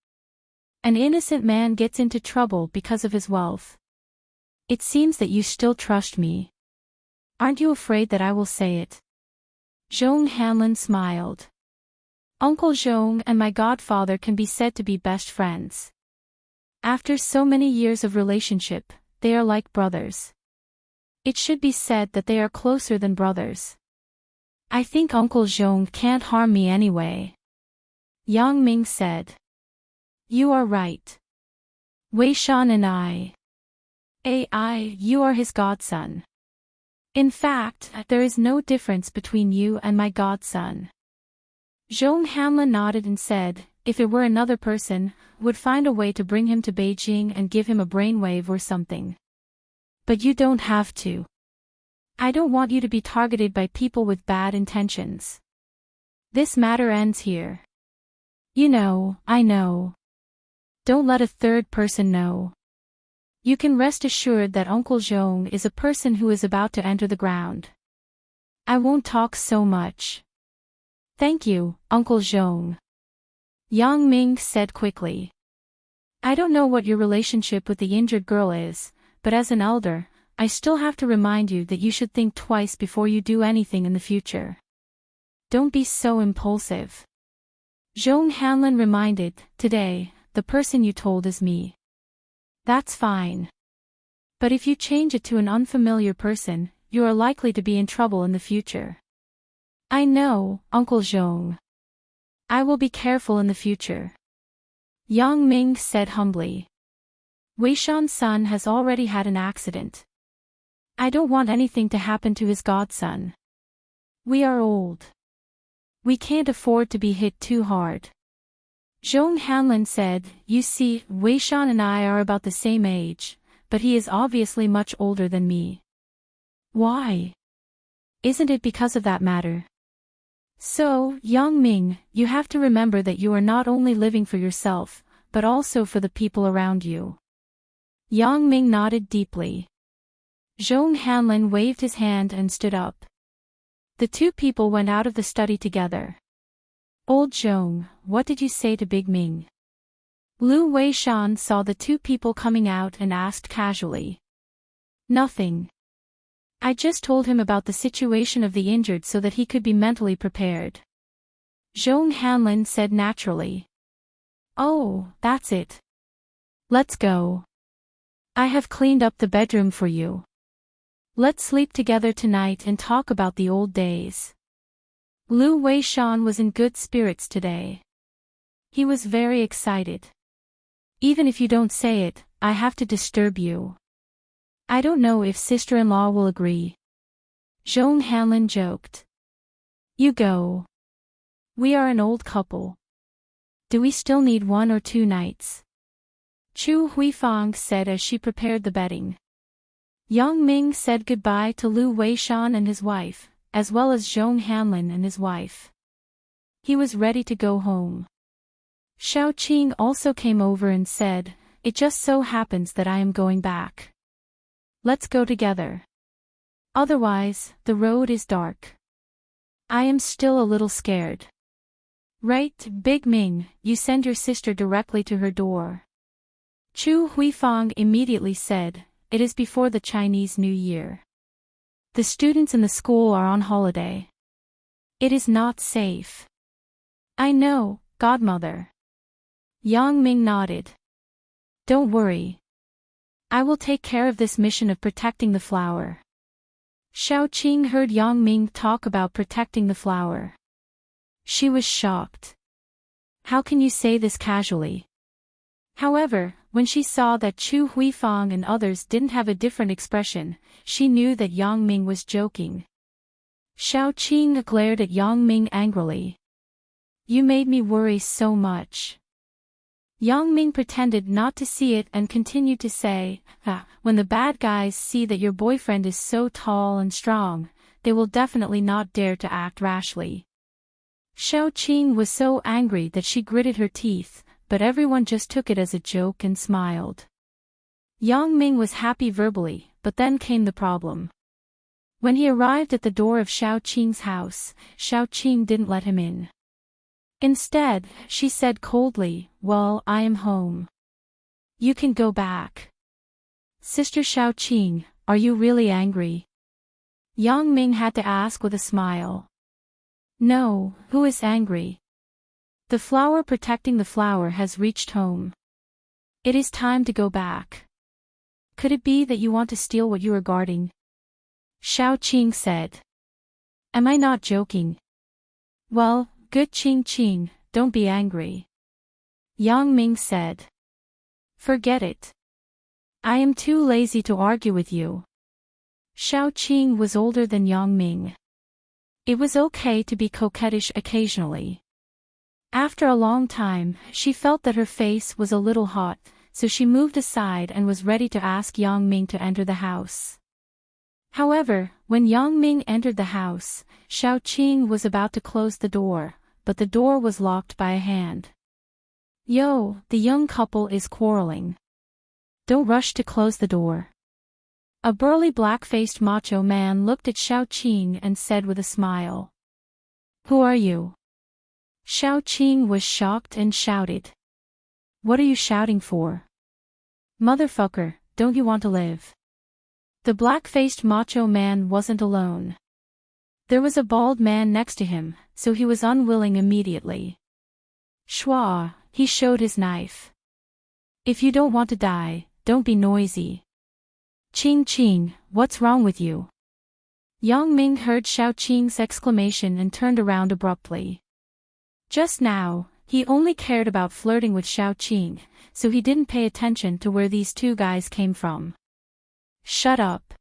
An innocent man gets into trouble because of his wealth. It seems that you still trust me. Aren't you afraid that I will say it?" Zhong Hanlin smiled. "Uncle Zhong and my godfather can be said to be best friends. After so many years of relationship, they are like brothers. It should be said that they are closer than brothers. I think Uncle Zhong can't harm me anyway," Yang Ming said. "You are right. Weishan and you are his godson. In fact, there is no difference between you and my godson." Zhong Hanlin nodded and said, "If it were another person, would find a way to bring him to Beijing and give him a brainwave or something. But you don't have to. I don't want you to be targeted by people with bad intentions. This matter ends here. You know, I know. Don't let a third person know. You can rest assured that Uncle Zhong is a person who is about to enter the ground. I won't talk so much." "Thank you, Uncle Zhong," Yang Ming said quickly. "I don't know what your relationship with the injured girl is, but as an elder, I still have to remind you that you should think twice before you do anything in the future. Don't be so impulsive." Zhong Hanlin reminded, "Today, the person you told is me. That's fine. But if you change it to an unfamiliar person, you are likely to be in trouble in the future." "I know, Uncle Zhong. I will be careful in the future," Yang Ming said humbly. "Weishan's son has already had an accident. I don't want anything to happen to his godson. We are old. We can't afford to be hit too hard." Zhong Hanlin said, "You see, Weishan and I are about the same age, but he is obviously much older than me." "Why? Isn't it because of that matter?" "So, Yang Ming, you have to remember that you are not only living for yourself, but also for the people around you." Yang Ming nodded deeply. Zhong Hanlin waved his hand and stood up. The two people went out of the study together. "Old Zhong, what did you say to Big Ming?" Lu Weishan saw the two people coming out and asked casually. "Nothing. I just told him about the situation of the injured so that he could be mentally prepared," Zhong Hanlin said naturally. "Oh, that's it. Let's go. I have cleaned up the bedroom for you. Let's sleep together tonight and talk about the old days." Lu Weishan was in good spirits today. He was very excited. "Even if you don't say it, I have to disturb you. I don't know if sister-in-law will agree," Zhong Hanlin joked. You go. We are an old couple. Do we still need 1 or 2 nights? Chu Huifang said as she prepared the bedding. Yang Ming said goodbye to Lu Weishan and his wife, as well as Zhong Hanlin and his wife. He was ready to go home. Xiao Qing also came over and said, "It just so happens that I am going back. Let's go together. Otherwise, the road is dark. I am still a little scared." "Right, Big Ming, you send your sister directly to her door." Chu Huifang immediately said, "It is before the Chinese New Year. The students in the school are on holiday. It is not safe." "I know, godmother." Yang Ming nodded. "Don't worry. I will take care of this mission of protecting the flower." Xiao Qing heard Yang Ming talk about protecting the flower. She was shocked. "How can you say this casually?" However, when she saw that Chu Huifang and others didn't have a different expression, she knew that Yang Ming was joking. Xiao Qing glared at Yang Ming angrily. "You made me worry so much." Yang Ming pretended not to see it and continued to say, "When the bad guys see that your boyfriend is so tall and strong, they will definitely not dare to act rashly." Xiao Qing was so angry that she gritted her teeth, but everyone just took it as a joke and smiled. Yang Ming was happy verbally, but then came the problem. When he arrived at the door of Xiao Qing's house, Xiao Qing didn't let him in. Instead, she said coldly, "Well, I am home. You can go back." "Sister Xiao Qing, are you really angry?" Yang Ming had to ask with a smile. "No, who is angry? The flower protecting the flower has reached home. It is time to go back. Could it be that you want to steal what you are guarding?" Xiao Qing said. "Am I not joking?" "Well, good Qing, don't be angry." Yang Ming said. "Forget it. I am too lazy to argue with you." Xiao Qing was older than Yang Ming. It was okay to be coquettish occasionally. After a long time, she felt that her face was a little hot, so she moved aside and was ready to ask Yang Ming to enter the house. However, when Yang Ming entered the house, Xiao Qing was about to close the door, but the door was locked by a hand. "Yo, the young couple is quarreling. Don't rush to close the door." A burly black-faced macho man looked at Xiao Qing and said with a smile. "Who are you?" Xiao Qing was shocked and shouted. "What are you shouting for? Motherfucker, don't you want to live?" The black-faced macho man wasn't alone. There was a bald man next to him, so he was unwilling immediately. Schwa, he showed his knife. "If you don't want to die, don't be noisy." Qing, what's wrong with you?" Yang Ming heard Xiao Qing's exclamation and turned around abruptly. Just now, he only cared about flirting with Xiao Qing, so he didn't pay attention to where these two guys came from. "Shut up.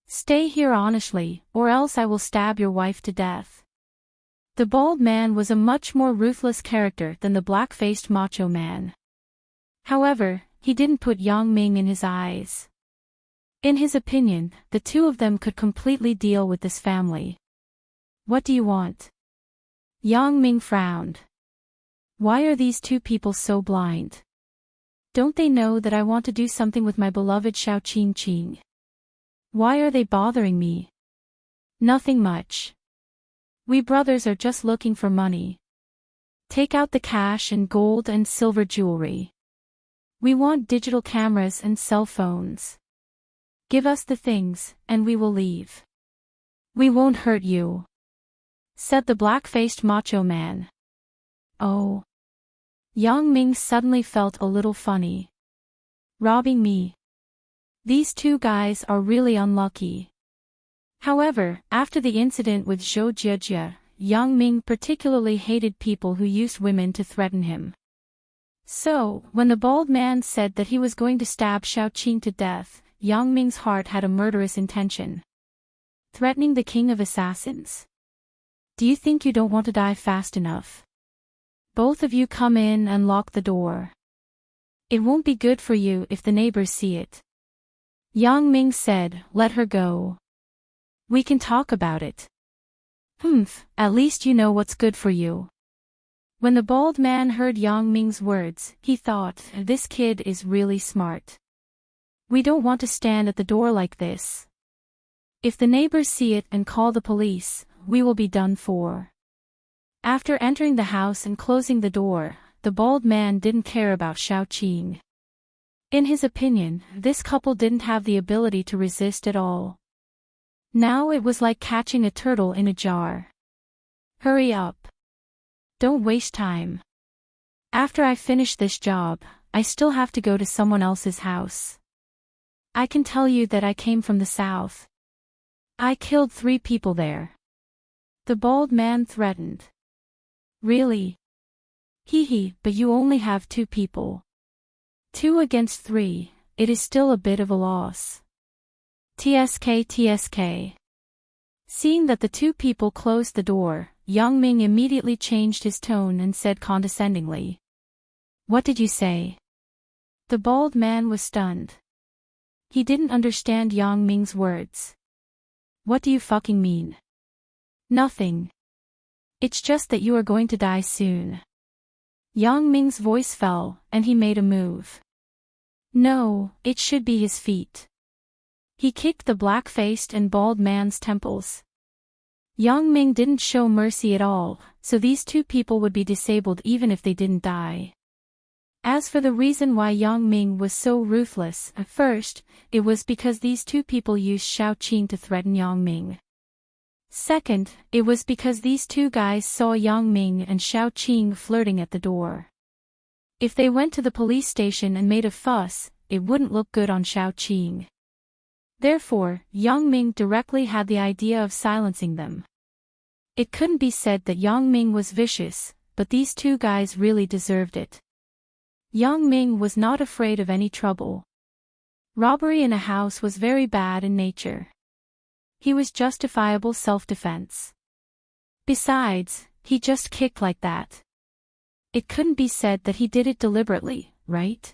Stay here honestly, or else I will stab your wife to death." The bald man was a much more ruthless character than the black-faced macho man. However, he didn't put Yang Ming in his eyes. In his opinion, the two of them could completely deal with this family. "What do you want?" Yang Ming frowned. "Why are these two people so blind? Don't they know that I want to do something with my beloved Xiao Qing? Why are they bothering me?" "Nothing much. We brothers are just looking for money. Take out the cash and gold and silver jewelry. We want digital cameras and cell phones. Give us the things, and we will leave. We won't hurt you," said the black-faced macho man. "Oh." Yang Ming suddenly felt a little funny. "Robbing me? These two guys are really unlucky." However, after the incident with Zhou Jiejie, Yang Ming particularly hated people who used women to threaten him. So, when the bald man said that he was going to stab Xiao Qing to death, Yang Ming's heart had a murderous intention. Threatening the king of assassins? Do you think you don't want to die fast enough? Both of you come in and lock the door. It won't be good for you if the neighbors see it. Yang Ming said, let her go. We can talk about it. At least you know what's good for you. When the bald man heard Yang Ming's words, he thought, this kid is really smart. We don't want to stand at the door like this. If the neighbors see it and call the police, we will be done for. After entering the house and closing the door, the bald man didn't care about Xiaoqing. In his opinion, this couple didn't have the ability to resist at all. Now it was like catching a turtle in a jar. Hurry up. Don't waste time. After I finish this job, I still have to go to someone else's house. I can tell you that I came from the south. I killed 3 people there. The bald man threatened. Really? But you only have 2 people. 2 against 3, it is still a bit of a loss. TSK. Seeing that the 2 people closed the door, Yang Ming immediately changed his tone and said condescendingly. What did you say? The bald man was stunned. He didn't understand Yang Ming's words. What do you fucking mean? Nothing. It's just that you are going to die soon. Yang Ming's voice fell, and he made a move. No, it should be his feet. He kicked the black-faced and bald man's temples. Yang Ming didn't show mercy at all, so these 2 people would be disabled even if they didn't die. As for the reason why Yang Ming was so ruthless, at first, it was because these 2 people used Xiaoqing to threaten Yang Ming. Second, it was because these 2 guys saw Yang Ming and Xiaoqing flirting at the door. If they went to the police station and made a fuss, it wouldn't look good on Xiaoqing. Therefore, Yang Ming directly had the idea of silencing them. It couldn't be said that Yang Ming was vicious, but these 2 guys really deserved it. Yang Ming was not afraid of any trouble. Robbery in a house was very bad in nature. He was justifiable self-defense. Besides, he just kicked like that. It couldn't be said that he did it deliberately, right?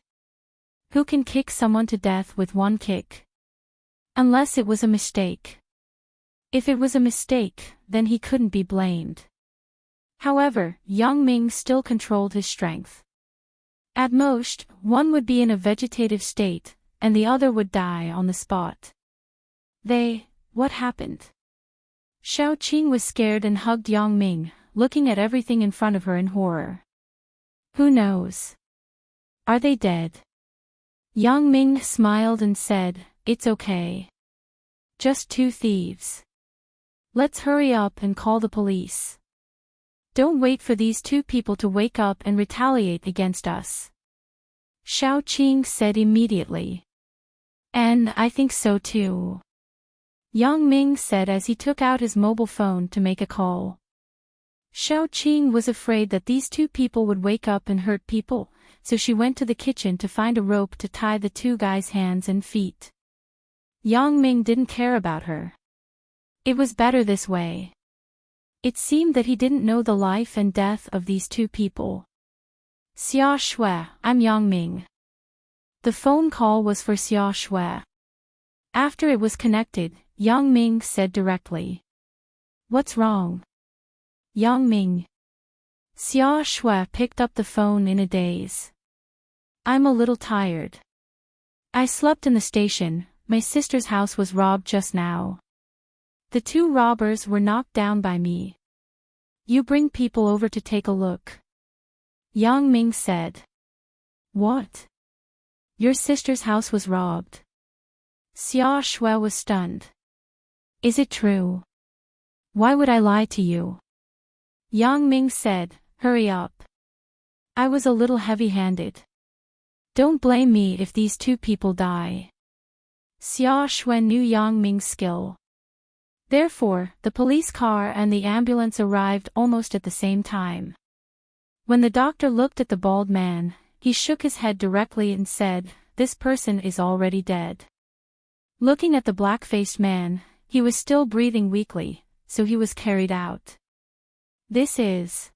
Who can kick someone to death with 1 kick? Unless it was a mistake. If it was a mistake, then he couldn't be blamed. However, Yang Ming still controlled his strength. At most, one would be in a vegetative state, and the other would die on the spot. What happened? Xiaoqing was scared and hugged Yang Ming, looking at everything in front of her in horror. Who knows? Are they dead? Yang Ming smiled and said, it's okay. Just 2 thieves. Let's hurry up and call the police. Don't wait for these 2 people to wake up and retaliate against us. Xiaoqing said immediately. And I think so too. Yang Ming said as he took out his mobile phone to make a call. Xiaoqing was afraid that these 2 people would wake up and hurt people, so she went to the kitchen to find a rope to tie the 2 guys' hands and feet. Yang Ming didn't care about her. It was better this way. It seemed that he didn't know the life and death of these 2 people. Xia Shui, I'm Yang Ming. The phone call was for Xia Shui. After it was connected, Yang Ming said directly. What's wrong? Yang Ming. Xia Shui picked up the phone in a daze. I'm a little tired. I slept in the station, my sister's house was robbed just now. The 2 robbers were knocked down by me. You bring people over to take a look. Yang Ming said. What? Your sister's house was robbed. Xia Shui was stunned. Is it true? Why would I lie to you? Yang Ming said, hurry up. I was a little heavy-handed. Don't blame me if these 2 people die. Xia Shui knew Yang Ming's skill. Therefore, the police car and the ambulance arrived almost at the same time. When the doctor looked at the bald man, he shook his head directly and said, this person is already dead. Looking at the black-faced man, he was still breathing weakly, so he was carried out. This is.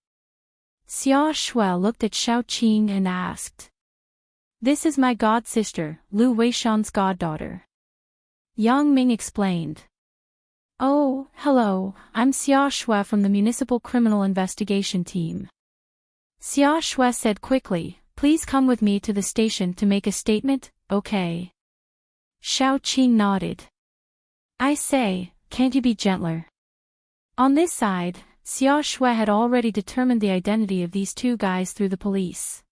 Xia Shui looked at Xiaoqing and asked. This is my god-sister, Lu Weishan's goddaughter. Yang Ming explained. Oh, hello, I'm Xia Shui from the Municipal Criminal Investigation Team. Xia Shui said quickly, please come with me to the station to make a statement, okay? Xiaoqing nodded. I say, can't you be gentler? On this side, Xia Shui had already determined the identity of these two guys through the police.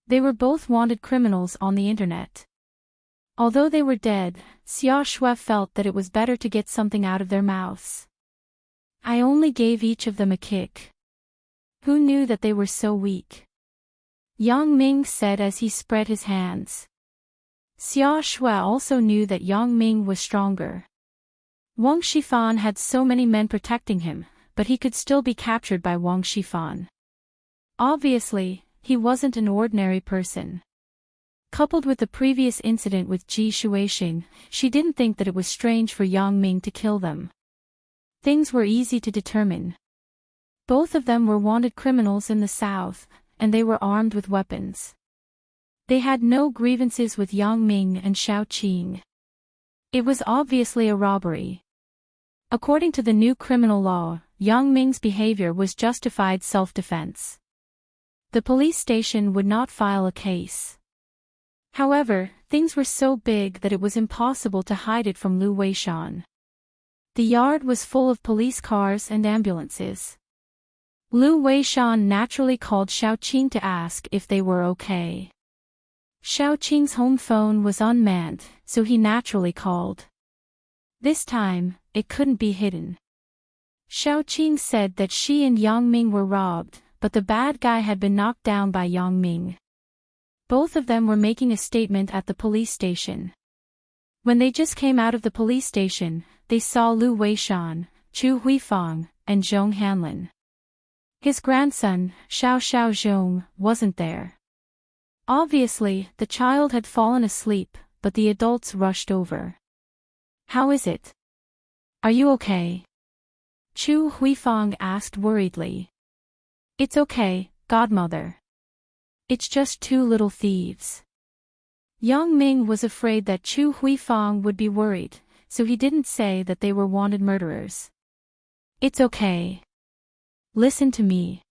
They were both wanted criminals on the internet. Although they were dead, Xia Shui felt that it was better to get something out of their mouths. I only gave each of them a kick. Who knew that they were so weak? Yang Ming said as he spread his hands. Xia Shui also knew that Yang Ming was stronger. Wang Shifan had so many men protecting him, but he could still be captured by Wang Shifan. Obviously, he wasn't an ordinary person. Coupled with the previous incident with Ji Shuixing, she didn't think that it was strange for Yang Ming to kill them. Things were easy to determine. Both of them were wanted criminals in the south, and they were armed with weapons. They had no grievances with Yang Ming and Xiaoqing. It was obviously a robbery. According to the new criminal law, Yang Ming's behavior was justified self-defense. The police station would not file a case. However, things were so big that it was impossible to hide it from Lu Weishan. The yard was full of police cars and ambulances. Lu Weishan naturally called Xiaoqing to ask if they were okay. Xiaoqing's home phone was unmanned, so he naturally called. This time, it couldn't be hidden. Xiaoqing said that she and Yang Ming were robbed, but the bad guy had been knocked down by Yang Ming. Both of them were making a statement at the police station. When they just came out of the police station, they saw Lu Weishan, Chu Huifang, and Zhong Hanlin. His grandson, Xiao Zhong, wasn't there. Obviously, the child had fallen asleep, but the adults rushed over. How is it? Are you okay? Chu Huifang asked worriedly. It's okay, godmother. It's just two little thieves. Yang Ming was afraid that Chu Huifang would be worried, so he didn't say that they were wanted murderers. It's okay. Listen to me.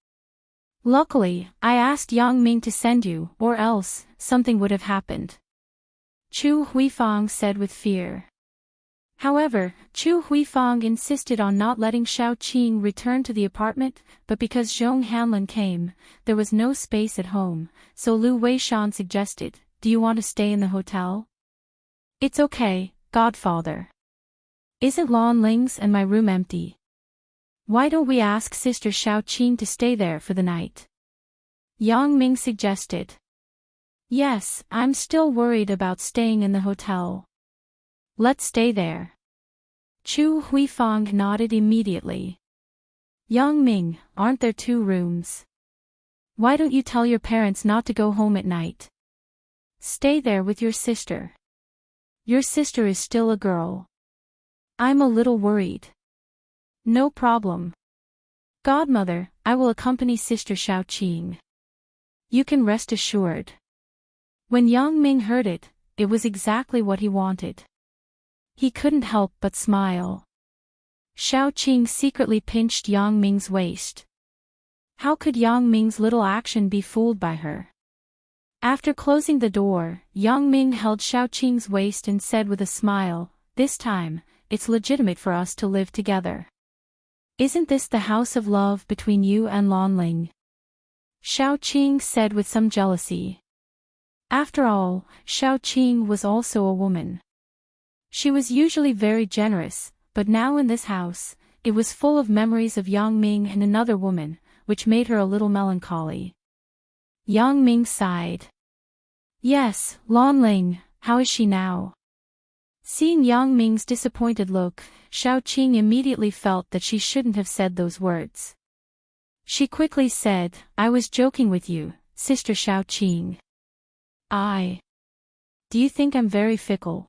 Luckily, I asked Yang Ming to send you, or else, something would have happened. Chu Huifang said with fear. However, Chu Huifang insisted on not letting Xiaoqing return to the apartment, but because Zhong Hanlin came, there was no space at home, so Lu Weishan suggested, do you want to stay in the hotel? It's okay, godfather. Isn't Lan Ling's and my room empty? Why don't we ask Sister Xiaoqing to stay there for the night? Yang Ming suggested. Yes, I'm still worried about staying in the hotel. Let's stay there. Chu Huifang nodded immediately. Yang Ming, aren't there 2 rooms? Why don't you tell your parents not to go home at night? Stay there with your sister. Your sister is still a girl. I'm a little worried. No problem. Godmother, I will accompany Sister Xiaoqing. You can rest assured. When Yang Ming heard it, it was exactly what he wanted. He couldn't help but smile. Xiaoqing secretly pinched Yang Ming's waist. How could Yang Ming's little action be fooled by her? After closing the door, Yang Ming held Xiaoqing's waist and said with a smile, this time, it's legitimate for us to live together. Isn't this the house of love between you and Lan Ling? Xiaoqing said with some jealousy. After all, Xiaoqing was also a woman. She was usually very generous, but now in this house, it was full of memories of Yang Ming and another woman, which made her a little melancholy. Yang Ming sighed. Yes, Lan Ling, how is she now? Seeing Yang Ming's disappointed look, Xiaoqing immediately felt that she shouldn't have said those words. She quickly said, I was joking with you, Sister Xiaoqing. Do you think I'm very fickle?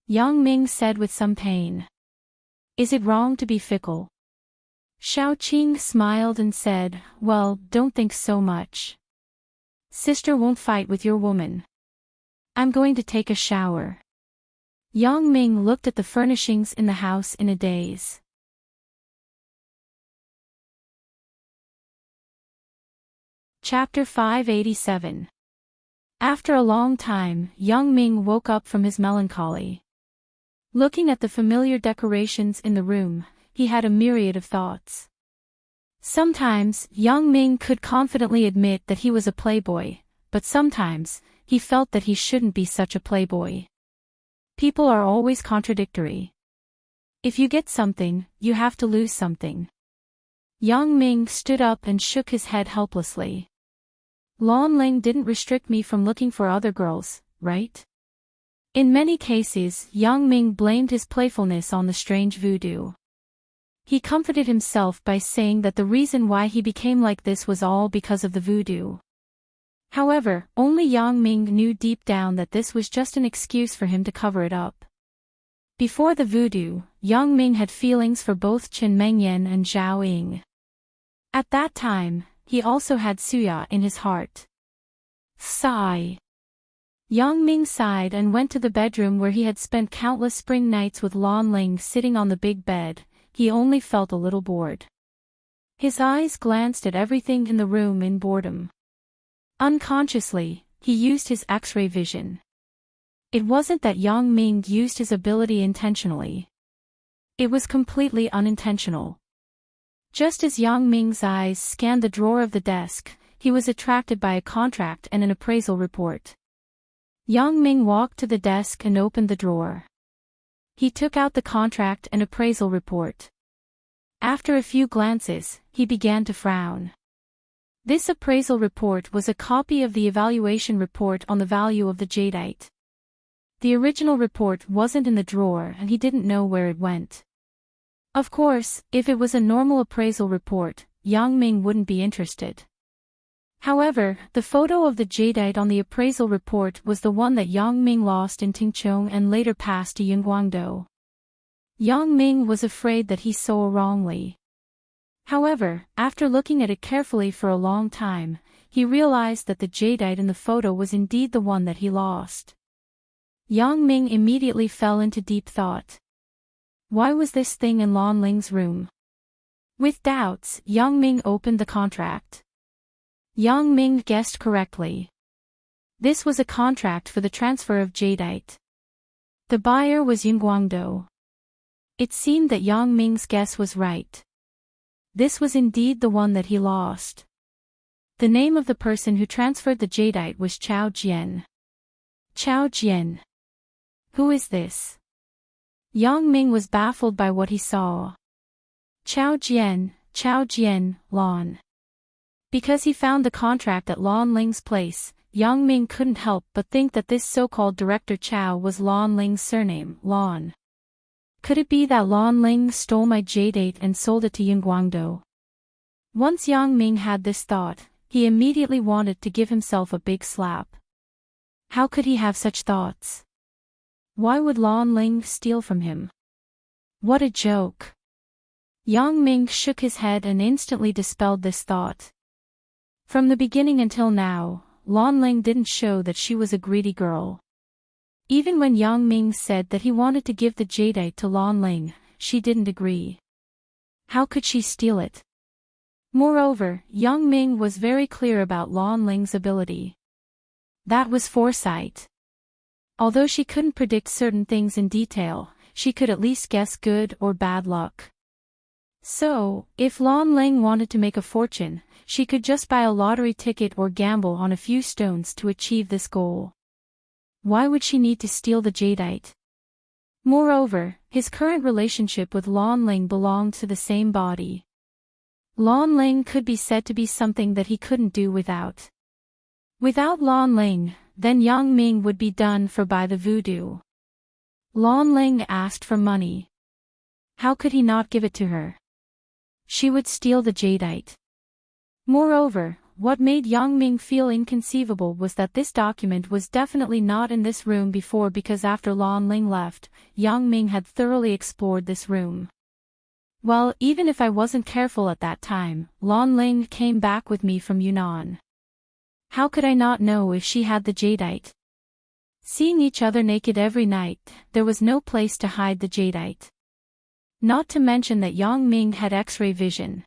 Yang Ming said with some pain. Is it wrong to be fickle? Xiao Qing smiled and said, "Well, don't think so much. Sister won't fight with your woman. I'm going to take a shower." Yang Ming looked at the furnishings in the house in a daze. Chapter 587. After a long time, Yang Ming woke up from his melancholy. Looking at the familiar decorations in the room, he had a myriad of thoughts. Sometimes, Yang Ming could confidently admit that he was a playboy, but sometimes, he felt that he shouldn't be such a playboy. People are always contradictory. If you get something, you have to lose something. Yang Ming stood up and shook his head helplessly. Lan Ling didn't restrict me from looking for other girls, right? In many cases, Yang Ming blamed his playfulness on the strange voodoo. He comforted himself by saying that the reason why he became like this was all because of the voodoo. However, only Yang Ming knew deep down that this was just an excuse for him to cover it up. Before the voodoo, Yang Ming had feelings for both Chen Mengyan and Zhao Ying. At that time, he also had Suya in his heart. Sigh. Yang Ming sighed and went to the bedroom where he had spent countless spring nights with Lan Ling sitting on the big bed. He only felt a little bored. His eyes glanced at everything in the room in boredom. Unconsciously, he used his X-ray vision. It wasn't that Yang Ming used his ability intentionally. It was completely unintentional. Just as Yang Ming's eyes scanned the drawer of the desk, he was attracted by a contract and an appraisal report. Yang Ming walked to the desk and opened the drawer. He took out the contract and appraisal report. After a few glances, he began to frown. This appraisal report was a copy of the evaluation report on the value of the jadeite. The original report wasn't in the drawer and he didn't know where it went. Of course, if it was a normal appraisal report, Yang Ming wouldn't be interested. However, the photo of the jadeite on the appraisal report was the one that Yang Ming lost in Tingchong and later passed to Yunguangdou. Yang Ming was afraid that he saw wrongly. However, after looking at it carefully for a long time, he realized that the jadeite in the photo was indeed the one that he lost. Yang Ming immediately fell into deep thought. Why was this thing in Lan Ling's room? With doubts, Yang Ming opened the contract. Yang Ming guessed correctly. This was a contract for the transfer of jadeite. The buyer was Yunguangdou. It seemed that Yang Ming's guess was right. This was indeed the one that he lost. The name of the person who transferred the jadeite was Chao Jian. Chao Jian. Who is this? Yang Ming was baffled by what he saw. Chao Jian, Lan. Because he found the contract at Lan Ling's place, Yang Ming couldn't help but think that this so-called Director Chao was Lan Ling's surname, Lan. Could it be that Lan Ling stole my jadeite and sold it to Yunguangdou? Once Yang Ming had this thought, he immediately wanted to give himself a big slap. How could he have such thoughts? Why would Lan Ling steal from him? What a joke! Yang Ming shook his head and instantly dispelled this thought. From the beginning until now, Lan Ling didn't show that she was a greedy girl. Even when Yang Ming said that he wanted to give the jadeite to Lan Ling, she didn't agree. How could she steal it? Moreover, Yang Ming was very clear about Lan Ling's ability. That was foresight. Although she couldn't predict certain things in detail, she could at least guess good or bad luck. So, if Lan Ling wanted to make a fortune, she could just buy a lottery ticket or gamble on a few stones to achieve this goal. Why would she need to steal the jadeite? Moreover, his current relationship with Lan Ling belonged to the same body. Lan Ling could be said to be something that he couldn't do without. Without Lan Ling, then Yang Ming would be done for by the voodoo. Lan Ling asked for money. How could he not give it to her? She would steal the jadeite. Moreover, what made Yang Ming feel inconceivable was that this document was definitely not in this room before, because after Lan Ling left, Yang Ming had thoroughly explored this room. Well, even if I wasn't careful at that time, Lan Ling came back with me from Yunnan. How could I not know if she had the jadeite? Seeing each other naked every night, there was no place to hide the jadeite. Not to mention that Yang Ming had X-ray vision.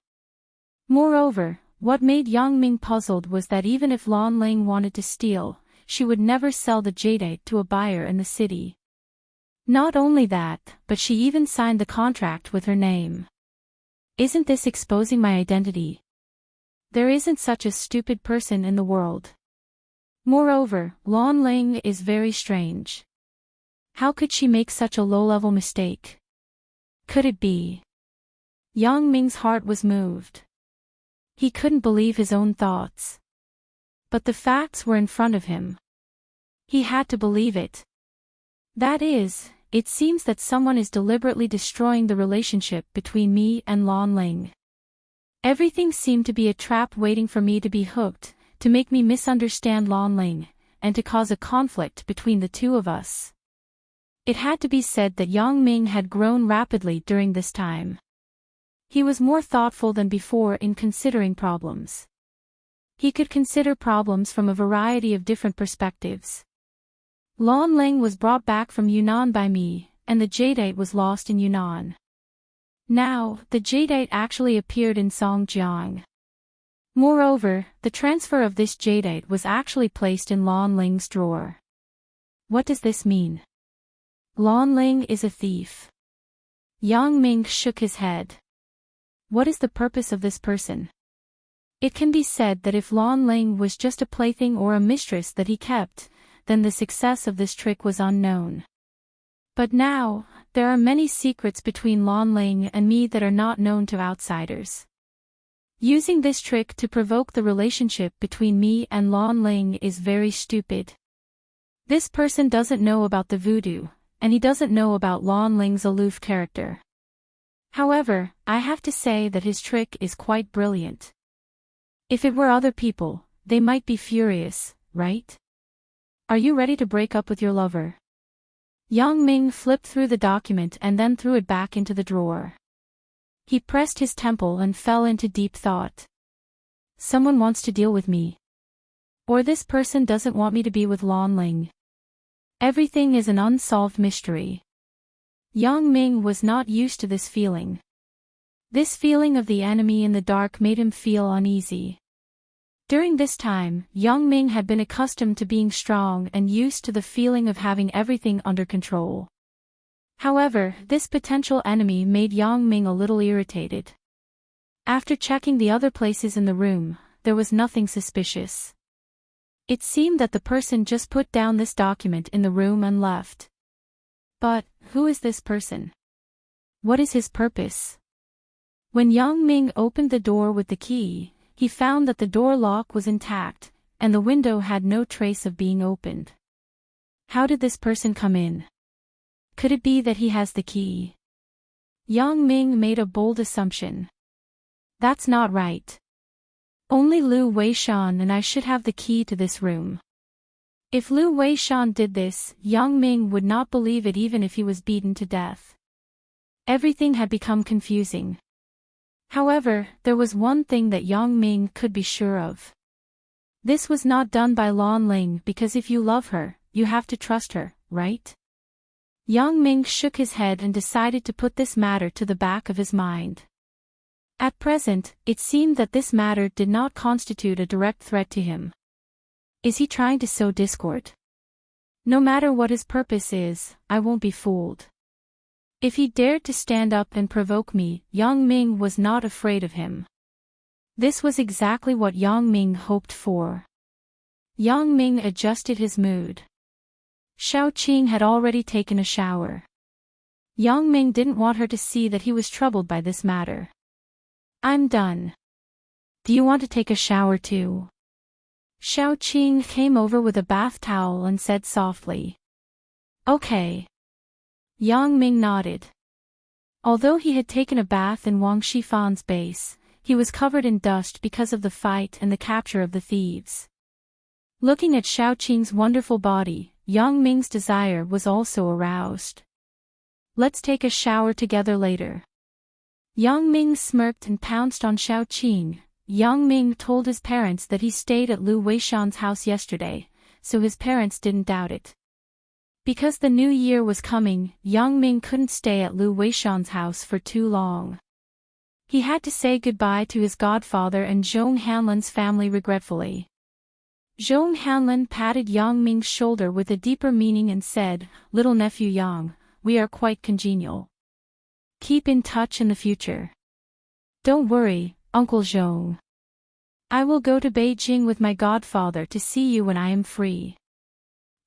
Moreover, what made Yang Ming puzzled was that even if Lan Ling wanted to steal, she would never sell the jadeite to a buyer in the city. Not only that, but she even signed the contract with her name. Isn't this exposing my identity? There isn't such a stupid person in the world. Moreover, Lan Ling is very strange. How could she make such a low-level mistake? Could it be? Yang Ming's heart was moved. He couldn't believe his own thoughts. But the facts were in front of him. He had to believe it. That is, it seems that someone is deliberately destroying the relationship between me and Lan Ling. Everything seemed to be a trap waiting for me to be hooked, to make me misunderstand Lan Ling, and to cause a conflict between the two of us. It had to be said that Yang Ming had grown rapidly during this time. He was more thoughtful than before in considering problems. He could consider problems from a variety of different perspectives. Lan Ling was brought back from Yunnan by me, and the jadeite was lost in Yunnan. Now, the jadeite actually appeared in Songjiang. Moreover, the transfer of this jadeite was actually placed in Lan Ling's drawer. What does this mean? Lan Ling is a thief. Yang Ming shook his head. What is the purpose of this person? It can be said that if Lan Ling was just a plaything or a mistress that he kept, then the success of this trick was unknown. But now, there are many secrets between Lan Ling and me that are not known to outsiders. Using this trick to provoke the relationship between me and Lan Ling is very stupid. This person doesn't know about the voodoo, and he doesn't know about Lan Ling's aloof character. However, I have to say that his trick is quite brilliant. If it were other people, they might be furious, right? Are you ready to break up with your lover? Yang Ming flipped through the document and then threw it back into the drawer. He pressed his temple and fell into deep thought. Someone wants to deal with me. Or this person doesn't want me to be with Lan Ling. Everything is an unsolved mystery. Yang Ming was not used to this feeling. This feeling of the enemy in the dark made him feel uneasy. During this time, Yang Ming had been accustomed to being strong and used to the feeling of having everything under control. However, this potential enemy made Yang Ming a little irritated. After checking the other places in the room, there was nothing suspicious. It seemed that the person just put down this document in the room and left. But, who is this person? What is his purpose? When Yang Ming opened the door with the key, he found that the door lock was intact, and the window had no trace of being opened. How did this person come in? Could it be that he has the key? Yang Ming made a bold assumption. That's not right. Only Lu Weishan and I should have the key to this room. If Lu Weishan did this, Yang Ming would not believe it even if he was beaten to death. Everything had become confusing. However, there was one thing that Yang Ming could be sure of. This was not done by Lan Ling because if you love her, you have to trust her, right? Yang Ming shook his head and decided to put this matter to the back of his mind. At present, it seemed that this matter did not constitute a direct threat to him. Is he trying to sow discord? No matter what his purpose is, I won't be fooled. If he dared to stand up and provoke me, Yang Ming was not afraid of him. This was exactly what Yang Ming hoped for. Yang Ming adjusted his mood. Xiao Qing had already taken a shower. Yang Ming didn't want her to see that he was troubled by this matter. I'm done. Do you want to take a shower too? Xiao Qing came over with a bath towel and said softly. Okay. Yang Ming nodded. Although he had taken a bath in Wang Shifan's base, he was covered in dust because of the fight and the capture of the thieves. Looking at Xiao Qing's wonderful body, Yang Ming's desire was also aroused. Let's take a shower together later. Yang Ming smirked and pounced on Xiao Qing. Yang Ming told his parents that he stayed at Lu Weishan's house yesterday, so his parents didn't doubt it. Because the new year was coming, Yang Ming couldn't stay at Lu Weishan's house for too long. He had to say goodbye to his godfather and Zhong Hanlin's family regretfully. Zhong Hanlin patted Yang Ming's shoulder with a deeper meaning and said, "Little nephew Yang, we are quite congenial. Keep in touch in the future. Don't worry, Uncle Zhong. I will go to Beijing with my godfather to see you when I am free."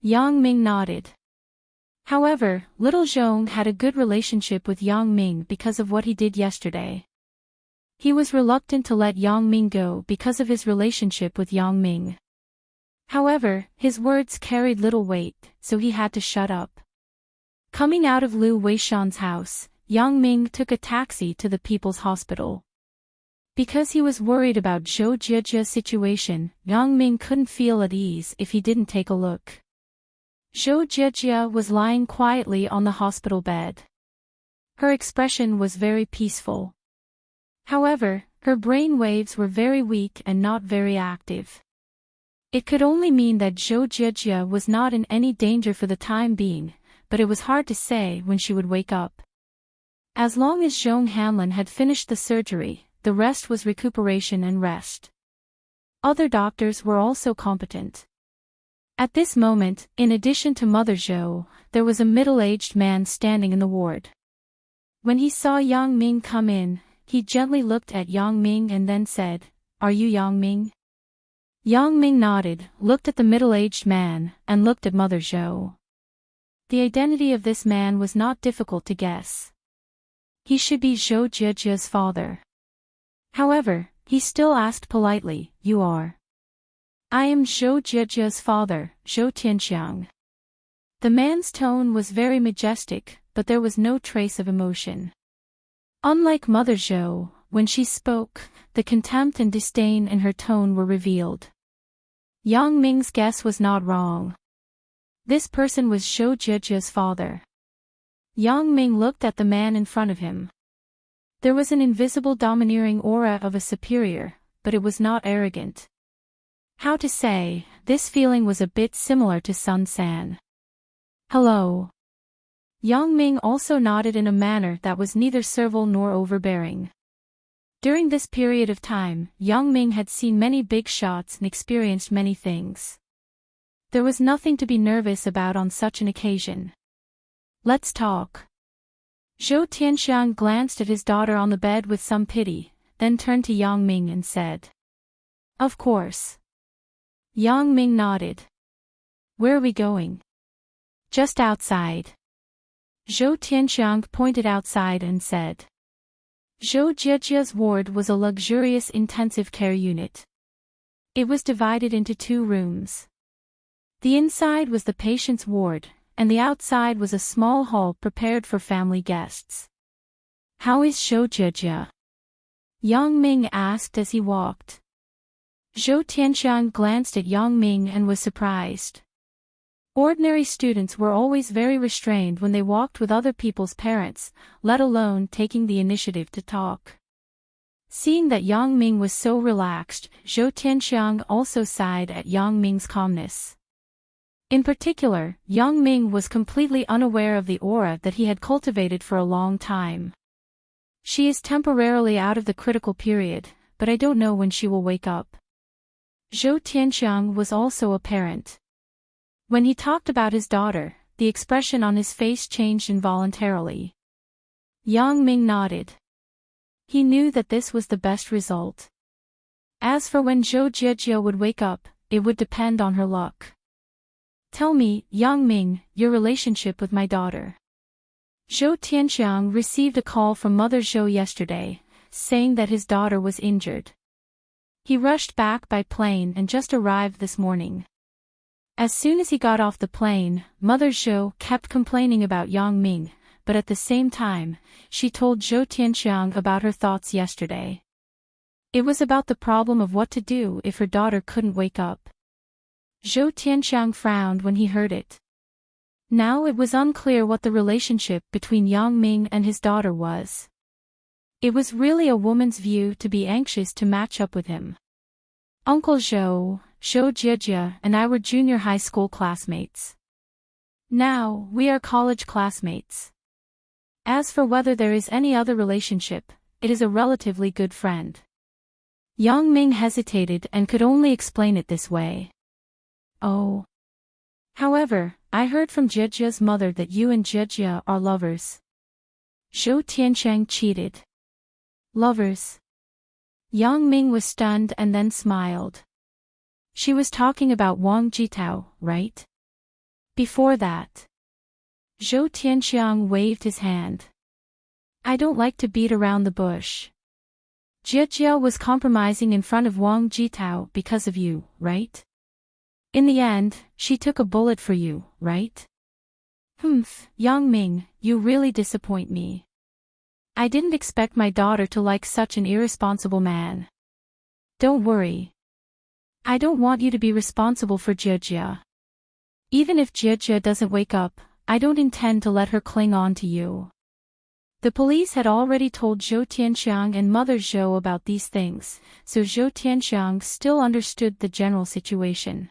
Yang Ming nodded. However, little Zhong had a good relationship with Yang Ming because of what he did yesterday. He was reluctant to let Yang Ming go because of his relationship with Yang Ming. However, his words carried little weight, so he had to shut up. Coming out of Lu Weishan's house, Yang Ming took a taxi to the People's Hospital. Because he was worried about Zhou Jiejia's situation, Yang Ming couldn't feel at ease if he didn't take a look. Zhou Jiejia was lying quietly on the hospital bed. Her expression was very peaceful. However, her brain waves were very weak and not very active. It could only mean that Zhou Jiejia was not in any danger for the time being, but it was hard to say when she would wake up. As long as Zhong Hanlin had finished the surgery, the rest was recuperation and rest. Other doctors were also competent. At this moment, in addition to Mother Zhou, there was a middle-aged man standing in the ward. When he saw Yang Ming come in, he gently looked at Yang Ming and then said, "Are you Yang Ming?" Yang Ming nodded, looked at the middle-aged man, and looked at Mother Zhou. The identity of this man was not difficult to guess. He should be Zhou Jiejia's father. However, he still asked politely, "You are?" "I am Zhou Jiejia's father, Zhou Tianxiang." The man's tone was very majestic, but there was no trace of emotion. Unlike Mother Zhou, when she spoke, the contempt and disdain in her tone were revealed. Yang Ming's guess was not wrong. This person was Zhou Jiejia's father. Yang Ming looked at the man in front of him. There was an invisible domineering aura of a superior, but it was not arrogant. How to say, this feeling was a bit similar to Sun San. "Hello." Yang Ming also nodded in a manner that was neither servile nor overbearing. During this period of time, Yang Ming had seen many big shots and experienced many things. There was nothing to be nervous about on such an occasion. "Let's talk." Zhou Tianxiang glanced at his daughter on the bed with some pity, then turned to Yang Ming and said, "Of course." Yang Ming nodded. "Where are we going?" "Just outside." Zhou Tianxiang pointed outside and said. Zhou Jiejia's ward was a luxurious intensive care unit. It was divided into 2 rooms. The inside was the patient's ward, and the outside was a small hall prepared for family guests. "How is Zhou Jiejia?" Yang Ming asked as he walked. Zhou Tianxiang glanced at Yang Ming and was surprised. Ordinary students were always very restrained when they walked with other people's parents, let alone taking the initiative to talk. Seeing that Yang Ming was so relaxed, Zhou Tianxiang also sighed at Yang Ming's calmness. In particular, Yang Ming was completely unaware of the aura that he had cultivated for a long time. "She is temporarily out of the critical period, but I don't know when she will wake up." Zhou Tianxiang was also a parent. When he talked about his daughter, the expression on his face changed involuntarily. Yang Ming nodded. He knew that this was the best result. As for when Zhou Jiejia would wake up, it would depend on her luck. "Tell me, Yang Ming, your relationship with my daughter." Zhou Tianxiang received a call from Mother Zhou yesterday, saying that his daughter was injured. He rushed back by plane and just arrived this morning. As soon as he got off the plane, Mother Zhou kept complaining about Yang Ming, but at the same time, she told Zhou Tianxiang about her thoughts yesterday. It was about the problem of what to do if her daughter couldn't wake up. Zhou Tianxiang frowned when he heard it. Now it was unclear what the relationship between Yang Ming and his daughter was. It was really a woman's view to be anxious to match up with him. Uncle Zhou, Zhou Jijia, and I were junior high school classmates. Now, we are college classmates. As for whether there is any other relationship, it is a relatively good friend. Yang Ming hesitated and could only explain it this way. Oh. However, I heard from Jijia's mother that you and Jijia are lovers. Zhou Tiansheng cheated. Lovers. Yang Ming was stunned and then smiled. She was talking about Wang Jitao, right? Before that. Zhou Tianxiang waved his hand. I don't like to beat around the bush. Jijia was compromising in front of Wang Jitao because of you, right? In the end, she took a bullet for you, right? Yang Ming, you really disappoint me. I didn't expect my daughter to like such an irresponsible man. Don't worry. I don't want you to be responsible for Jijia. Even if Jijia doesn't wake up, I don't intend to let her cling on to you. The police had already told Zhou Tianxiang and Mother Zhou about these things, so Zhou Tianxiang still understood the general situation.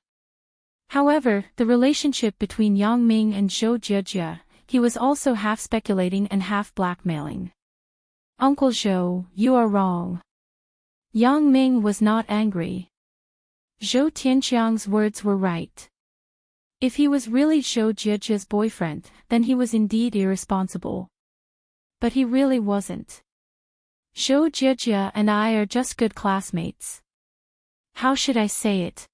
However, the relationship between Yang Ming and Zhou Jijia, he was also half speculating and half blackmailing. Uncle Zhou, you are wrong. Yang Ming was not angry. Zhou Tianxiang's words were right. If he was really Zhou Jijia's boyfriend, then he was indeed irresponsible. But he really wasn't. Zhou Jijia and I are just good classmates. How should I say it?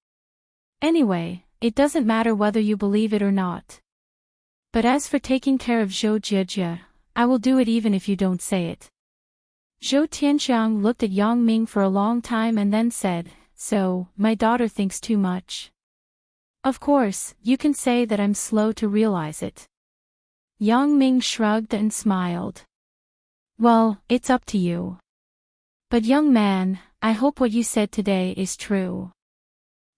Anyway, it doesn't matter whether you believe it or not. But as for taking care of Zhou Jijia, I will do it even if you don't say it. Zhou Tianxiang looked at Yang Ming for a long time and then said, so, my daughter thinks too much. Of course, you can say that I'm slow to realize it. Yang Ming shrugged and smiled. Well, it's up to you. But young man, I hope what you said today is true.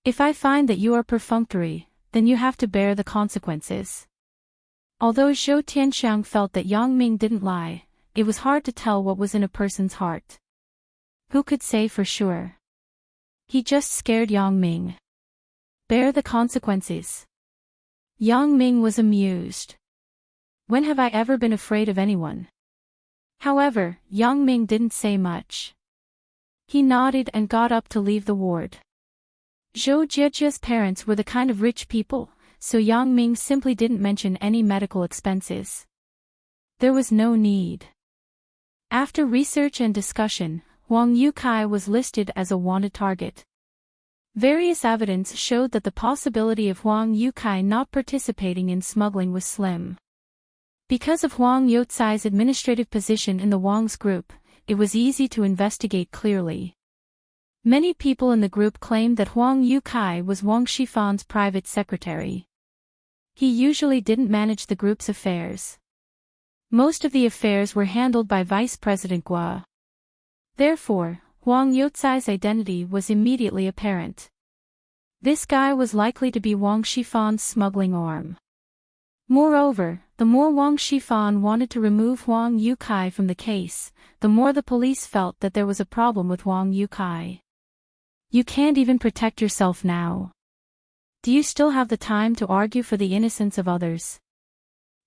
If I find that you are perfunctory, then you have to bear the consequences. Although Zhou Tianxiang felt that Yang Ming didn't lie, it was hard to tell what was in a person's heart. Who could say for sure? He just scared Yang Ming. Bear the consequences. Yang Ming was amused. When have I ever been afraid of anyone? However, Yang Ming didn't say much. He nodded and got up to leave the ward. Zhou Jijia's parents were the kind of rich people, so Yang Ming simply didn't mention any medical expenses. There was no need. After research and discussion, Huang Yukai was listed as a wanted target. Various evidence showed that the possibility of Huang Yukai not participating in smuggling was slim. Because of Huang Youcai's administrative position in the Wang's group, it was easy to investigate clearly. Many people in the group claimed that Huang Yukai was Wang Shifan's private secretary. He usually didn't manage the group's affairs. Most of the affairs were handled by Vice President Gua. Therefore, Huang Youcai's identity was immediately apparent. This guy was likely to be Wang Shifan's smuggling arm. Moreover, the more Wang Shifan wanted to remove Huang Yukai from the case, the more the police felt that there was a problem with Huang Yukai. You can't even protect yourself now. Do you still have the time to argue for the innocence of others?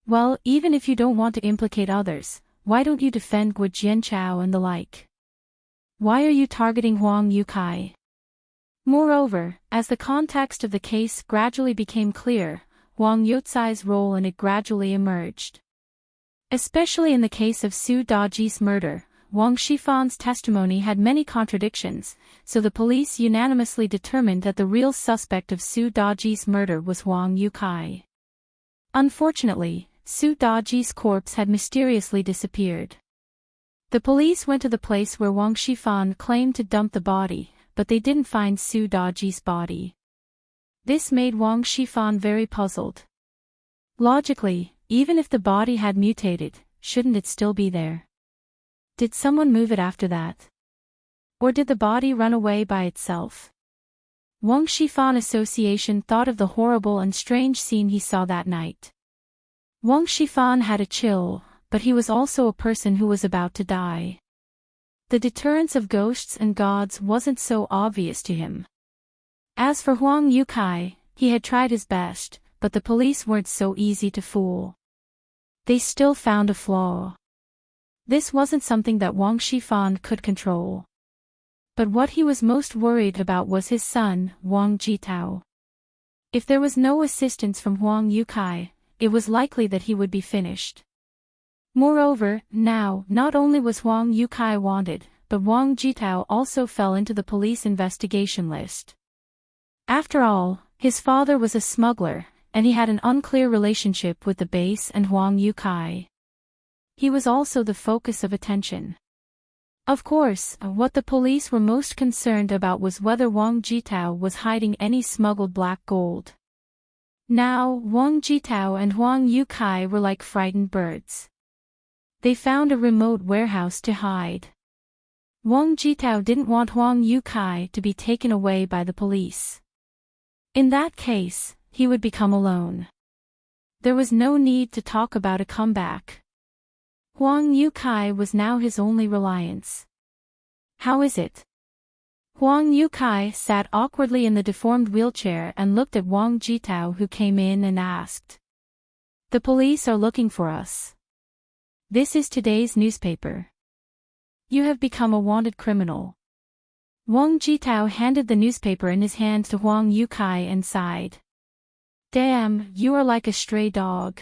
Well, even if you don't want to implicate others, why don't you defend Guo Jianchao and the like? Why are you targeting Huang Yukai? Moreover, as the context of the case gradually became clear, Huang Youcai's role in it gradually emerged. Especially in the case of Su Daji's murder, Wang Shifan's testimony had many contradictions, so the police unanimously determined that the real suspect of Su Daji's murder was Huang Yukai. Unfortunately, Su Daji's corpse had mysteriously disappeared. The police went to the place where Wang Shifan claimed to dump the body, but they didn't find Su Daji's body. This made Wang Shifan very puzzled. Logically, even if the body had mutated, shouldn't it still be there? Did someone move it after that? Or did the body run away by itself? Wang Shifan Association thought of the horrible and strange scene he saw that night. Wang Shifan had a chill, but he was also a person who was about to die. The deterrence of ghosts and gods wasn't so obvious to him. As for Huang Yukai, he had tried his best, but the police weren't so easy to fool. They still found a flaw. This wasn't something that Wang Shifan could control. But what he was most worried about was his son, Wang Jitao. If there was no assistance from Huang Yukai, it was likely that he would be finished. Moreover, now, not only was Huang Yukai wanted, but Wang Jitao also fell into the police investigation list. After all, his father was a smuggler, and he had an unclear relationship with the base and Huang Yukai. He was also the focus of attention. Of course, what the police were most concerned about was whether Wang Jitao was hiding any smuggled black gold. Now, Wang Jitao and Huang Yukai were like frightened birds. They found a remote warehouse to hide. Wang Jitao didn't want Huang Yukai to be taken away by the police. In that case, he would become alone. There was no need to talk about a comeback. Huang Yukai was now his only reliance. How is it? Huang Yukai sat awkwardly in the deformed wheelchair and looked at Wang Jitao, who came in and asked. The police are looking for us. This is today's newspaper. You have become a wanted criminal. Wang Jitao handed the newspaper in his hand to Huang Yukai and sighed. Damn, you are like a stray dog.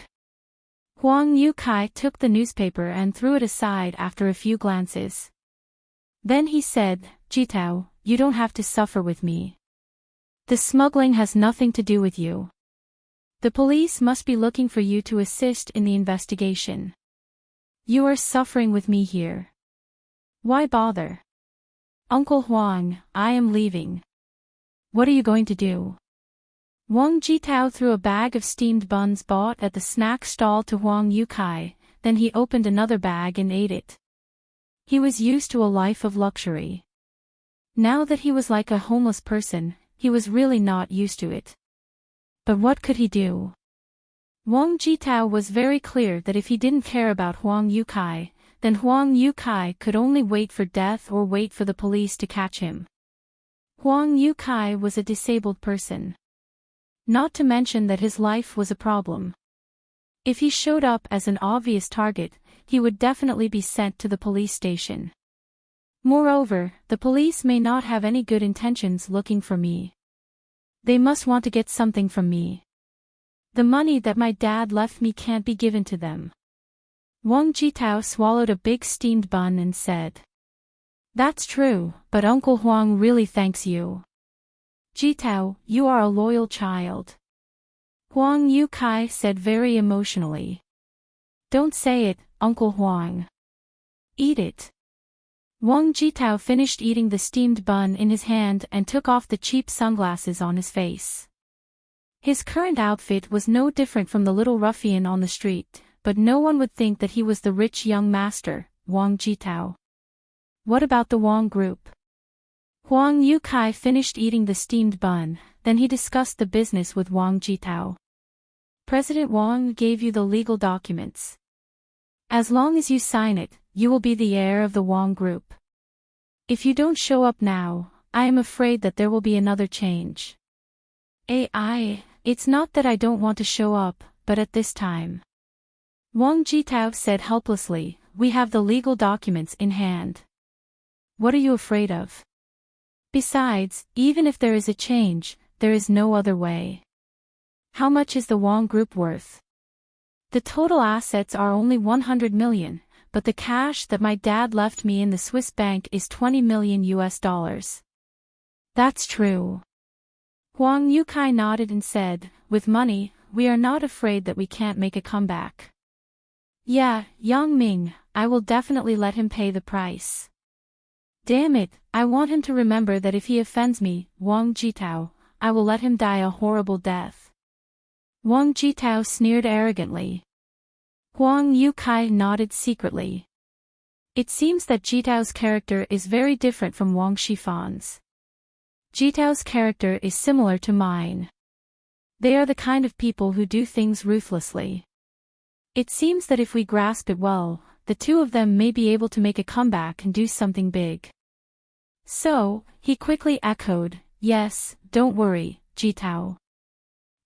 Huang Yukai took the newspaper and threw it aside after a few glances. Then he said, Jitao, you don't have to suffer with me. The smuggling has nothing to do with you. The police must be looking for you to assist in the investigation. You are suffering with me here. Why bother? Uncle Huang, I am leaving. What are you going to do? Wang Jitao threw a bag of steamed buns bought at the snack stall to Huang Yukai, then he opened another bag and ate it. He was used to a life of luxury. Now that he was like a homeless person, he was really not used to it. But what could he do? Wang Jitao was very clear that if he didn't care about Huang Yukai, then Huang Yukai could only wait for death or wait for the police to catch him. Huang Yukai was a disabled person. Not to mention that his life was a problem. If he showed up as an obvious target, he would definitely be sent to the police station. Moreover, the police may not have any good intentions looking for me. They must want to get something from me. The money that my dad left me can't be given to them. Wang Jitao swallowed a big steamed bun and said. That's true, but Uncle Huang really thanks you. Jitao, you are a loyal child. Huang Yukai said very emotionally. Don't say it, Uncle Huang. Eat it. Wang Jitao finished eating the steamed bun in his hand and took off the cheap sunglasses on his face. His current outfit was no different from the little ruffian on the street, but no one would think that he was the rich young master, Wang Jitao. What about the Wang group? Huang Yukai finished eating the steamed bun, then he discussed the business with Wang Jitao. President Wang gave you the legal documents. As long as you sign it, you will be the heir of the Wang group. If you don't show up now, I am afraid that there will be another change. It's not that I don't want to show up, but at this time. Wang Jitao said helplessly, we have the legal documents in hand. What are you afraid of? Besides, even if there is a change, there is no other way. How much is the Wang group worth? The total assets are only 100 million, but the cash that my dad left me in the Swiss bank is 20 million US dollars. That's true. Huang Yukai nodded and said, with money, we are not afraid that we can't make a comeback. Yeah, Yang Ming, I will definitely let him pay the price. Damn it, I want him to remember that if he offends me, Wang Jitao, I will let him die a horrible death. Wang Jitao sneered arrogantly. Huang Yukai nodded secretly. It seems that Jitao's character is very different from Wang Shifan's. Jitao's character is similar to mine. They are the kind of people who do things ruthlessly. It seems that if we grasp it well, the two of them may be able to make a comeback and do something big. So, he quickly echoed, yes, don't worry, Jitao.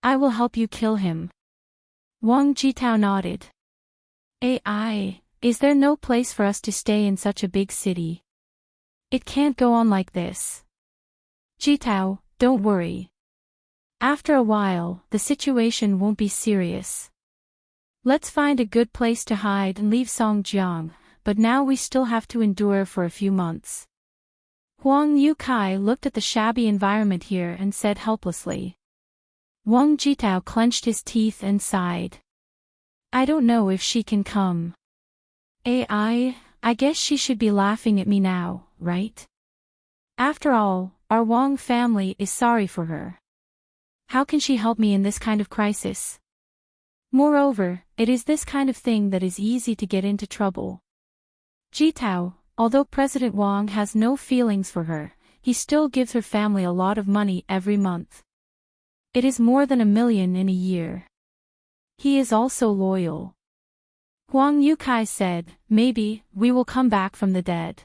I will help you kill him. Wang Jitao nodded. Is there no place for us to stay in such a big city? It can't go on like this. Jitao, don't worry. After a while, the situation won't be serious. Let's find a good place to hide and leave Songjiang, but now we still have to endure for a few months. Huang Yukai looked at the shabby environment here and said helplessly. Wang Jitao clenched his teeth and sighed. I don't know if she can come. I guess she should be laughing at me now, right? After all, our Wang family is sorry for her. How can she help me in this kind of crisis? Moreover, it is this kind of thing that is easy to get into trouble. Jitao, although President Wang has no feelings for her, he still gives her family a lot of money every month. It is more than 1 million in a year. He is also loyal. Huang Yukai said, maybe, we will come back from the dead.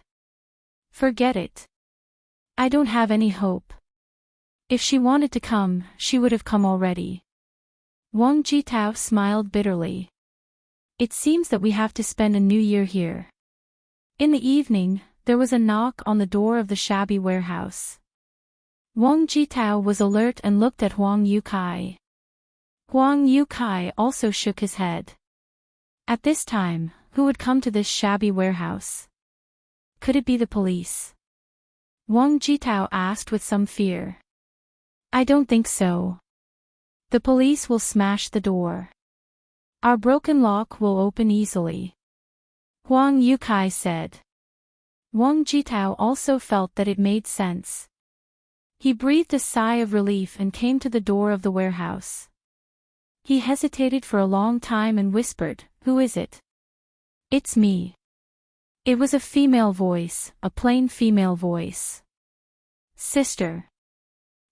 Forget it. I don't have any hope. If she wanted to come, she would have come already. Wang Jitao smiled bitterly. It seems that we have to spend a new year here. In the evening, there was a knock on the door of the shabby warehouse. Wang Jitao was alert and looked at Huang Yukai. Huang Yukai also shook his head. At this time, who would come to this shabby warehouse? Could it be the police? Wang Jitao asked with some fear. I don't think so. The police will smash the door. Our broken lock will open easily. Huang Yukai said. Wang Jitao also felt that it made sense. He breathed a sigh of relief and came to the door of the warehouse. He hesitated for a long time and whispered, Who is it? It's me. It was a female voice, a plain female voice. Sister.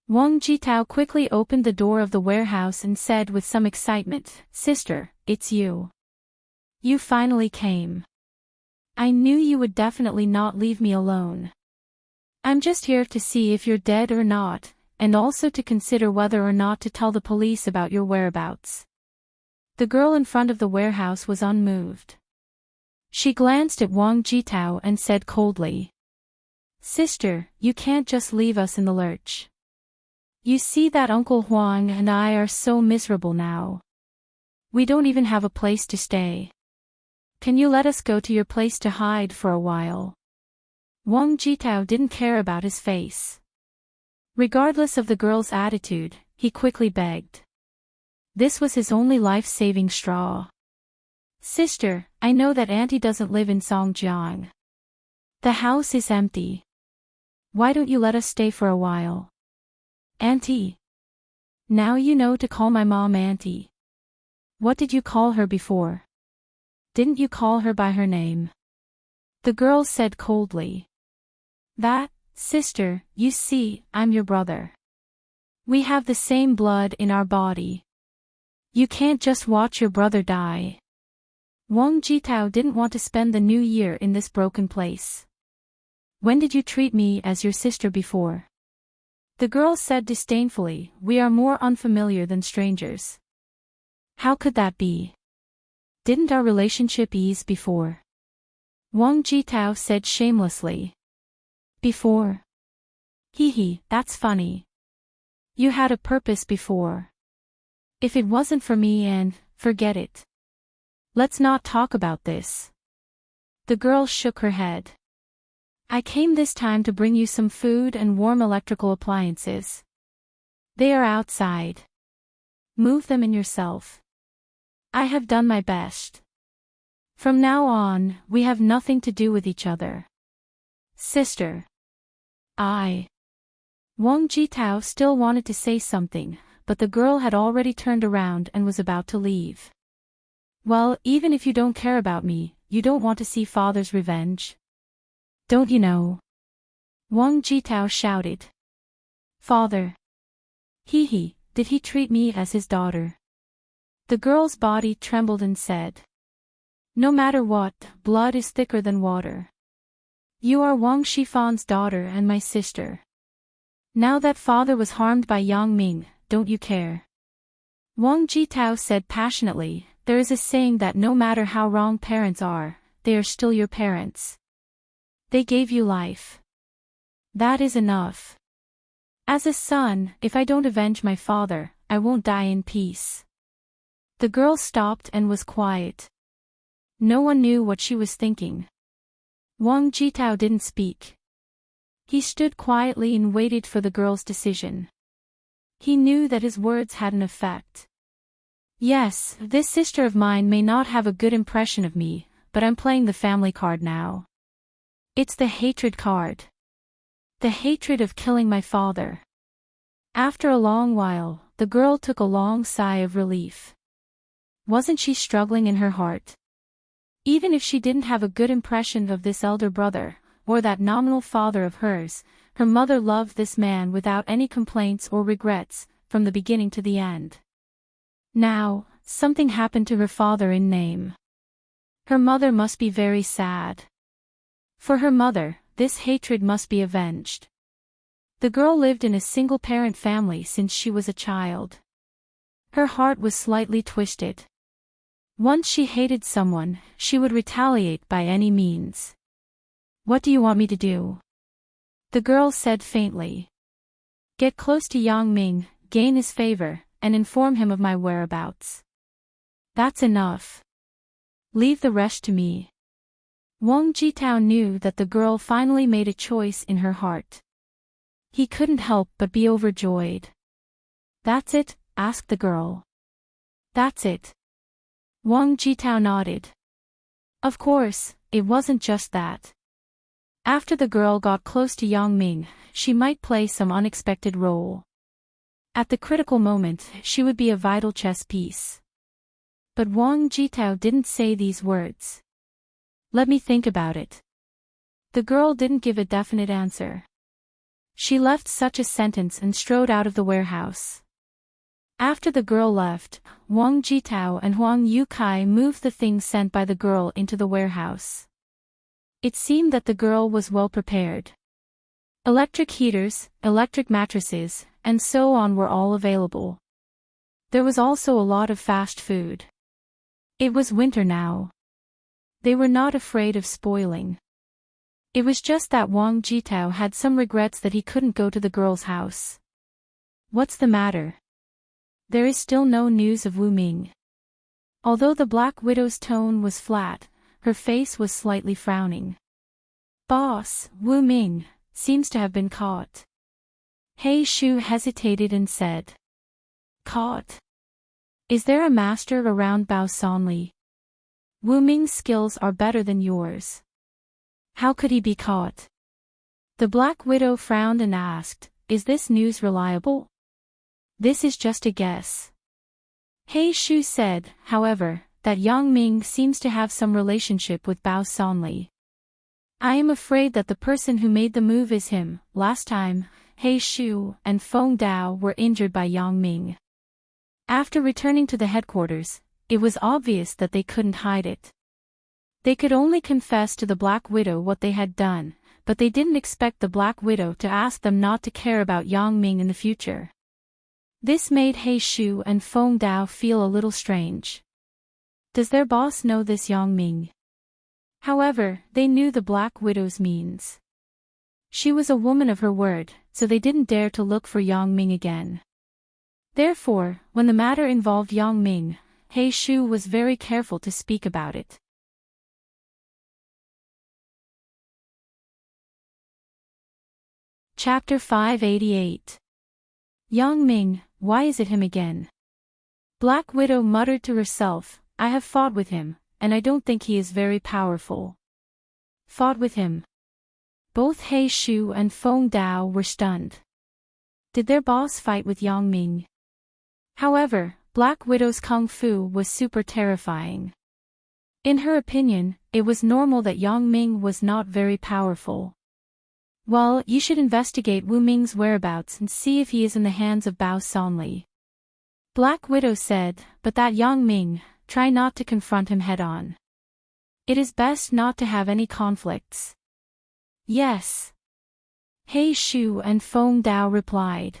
Wang Jitao quickly opened the door of the warehouse and said with some excitement, Sister, it's you. You finally came. I knew you would definitely not leave me alone. I'm just here to see if you're dead or not, and also to consider whether or not to tell the police about your whereabouts. The girl in front of the warehouse was unmoved. She glanced at Wang Jitao and said coldly, Sister, you can't just leave us in the lurch. You see that Uncle Huang and I are so miserable now. We don't even have a place to stay. Can you let us go to your place to hide for a while? Wang Jitao didn't care about his face. Regardless of the girl's attitude, he quickly begged. This was his only life-saving straw. Sister, I know that Auntie doesn't live in Songjiang. The house is empty. Why don't you let us stay for a while? Auntie. Now you know to call my mom Auntie. What did you call her before? Didn't you call her by her name? The girl said coldly. That, sister, you see, I'm your brother. We have the same blood in our body. You can't just watch your brother die. Wang Jitao didn't want to spend the new year in this broken place. When did you treat me as your sister before? The girl said disdainfully, We are more unfamiliar than strangers. How could that be? Didn't our relationship ease before? Wang Jitao said shamelessly. Before? Hee, that's funny. You had a purpose before. If it wasn't for me and, forget it. Let's not talk about this. The girl shook her head. I came this time to bring you some food and warm electrical appliances. They are outside. Move them in yourself. I have done my best. From now on, we have nothing to do with each other. Sister. Wang Jitao still wanted to say something, but the girl had already turned around and was about to leave. Well, even if you don't care about me, you don't want to see father's revenge? Don't you know? Wang Jitao shouted. Father. Did he treat me as his daughter? The girl's body trembled and said, "No matter what, blood is thicker than water. You are Wang Shifan's daughter and my sister. Now that father was harmed by Yang Ming, don't you care?" Wang Jitao said passionately, "There is a saying that no matter how wrong parents are, they are still your parents. They gave you life. That is enough. As a son, if I don't avenge my father, I won't die in peace." The girl stopped and was quiet. No one knew what she was thinking. Wang Jitao didn't speak. He stood quietly and waited for the girl's decision. He knew that his words had an effect. "Yes, this sister of mine may not have a good impression of me, but I'm playing the family card now. It's the hatred card. The hatred of killing my father." After a long while, the girl took a long sigh of relief. Wasn't she struggling in her heart? Even if she didn't have a good impression of this elder brother, or that nominal father of hers, her mother loved this man without any complaints or regrets, from the beginning to the end. Now, something happened to her father in name. Her mother must be very sad. For her mother, this hatred must be avenged. The girl lived in a single-parent family since she was a child. Her heart was slightly twisted. Once she hated someone, she would retaliate by any means. "What do you want me to do?" the girl said faintly. "Get close to Yang Ming, gain his favor, and inform him of my whereabouts. That's enough. Leave the rest to me." Wang Jitao knew that the girl finally made a choice in her heart. He couldn't help but be overjoyed. "That's it?" asked the girl. "That's it." Wang Jitao nodded. Of course, it wasn't just that. After the girl got close to Yang Ming, she might play some unexpected role. At the critical moment, she would be a vital chess piece. But Wang Jitao didn't say these words. "Let me think about it." The girl didn't give a definite answer. She left such a sentence and strode out of the warehouse. After the girl left, Wang Jitao and Huang Yukai moved the things sent by the girl into the warehouse. It seemed that the girl was well prepared. Electric heaters, electric mattresses, and so on were all available. There was also a lot of fast food. It was winter now. They were not afraid of spoiling. It was just that Wang Jitao had some regrets that he couldn't go to the girl's house. "What's the matter?" There is still no news of Wu Ming. Although the Black Widow's tone was flat, her face was slightly frowning. "Boss, Wu Ming seems to have been caught." He Shu hesitated and said, "Caught? Is there a master around Bao Sanli? Wu Ming's skills are better than yours. How could he be caught?" The Black Widow frowned and asked, "Is this news reliable?" "This is just a guess." He Shu said, however, that Yang Ming seems to have some relationship with Bao Sanli. "I am afraid that the person who made the move is him." Last time, He Shu and Feng Dao were injured by Yang Ming. After returning to the headquarters, it was obvious that they couldn't hide it. They could only confess to the Black Widow what they had done, but they didn't expect the Black Widow to ask them not to care about Yang Ming in the future. This made He Shu and Feng Dao feel a little strange. Does their boss know this Yang Ming? However, they knew the Black Widow's means. She was a woman of her word, so they didn't dare to look for Yang Ming again. Therefore, when the matter involved Yang Ming, He Shu was very careful to speak about it. Chapter 588. Yang Ming, why is it him again? Black Widow muttered to herself, "I have fought with him, and I don't think he is very powerful." Fought with him? Both He Shu and Feng Dao were stunned. Did their boss fight with Yang Ming? However, Black Widow's kung fu was super terrifying. In her opinion, it was normal that Yang Ming was not very powerful. "Well, you should investigate Wu Ming's whereabouts and see if he is in the hands of Bao Sanli." Black Widow said, but that Yang Ming, try not to confront him head-on. It is best not to have any conflicts. Yes. He Shu and Feng Dao replied.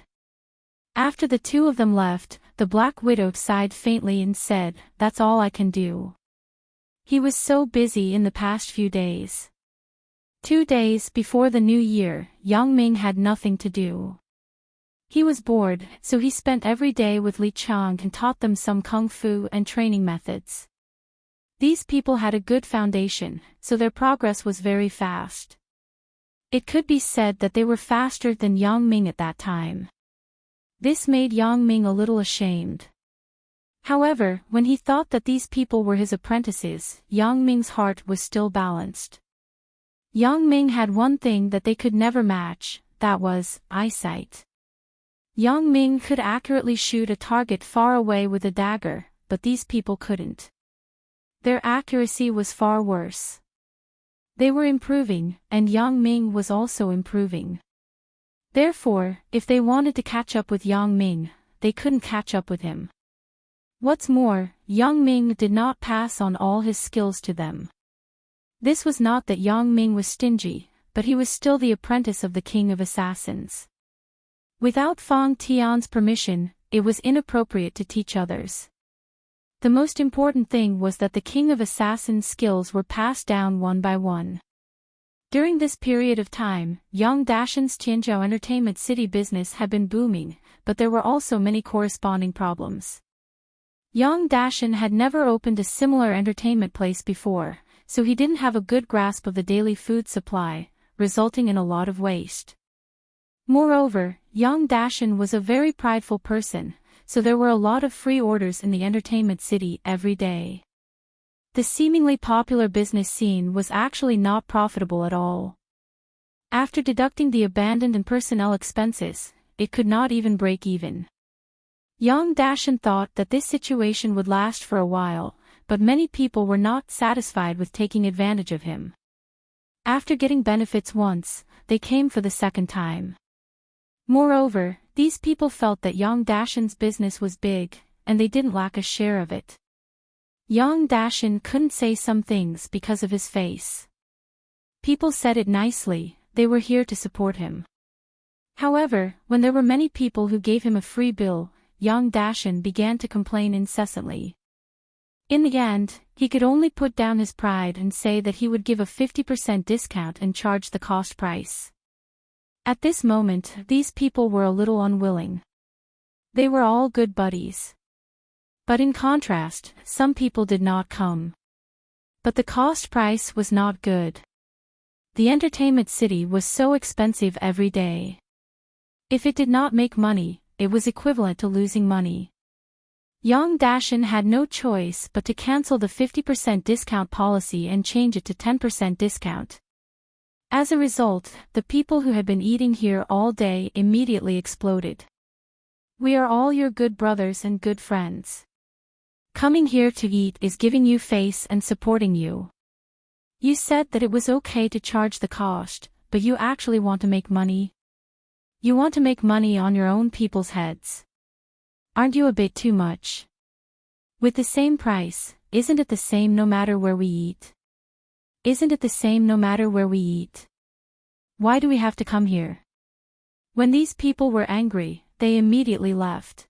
After the two of them left, the Black Widow sighed faintly and said, that's all I can do. He was so busy in the past few days. 2 days before the new year, Yang Ming had nothing to do. He was bored, so he spent every day with Li Chang and taught them some kung fu and training methods. These people had a good foundation, so their progress was very fast. It could be said that they were faster than Yang Ming at that time. This made Yang Ming a little ashamed. However, when he thought that these people were his apprentices, Yang Ming's heart was still balanced. Yang Ming had one thing that they could never match, that was eyesight. Yang Ming could accurately shoot a target far away with a dagger, but these people couldn't. Their accuracy was far worse. They were improving, and Yang Ming was also improving. Therefore, if they wanted to catch up with Yang Ming, they couldn't catch up with him. What's more, Yang Ming did not pass on all his skills to them. This was not that Yang Ming was stingy, but he was still the apprentice of the King of Assassins. Without Fang Tian's permission, it was inappropriate to teach others. The most important thing was that the King of Assassins' skills were passed down one by one. During this period of time, Yang Dashan's Tianzhou Entertainment City business had been booming, but there were also many corresponding problems. Yang Dashan had never opened a similar entertainment place before, so he didn't have a good grasp of the daily food supply, resulting in a lot of waste. Moreover, Yang Dashan was a very prideful person, so there were a lot of free orders in the entertainment city every day. The seemingly popular business scene was actually not profitable at all. After deducting the abandoned and personnel expenses, it could not even break even. Yang Dashan thought that this situation would last for a while, but many people were not satisfied with taking advantage of him. After getting benefits once, they came for the second time. Moreover, these people felt that Yang Dashan's business was big, and they didn't lack a share of it. Yang Dashan couldn't say some things because of his face. People said it nicely, they were here to support him. However, when there were many people who gave him a free bill, Yang Dashan began to complain incessantly. In the end, he could only put down his pride and say that he would give a 50% discount and charge the cost price. At this moment, these people were a little unwilling. They were all good buddies. But in contrast, some people did not come. But the cost price was not good. The entertainment city was so expensive every day. If it did not make money, it was equivalent to losing money. Yang Dashan had no choice but to cancel the 50% discount policy and change it to 10% discount. As a result, the people who had been eating here all day immediately exploded. We are all your good brothers and good friends. Coming here to eat is giving you face and supporting you. You said that it was okay to charge the cost, but you actually want to make money? You want to make money on your own people's heads. Aren't you a bit too much? With the same price, isn't it the same no matter where we eat? Isn't it the same no matter where we eat? Why do we have to come here? When these people were angry, they immediately left.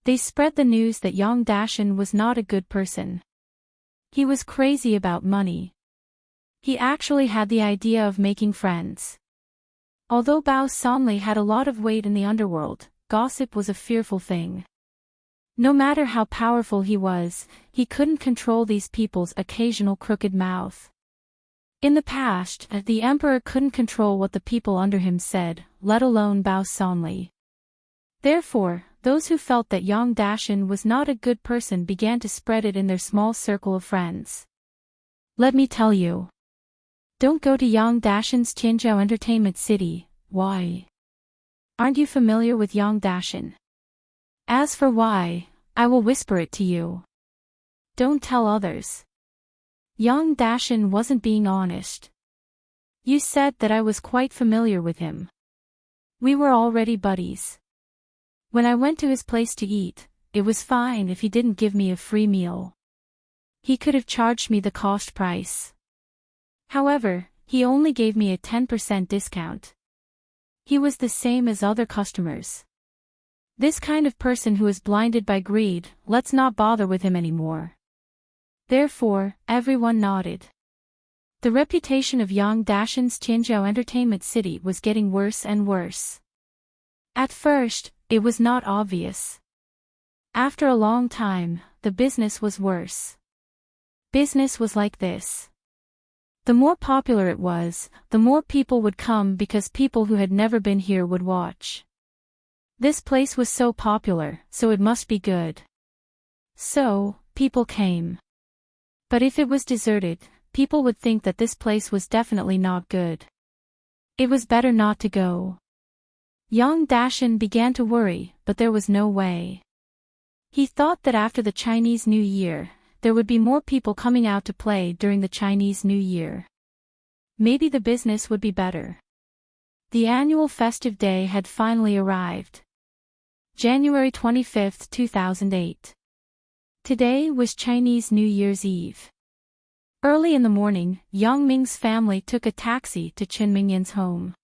They spread the news that Yang Dashan was not a good person. He was crazy about money. He actually had the idea of making friends. Although Bao Sonli had a lot of weight in the underworld, gossip was a fearful thing. No matter how powerful he was, he couldn't control these people's occasional crooked mouth. In the past, the emperor couldn't control what the people under him said, let alone Bao Sonli. Therefore, those who felt that Yang Dashan was not a good person began to spread it in their small circle of friends. Let me tell you. Don't go to Yang Dashan's Tianzhou Entertainment City. Why? Aren't you familiar with Yang Dashan? As for why, I will whisper it to you. Don't tell others. Yang Dashan wasn't being honest. You said that I was quite familiar with him. We were already buddies. When I went to his place to eat, it was fine if he didn't give me a free meal. He could have charged me the cost price. However, he only gave me a 10% discount. He was the same as other customers. This kind of person who is blinded by greed, let's not bother with him anymore. Therefore, everyone nodded. The reputation of Yang Dashan's Qinzhou Entertainment City was getting worse and worse. At first, it was not obvious. After a long time, the business was worse. Business was like this. The more popular it was, the more people would come because people who had never been here would watch. This place was so popular, so it must be good. So, people came. But if it was deserted, people would think that this place was definitely not good. It was better not to go. Yang Dashan began to worry, but there was no way. He thought that after the Chinese New Year, there would be more people coming out to play during the Chinese New Year. Maybe the business would be better. The annual festive day had finally arrived. January 25, 2008. Today was Chinese New Year's Eve. Early in the morning, Yang Ming's family took a taxi to Qin Mingyan's home.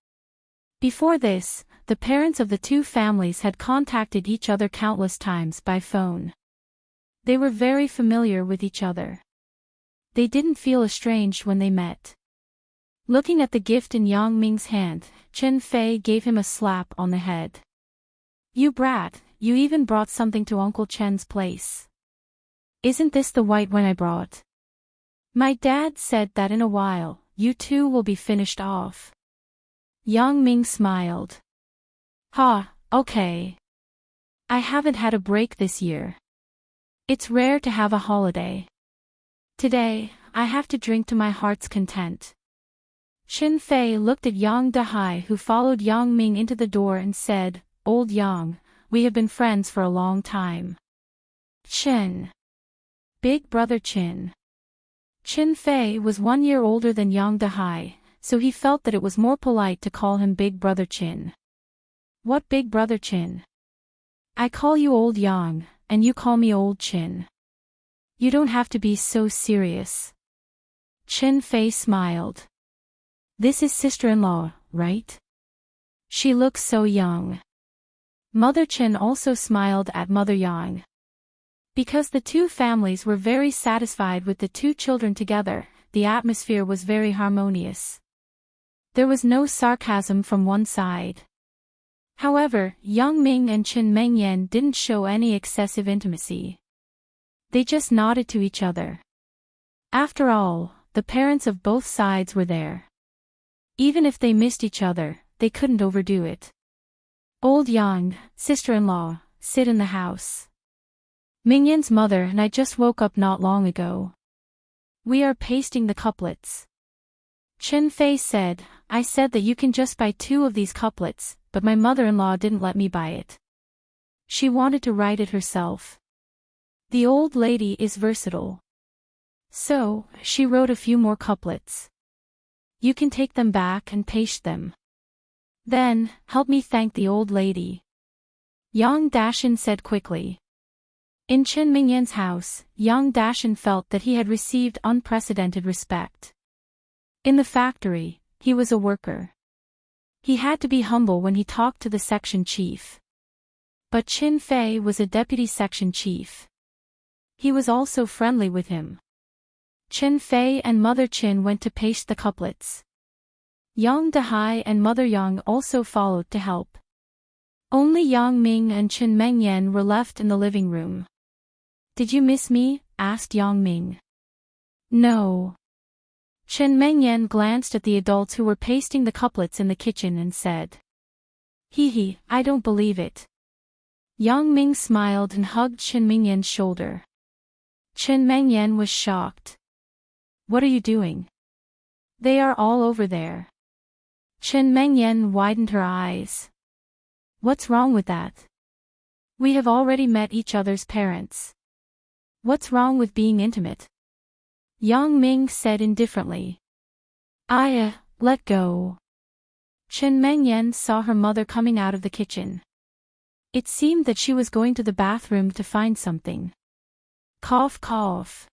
Before this, the parents of the two families had contacted each other countless times by phone. They were very familiar with each other. They didn't feel estranged when they met. Looking at the gift in Yang Ming's hand, Chen Fei gave him a slap on the head. "You brat, you even brought something to Uncle Chen's place. Isn't this the white one I brought? My dad said that in a while, you two will be finished off." Yang Ming smiled. "Ha, okay. I haven't had a break this year. It's rare to have a holiday. Today, I have to drink to my heart's content." Qin Fei looked at Yang Dahai, who followed Yang Ming into the door, and said, "Old Yang, we have been friends for a long time." "Qin. Big brother Qin." Qin Fei was 1 year older than Yang Dahai, so he felt that it was more polite to call him Big Brother Qin. "What Big Brother Qin? I call you Old Yang, and you call me Old Qin. You don't have to be so serious." Qin Fei smiled. "This is sister-in-law, right? She looks so young." Mother Qin also smiled at Mother Yang. Because the two families were very satisfied with the two children together, the atmosphere was very harmonious. There was no sarcasm from one side. However, Yang Ming and Qin Mengyan didn't show any excessive intimacy. They just nodded to each other. After all, the parents of both sides were there. Even if they missed each other, they couldn't overdo it. "Old Yang, sister-in-law, sit in the house. Mingyan's mother and I just woke up not long ago. We are pasting the couplets." Qin Fei said, "I said that you can just buy 2 of these couplets, but my mother-in-law didn't let me buy it. She wanted to write it herself. The old lady is versatile. So, she wrote a few more couplets. You can take them back and paste them. Then, help me thank the old lady." Yang Dashan said quickly. In Qin Mingyan's house, Yang Dashan felt that he had received unprecedented respect. In the factory, he was a worker. He had to be humble when he talked to the section chief. But Qin Fei was a deputy section chief. He was also friendly with him. Qin Fei and Mother Qin went to paste the couplets. Yang Dahai and Mother Yang also followed to help. Only Yang Ming and Qin Mengyan were left in the living room. "Did you miss me?" asked Yang Ming. "No." Qin Mengyan glanced at the adults who were pasting the couplets in the kitchen and said, "Hee, I don't believe it." Yang Ming smiled and hugged Qin Mengyan's shoulder. Qin Mengyan was shocked. "What are you doing? They are all over there." Qin Mengyan widened her eyes. "What's wrong with that? We have already met each other's parents. What's wrong with being intimate?" Yang Ming said indifferently. Let go." Qin Mengyan saw her mother coming out of the kitchen. It seemed that she was going to the bathroom to find something. Cough, cough.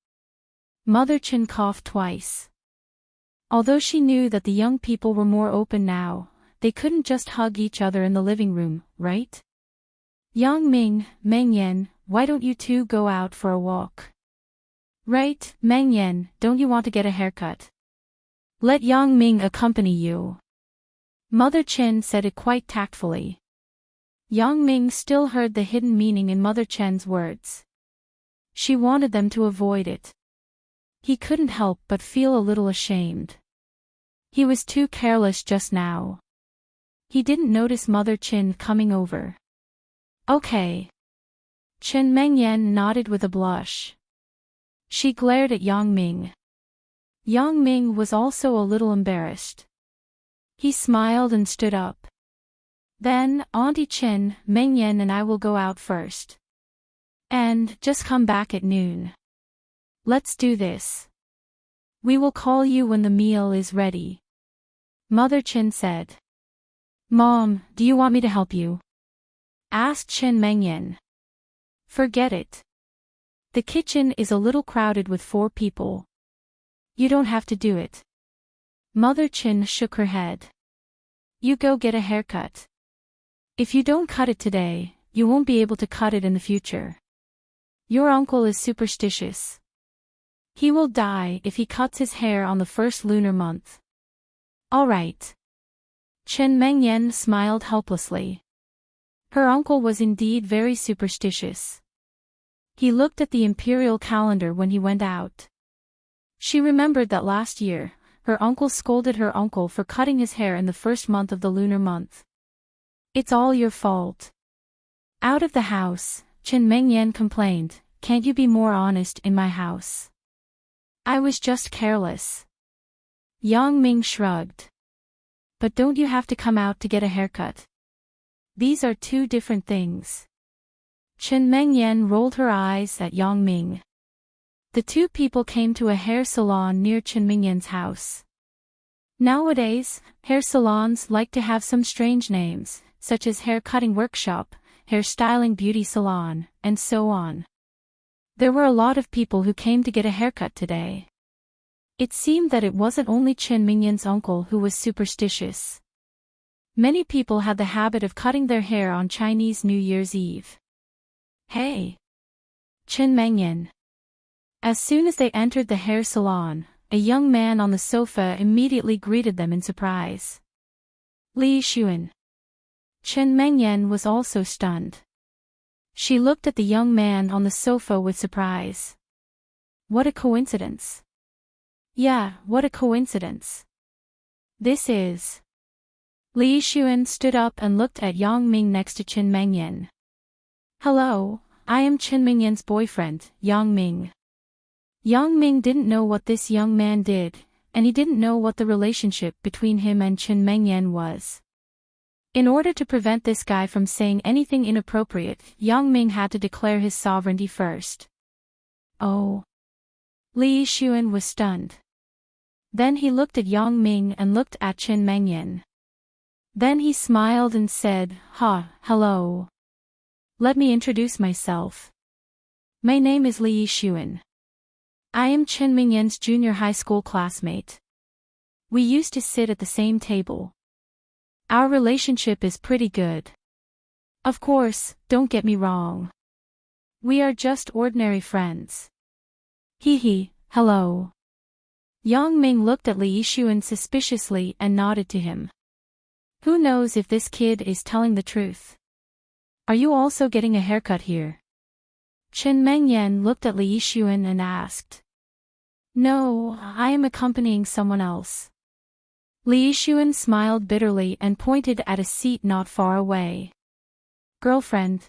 Mother Chin coughed twice. Although she knew that the young people were more open now, they couldn't just hug each other in the living room, right? Yang Ming, Meng Yan, why don't you two go out for a walk? Right, Meng Yan, don't you want to get a haircut? Let Yang Ming accompany you. Mother Chin said it quite tactfully. Yang Ming still heard the hidden meaning in Mother Chen's words. She wanted them to avoid it. He couldn't help but feel a little ashamed. He was too careless just now. He didn't notice Mother Chin coming over. Okay. Chen Mengyan nodded with a blush. She glared at Yang Ming. Yang Ming was also a little embarrassed. He smiled and stood up. Then, Auntie Chen, Mengyan and I will go out first. And, just come back at noon. Let's do this. We will call you when the meal is ready. Mother Chin said. Mom, do you want me to help you? Asked Chen Mengyan. Forget it. The kitchen is a little crowded with 4 people. You don't have to do it. Mother Chin shook her head. You go get a haircut. If you don't cut it today, you won't be able to cut it in the future. Your uncle is superstitious. He will die if he cuts his hair on the first lunar month. All right. Chen Mengyan smiled helplessly. Her uncle was indeed very superstitious. He looked at the imperial calendar when he went out. She remembered that last year, her uncle scolded her uncle for cutting his hair in the first month of the lunar month. It's all your fault. Out of the house, Chen Mengyan complained, can't you be more honest in my house? I was just careless. Yang Ming shrugged. But don't you have to come out to get a haircut? These are 2 different things. Chen Mengyan rolled her eyes at Yang Ming. The 2 people came to a hair salon near Chen Mengyan's house. Nowadays, hair salons like to have some strange names, such as hair cutting workshop, hair styling beauty salon, and so on. There were a lot of people who came to get a haircut today. It seemed that it wasn't only Chen Mengyan's uncle who was superstitious. Many people had the habit of cutting their hair on Chinese New Year's Eve. Hey! Chen Mengyan. As soon as they entered the hair salon, a young man on the sofa immediately greeted them in surprise. Li Xuan. Chen Mengyan was also stunned. She looked at the young man on the sofa with surprise. What a coincidence. Yeah, what a coincidence. This is. Li Xuan stood up and looked at Yang Ming next to Chen Mengyan. Hello, I am Chen Mengyan's boyfriend, Yang Ming. Yang Ming didn't know what this young man did, and he didn't know what the relationship between him and Chen Mengyan was. In order to prevent this guy from saying anything inappropriate, Yang Ming had to declare his sovereignty first. Oh. Li Xuan was stunned. Then he looked at Yang Ming and looked at Chen Mengyan. Then he smiled and said, hello. Let me introduce myself. My name is Li Xuan. I am Chen Mengyan's junior high school classmate. We used to sit at the same table. Our relationship is pretty good. Of course, don't get me wrong. We are just ordinary friends. Hello. Yang Ming looked at Li Xuan suspiciously and nodded to him. Who knows if this kid is telling the truth? Are you also getting a haircut here? Chen Mengyan looked at Li Xuan and asked. No, I am accompanying someone else. Li Xuan smiled bitterly and pointed at a seat not far away. Girlfriend?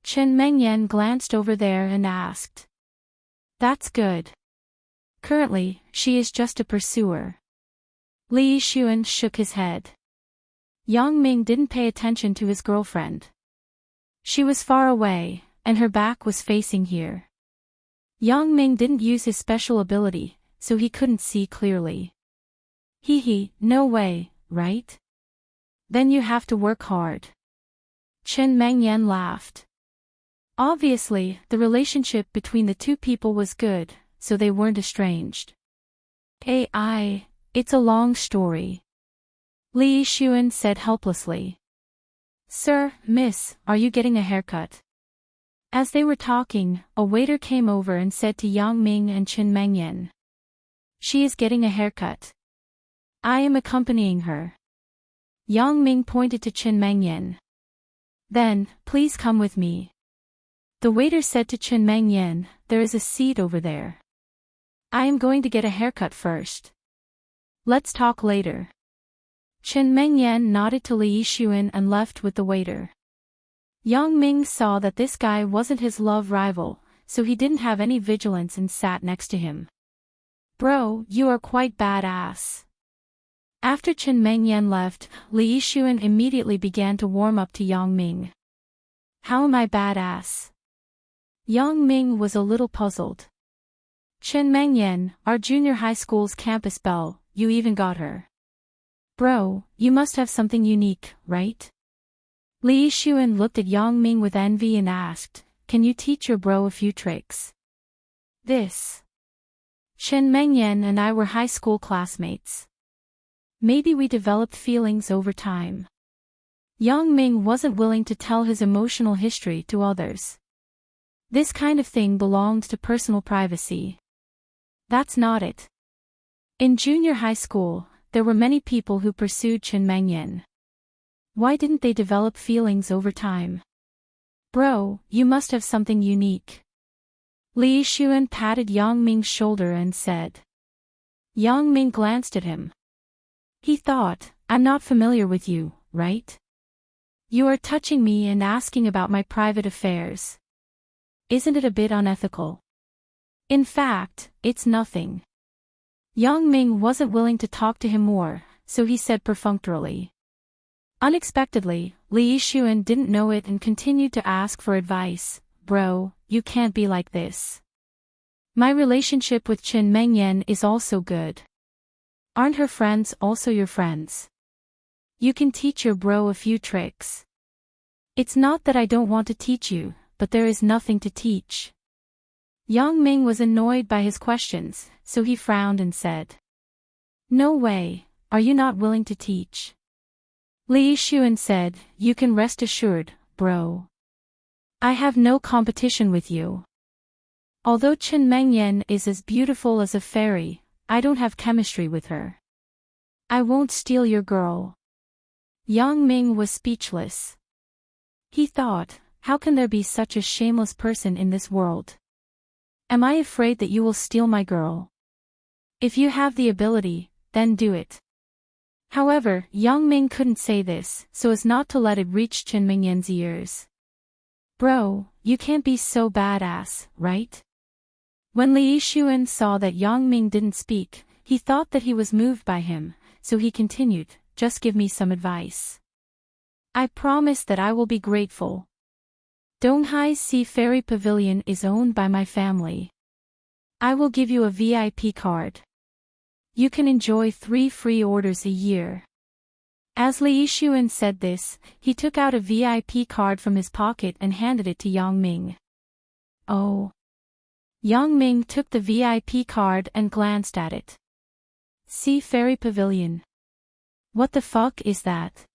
Chen Mengyan glanced over there and asked. That's good. Currently, she is just a pursuer. Li Xuan shook his head. Yang Ming didn't pay attention to his girlfriend. She was far away, and her back was facing here. Yang Ming didn't use his special ability, so he couldn't see clearly. No way, right? Then you have to work hard. Chen Mengyan laughed. Obviously, the relationship between the two people was good, so they weren't estranged. It's a long story. Li Yixuan said helplessly. Sir, miss, are you getting a haircut? As they were talking, a waiter came over and said to Yang Ming and Chen Mengyan. She is getting a haircut. I am accompanying her. Yang Ming pointed to Chen Mengyan. Then, please come with me. The waiter said to Chen Mengyan, there is a seat over there. I am going to get a haircut first. Let's talk later. Chen Mengyan nodded to Li Yixuan and left with the waiter. Yang Ming saw that this guy wasn't his love rival, so he didn't have any vigilance and sat next to him. Bro, you are quite badass. After Chen Mengyan left, Li Yixuan immediately began to warm up to Yang Ming. How am I badass? Yang Ming was a little puzzled. Chen Mengyan, our junior high school's campus belle, you even got her. Bro, you must have something unique, right? Li Yixuan looked at Yang Ming with envy and asked, can you teach your bro a few tricks? This. Chen Mengyan and I were high school classmates. Maybe we developed feelings over time. Yang Ming wasn't willing to tell his emotional history to others. This kind of thing belonged to personal privacy. That's not it. In junior high school, there were many people who pursued Chen Mengyan. Why didn't they develop feelings over time? Bro, you must have something unique. Li Yixuan patted Yang Ming's shoulder and said. Yang Ming glanced at him. He thought, I'm not familiar with you, right? You are touching me and asking about my private affairs. Isn't it a bit unethical? In fact, it's nothing. Yang Ming wasn't willing to talk to him more, so he said perfunctorily. Unexpectedly, Li Yixuan didn't know it and continued to ask for advice. Bro, you can't be like this. My relationship with Chen Mengyan is also good. Aren't her friends also your friends? You can teach your bro a few tricks. It's not that I don't want to teach you, but there is nothing to teach. Yang Ming was annoyed by his questions, so he frowned and said. No way, are you not willing to teach? Li Yixuan said, you can rest assured, bro. I have no competition with you. Although Chen Mengyan is as beautiful as a fairy, I don't have chemistry with her. I won't steal your girl. Yang Ming was speechless. He thought, how can there be such a shameless person in this world? Am I afraid that you will steal my girl? If you have the ability, then do it. However, Yang Ming couldn't say this, so as not to let it reach Chen Mengyan's ears. Bro, you can't be so badass, right? When Li Yixuan saw that Yang Ming didn't speak, he thought that he was moved by him, so he continued, just give me some advice. I promise that I will be grateful. Donghai's Sea Fairy Pavilion is owned by my family. I will give you a VIP card. You can enjoy 3 free orders a year. As Li Yixuan said this, he took out a VIP card from his pocket and handed it to Yang Ming. Oh. Yang Ming took the VIP card and glanced at it. Sea Fairy Pavilion. What the fuck is that?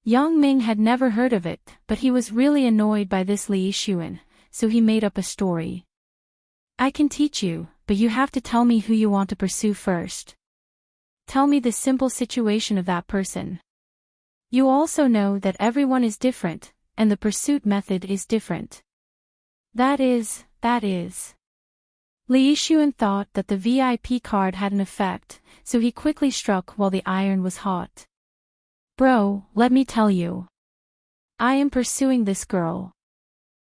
Yang Ming had never heard of it, but he was really annoyed by this Li Yixuan, so he made up a story. I can teach you, but you have to tell me who you want to pursue first. Tell me the simple situation of that person. You also know that everyone is different, and the pursuit method is different. That is. Li Yixuan thought that the VIP card had an effect, so he quickly struck while the iron was hot. Bro, let me tell you. I am pursuing this girl.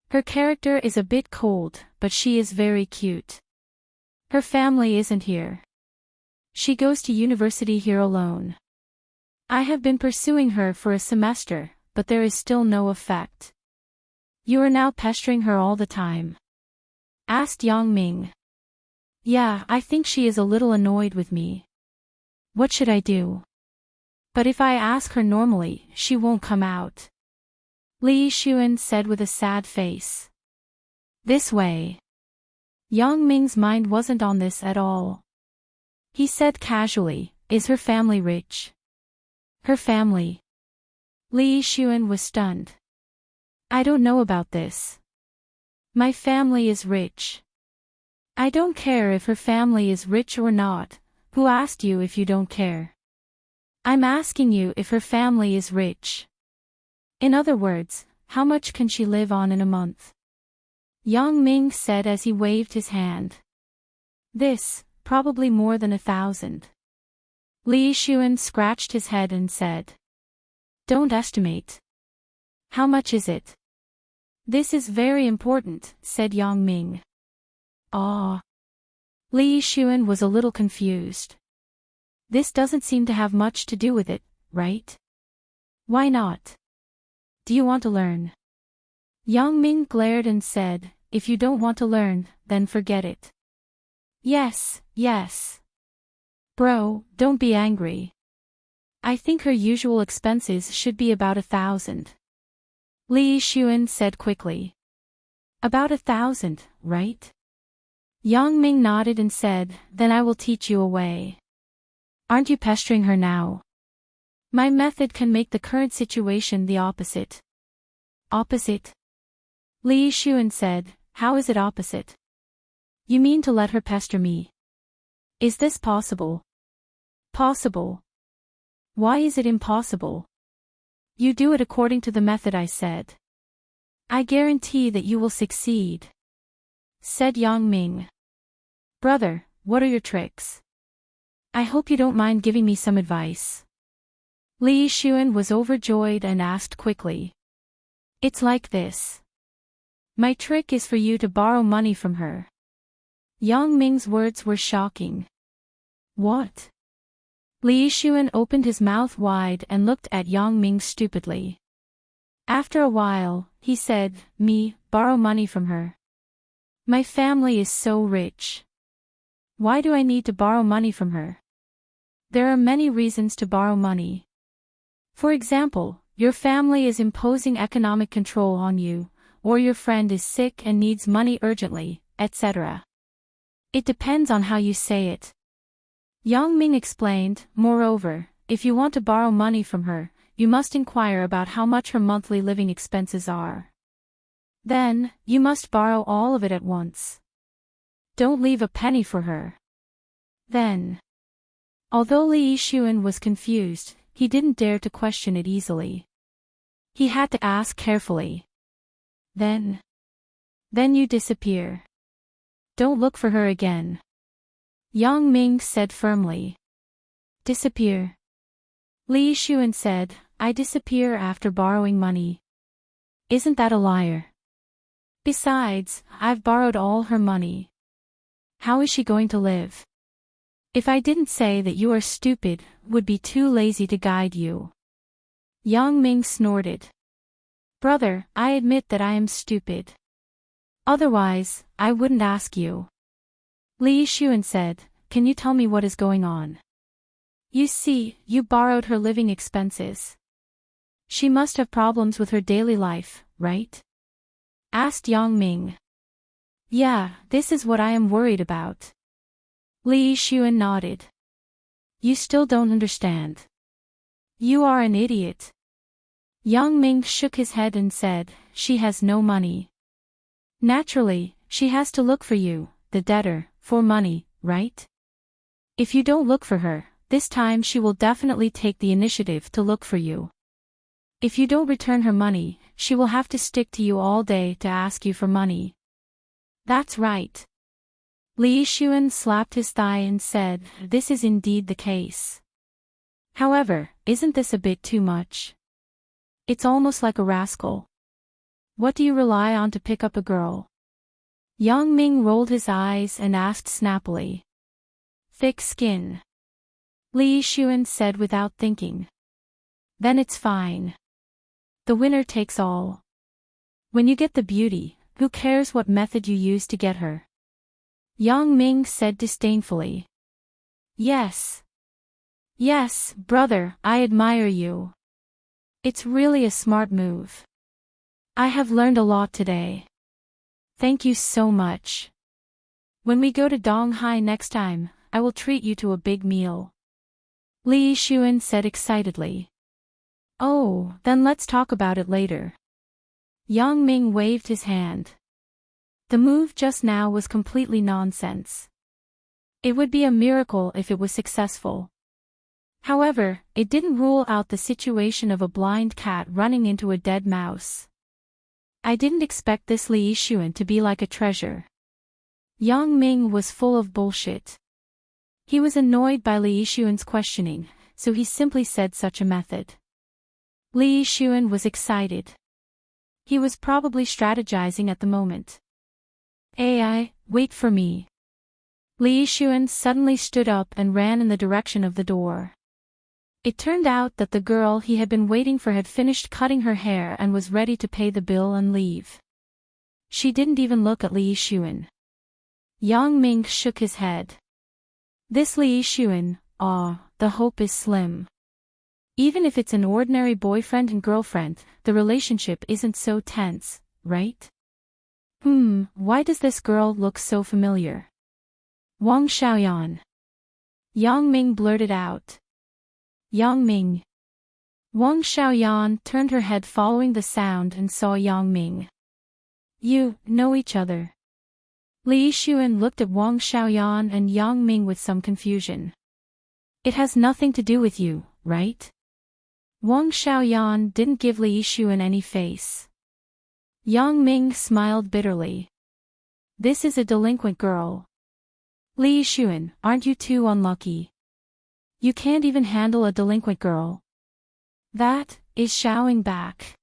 Her character is a bit cold, but she is very cute. Her family isn't here. She goes to university here alone. I have been pursuing her for a semester, but there is still no effect. You are now pestering her all the time? Asked Yang Ming. Yeah, I think she is a little annoyed with me. What should I do? But if I ask her normally, she won't come out. Li Xuan said with a sad face. This way. Yang Ming's mind wasn't on this at all. He said casually, is her family rich? Her family. Li Xuan was stunned. I don't know about this. My family is rich. I don't care if her family is rich or not. Who asked you if you don't care? I'm asking you if her family is rich. In other words, how much can she live on in a month? Yang Ming said as he waved his hand. This, probably more than 1,000. Li Xuan scratched his head and said. Don't estimate. How much is it? This is very important, said Yang Ming. Ah. Li Xuan was a little confused. This doesn't seem to have much to do with it, right? Why not? Do you want to learn? Yang Ming glared and said, if you don't want to learn, then forget it. Yes, yes. Bro, don't be angry. I think her usual expenses should be about 1,000. Li Xuan said quickly. About 1,000, right? Yang Ming nodded and said, then I will teach you a way. Aren't you pestering her now? My method can make the current situation the opposite. Opposite? Li Xuan said, how is it opposite? You mean to let her pester me? Is this possible? Possible. Why is it impossible? You do it according to the method I said. I guarantee that you will succeed. Said Yang Ming. Brother, what are your tricks? I hope you don't mind giving me some advice. Li Xuan was overjoyed and asked quickly. It's like this. My trick is for you to borrow money from her. Yang Ming's words were shocking. What? Li Xuan opened his mouth wide and looked at Yang Ming stupidly. After a while, he said, me, borrow money from her. My family is so rich. Why do I need to borrow money from her? There are many reasons to borrow money. For example, your family is imposing economic control on you, or your friend is sick and needs money urgently, etc. It depends on how you say it. Yang Ming explained, moreover, if you want to borrow money from her, you must inquire about how much her monthly living expenses are. Then, you must borrow all of it at once. Don't leave a penny for her. Then. Although Li Xuan was confused, he didn't dare to question it easily. He had to ask carefully. Then you disappear. Don't look for her again. Yang Ming said firmly. Disappear. Li Xuan said, I disappear after borrowing money. Isn't that a liar? Besides, I've borrowed all her money. How is she going to live? If I didn't say that you are stupid, would be too lazy to guide you. Yang Ming snorted. Brother, I admit that I am stupid. Otherwise, I wouldn't ask you. Li Xuan said, can you tell me what is going on? You see, you borrowed her living expenses. She must have problems with her daily life, right? Asked Yang Ming. Yeah, this is what I am worried about. Li Xuan nodded. You still don't understand. You are an idiot. Yang Ming shook his head and said, she has no money. Naturally, she has to look for you, the debtor, for money, right? If you don't look for her, this time she will definitely take the initiative to look for you. If you don't return her money, she will have to stick to you all day to ask you for money. That's right. Li Xuan slapped his thigh and said, this is indeed the case. However, isn't this a bit too much? It's almost like a rascal. What do you rely on to pick up a girl? Yang Ming rolled his eyes and asked snappily. Thick skin. Li Xuan said without thinking. Then it's fine. The winner takes all. When you get the beauty, who cares what method you use to get her? Yang Ming said disdainfully. Yes. Yes, brother, I admire you. It's really a smart move. I have learned a lot today. Thank you so much. When we go to Donghai next time, I will treat you to a big meal. Li Xuan said excitedly. Oh, then let's talk about it later. Yang Ming waved his hand. The move just now was completely nonsense. It would be a miracle if it was successful. However, it didn't rule out the situation of a blind cat running into a dead mouse. I didn't expect this Li Xuan to be like a treasure. Yang Ming was full of bullshit. He was annoyed by Li Xuan's questioning, so he simply said such a method. Li Xuan was excited. He was probably strategizing at the moment. AI, wait for me. Li Xuan suddenly stood up and ran in the direction of the door. It turned out that the girl he had been waiting for had finished cutting her hair and was ready to pay the bill and leave. She didn't even look at Li Xuan. Yang Ming shook his head. This Li Xuan, the hope is slim. Even if it's an ordinary boyfriend and girlfriend, the relationship isn't so tense, right? Why does this girl look so familiar? Wang Xiaoyan. Yang Ming blurted out. Yang Ming. Wang Xiaoyan turned her head following the sound and saw Yang Ming. You know each other. Li Xuan looked at Wang Xiaoyan and Yang Ming with some confusion. It has nothing to do with you, right? Wang Xiaoyan didn't give Li Xuan any face. Yang Ming smiled bitterly. This is a delinquent girl. Li Xuan, aren't you too unlucky? You can't even handle a delinquent girl. That is Xiaoing back.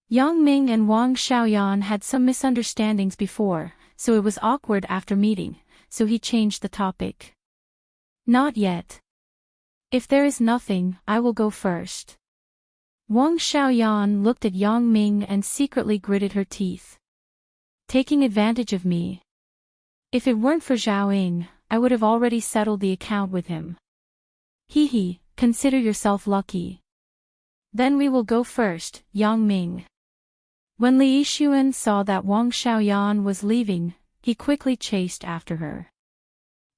Yang Ming and Wang Xiaoyan had some misunderstandings before, so it was awkward after meeting, so he changed the topic. Not yet. If there is nothing, I will go first. Wang Xiaoyan looked at Yang Ming and secretly gritted her teeth. Taking advantage of me. If it weren't for Zhaoying, I would have already settled the account with him. Hee, consider yourself lucky. Then we will go first, Yang Ming. When Li Xuan saw that Wang Xiaoyan was leaving, he quickly chased after her.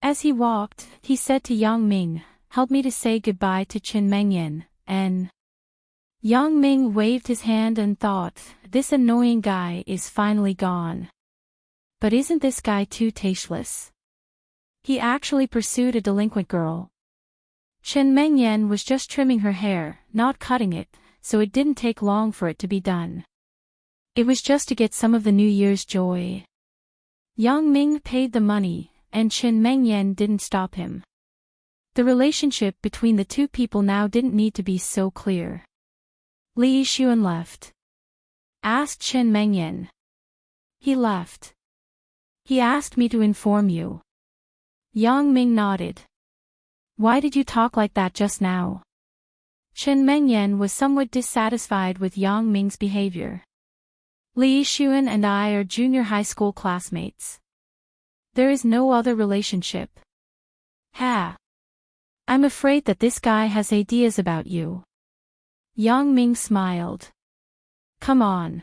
As he walked, he said to Yang Ming, help me to say goodbye to Qin Mengyan, and... Yang Ming waved his hand and thought, this annoying guy is finally gone. But isn't this guy too tasteless? He actually pursued a delinquent girl. Qin Mengyan was just trimming her hair, not cutting it, so it didn't take long for it to be done. It was just to get some of the New Year's joy. Yang Ming paid the money, and Qin Mengyan didn't stop him. The relationship between the two people now didn't need to be so clear. Li Xuan left. Asked Qin Mengyan. He left. He asked me to inform you. Yang Ming nodded. Why did you talk like that just now? Qin Mengyan was somewhat dissatisfied with Yang Ming's behavior. Li Xuan and I are junior high school classmates. There is no other relationship. Ha! I'm afraid that this guy has ideas about you. Yang Ming smiled. Come on.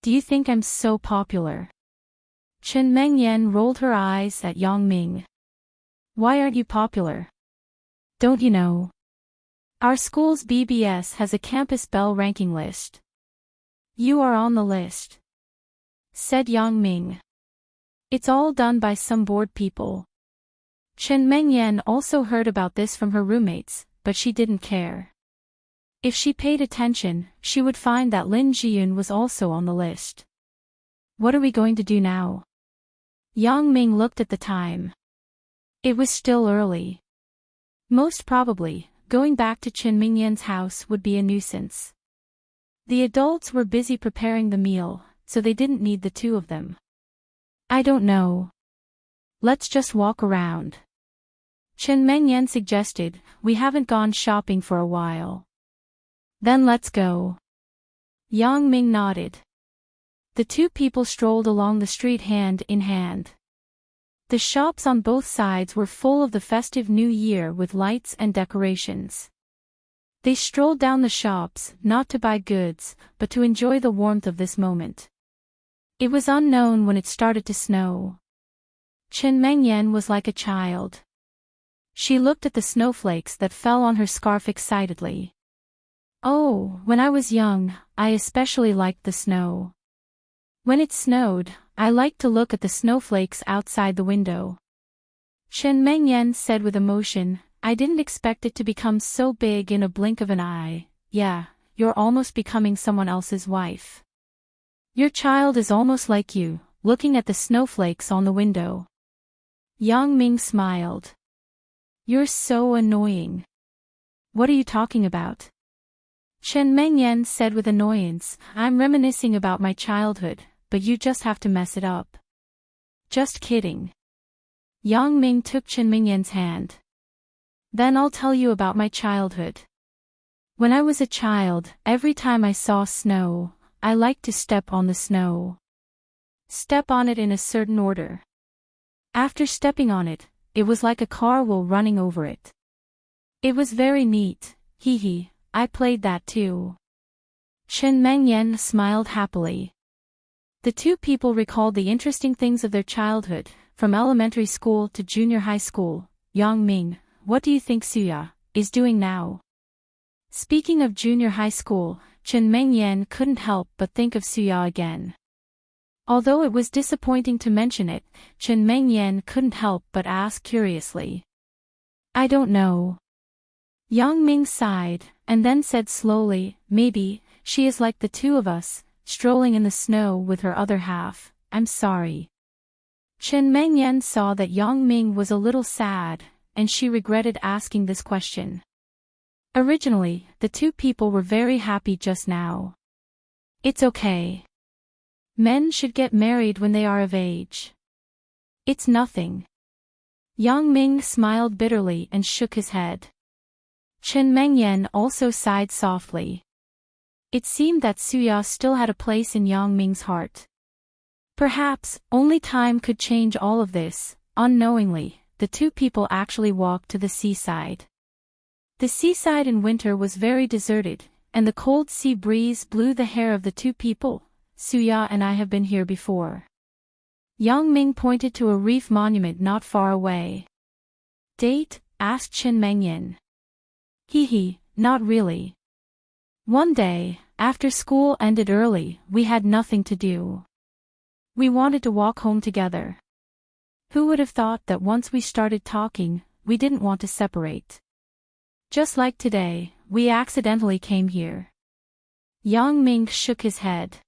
Do you think I'm so popular? Qin Mengyan rolled her eyes at Yang Ming. Why aren't you popular? Don't you know? Our school's BBS has a campus bell ranking list. You are on the list. Said Yang Ming. It's all done by some bored people. Qin Mengyan also heard about this from her roommates, but she didn't care. If she paid attention, she would find that Lin Jiyun was also on the list. What are we going to do now? Yang Ming looked at the time. It was still early. Most probably, going back to Qin Mengyan's house would be a nuisance. The adults were busy preparing the meal, so they didn't need the two of them. I don't know. Let's just walk around. Qin Mengyan suggested, we haven't gone shopping for a while. Then let's go. Yang Ming nodded. The two people strolled along the street hand in hand. The shops on both sides were full of the festive New Year with lights and decorations. They strolled down the shops, not to buy goods, but to enjoy the warmth of this moment. It was unknown when it started to snow. Chen Mengyan was like a child. She looked at the snowflakes that fell on her scarf excitedly. Oh, when I was young, I especially liked the snow. When it snowed, I liked to look at the snowflakes outside the window. Chen Mengyan said with emotion, I didn't expect it to become so big in a blink of an eye. Yeah, you're almost becoming someone else's wife. Your child is almost like you, looking at the snowflakes on the window. Yang Ming smiled. You're so annoying. What are you talking about? Chen Mengyan said with annoyance, I'm reminiscing about my childhood, but you just have to mess it up. Just kidding. Yang Ming took Chen Mengyan's hand. Then I'll tell you about my childhood. When I was a child, every time I saw snow, I liked to step on the snow. Step on it in a certain order. After stepping on it, it was like a car wheel running over it. It was very neat, hee hee, I played that too. Chen Mengyan smiled happily. The two people recalled the interesting things of their childhood, from elementary school to junior high school. Yang Ming, what do you think Suya is doing now? Speaking of junior high school, Chen Mengyan couldn't help but think of Suya again. Although it was disappointing to mention it, Chen Mengyan couldn't help but ask curiously. I don't know. Yang Ming sighed, and then said slowly, maybe, she is like the two of us, strolling in the snow with her other half. I'm sorry. Chen Mengyan saw that Yang Ming was a little sad, and she regretted asking this question. Originally, the two people were very happy just now. It's okay. Men should get married when they are of age. It's nothing. Yang Ming smiled bitterly and shook his head. Chen Mengyan also sighed softly. It seemed that Suya still had a place in Yang Ming's heart. Perhaps, only time could change all of this. Unknowingly, the two people actually walked to the seaside. The seaside in winter was very deserted, and the cold sea breeze blew the hair of the two people. Suya and I have been here before. Yang Ming pointed to a reef monument not far away. Date? Asked Chen Mengyan. Hee hee, not really. One day, after school ended early, we had nothing to do. We wanted to walk home together. Who would have thought that once we started talking, we didn't want to separate? Just like today, we accidentally came here. Yang Ming shook his head.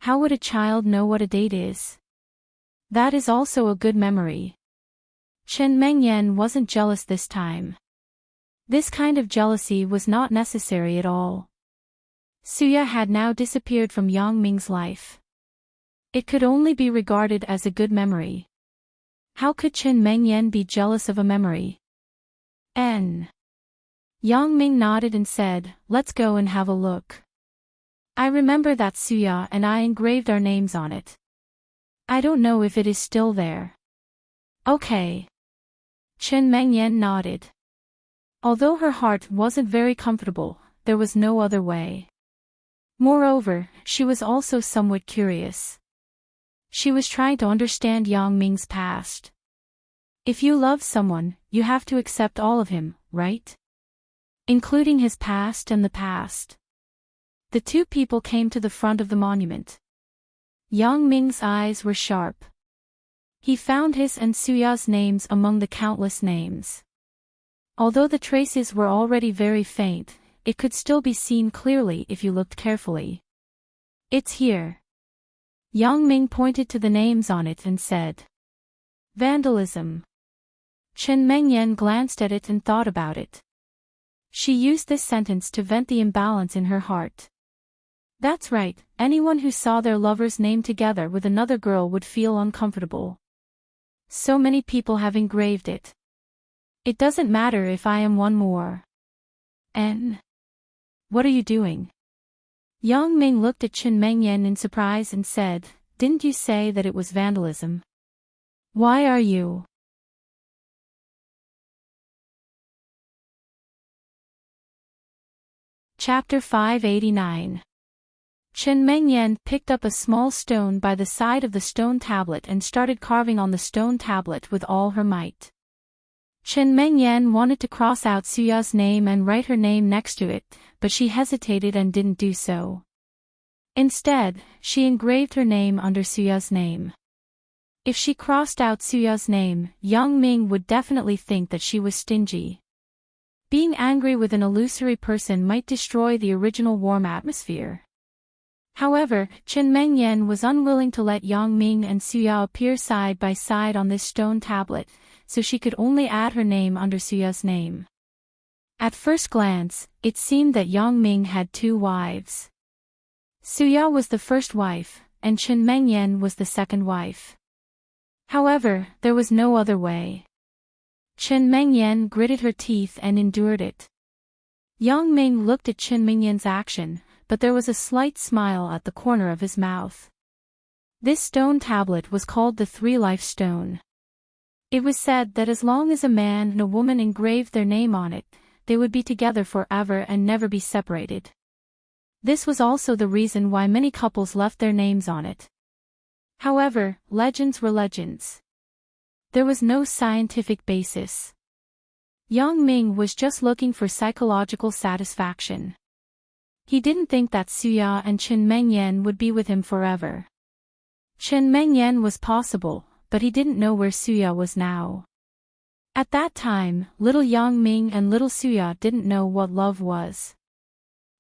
How would a child know what a date is? That is also a good memory. Chen Mengyan wasn't jealous this time. This kind of jealousy was not necessary at all. Suya had now disappeared from Yang Ming's life. It could only be regarded as a good memory. How could Chen Mengyan be jealous of a memory? Yang Ming nodded and said, let's go and have a look. I remember that Suya and I engraved our names on it. I don't know if it is still there. Okay. Chen Mengyan nodded. Although her heart wasn't very comfortable, there was no other way. Moreover, she was also somewhat curious. She was trying to understand Yang Ming's past. If you love someone, you have to accept all of him, right? Including his past and the past. The two people came to the front of the monument. Yang Ming's eyes were sharp. He found his and Suya's names among the countless names. Although the traces were already very faint, it could still be seen clearly if you looked carefully. It's here. Yang Ming pointed to the names on it and said. Vandalism. Chen Mengyan glanced at it and thought about it. She used this sentence to vent the imbalance in her heart. That's right, anyone who saw their lover's name together with another girl would feel uncomfortable. So many people have engraved it. It doesn't matter if I am one more. What are you doing? Yang Ming looked at Chen Mengyan in surprise and said, didn't you say that it was vandalism? Why are you? Chapter 589. Chen Mengyan picked up a small stone by the side of the stone tablet and started carving on the stone tablet with all her might. Chen Mengyan wanted to cross out Suya's name and write her name next to it, but she hesitated and didn't do so. Instead, she engraved her name under Suya's name. If she crossed out Suya's name, Yang Ming would definitely think that she was stingy. Being angry with an illusory person might destroy the original warm atmosphere. However, Chen Mengyan was unwilling to let Yang Ming and Suya appear side by side on this stone tablet, so she could only add her name under Suya's name. At first glance, it seemed that Yang Ming had two wives. Suya was the first wife, and Chen Mengyan was the second wife. However, there was no other way. Chen Mengyan gritted her teeth and endured it. Yang Ming looked at Chen Mengyan's action, but there was a slight smile at the corner of his mouth. This stone tablet was called the Three-Life Stone. It was said that as long as a man and a woman engraved their name on it, they would be together forever and never be separated. This was also the reason why many couples left their names on it. However, legends were legends. There was no scientific basis. Yang Ming was just looking for psychological satisfaction. He didn't think that Suya and Chen Mengyan would be with him forever. Chen Mengyan was possible, but he didn't know where Suya was now. At that time, little Yang Ming and little Suya didn't know what love was.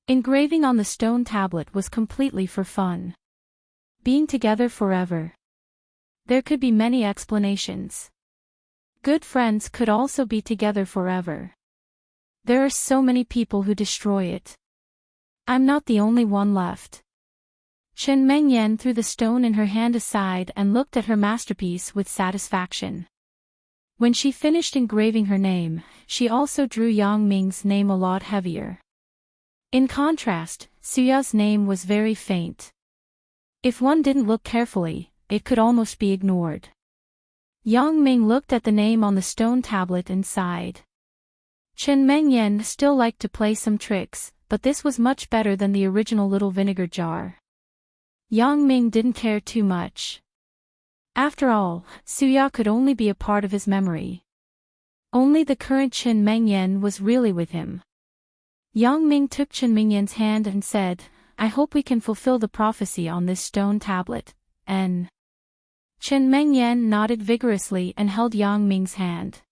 Engraving on the stone tablet was completely for fun. Being together forever. There could be many explanations. Good friends could also be together forever. There are so many people who destroy it. I'm not the only one left. Chen Mengyan threw the stone in her hand aside and looked at her masterpiece with satisfaction. When she finished engraving her name, she also drew Yang Ming's name a lot heavier. In contrast, Suya's name was very faint. If one didn't look carefully, it could almost be ignored. Yang Ming looked at the name on the stone tablet and sighed. Chen Mengyan still liked to play some tricks, but this was much better than the original little vinegar jar. Yang Ming didn't care too much. After all, Suya could only be a part of his memory. Only the current Chen Mengyan was really with him. Yang Ming took Chen Mengyan's hand and said, "I hope we can fulfill the prophecy on this stone tablet, and..." Chen Mengyan nodded vigorously and held Yang Ming's hand.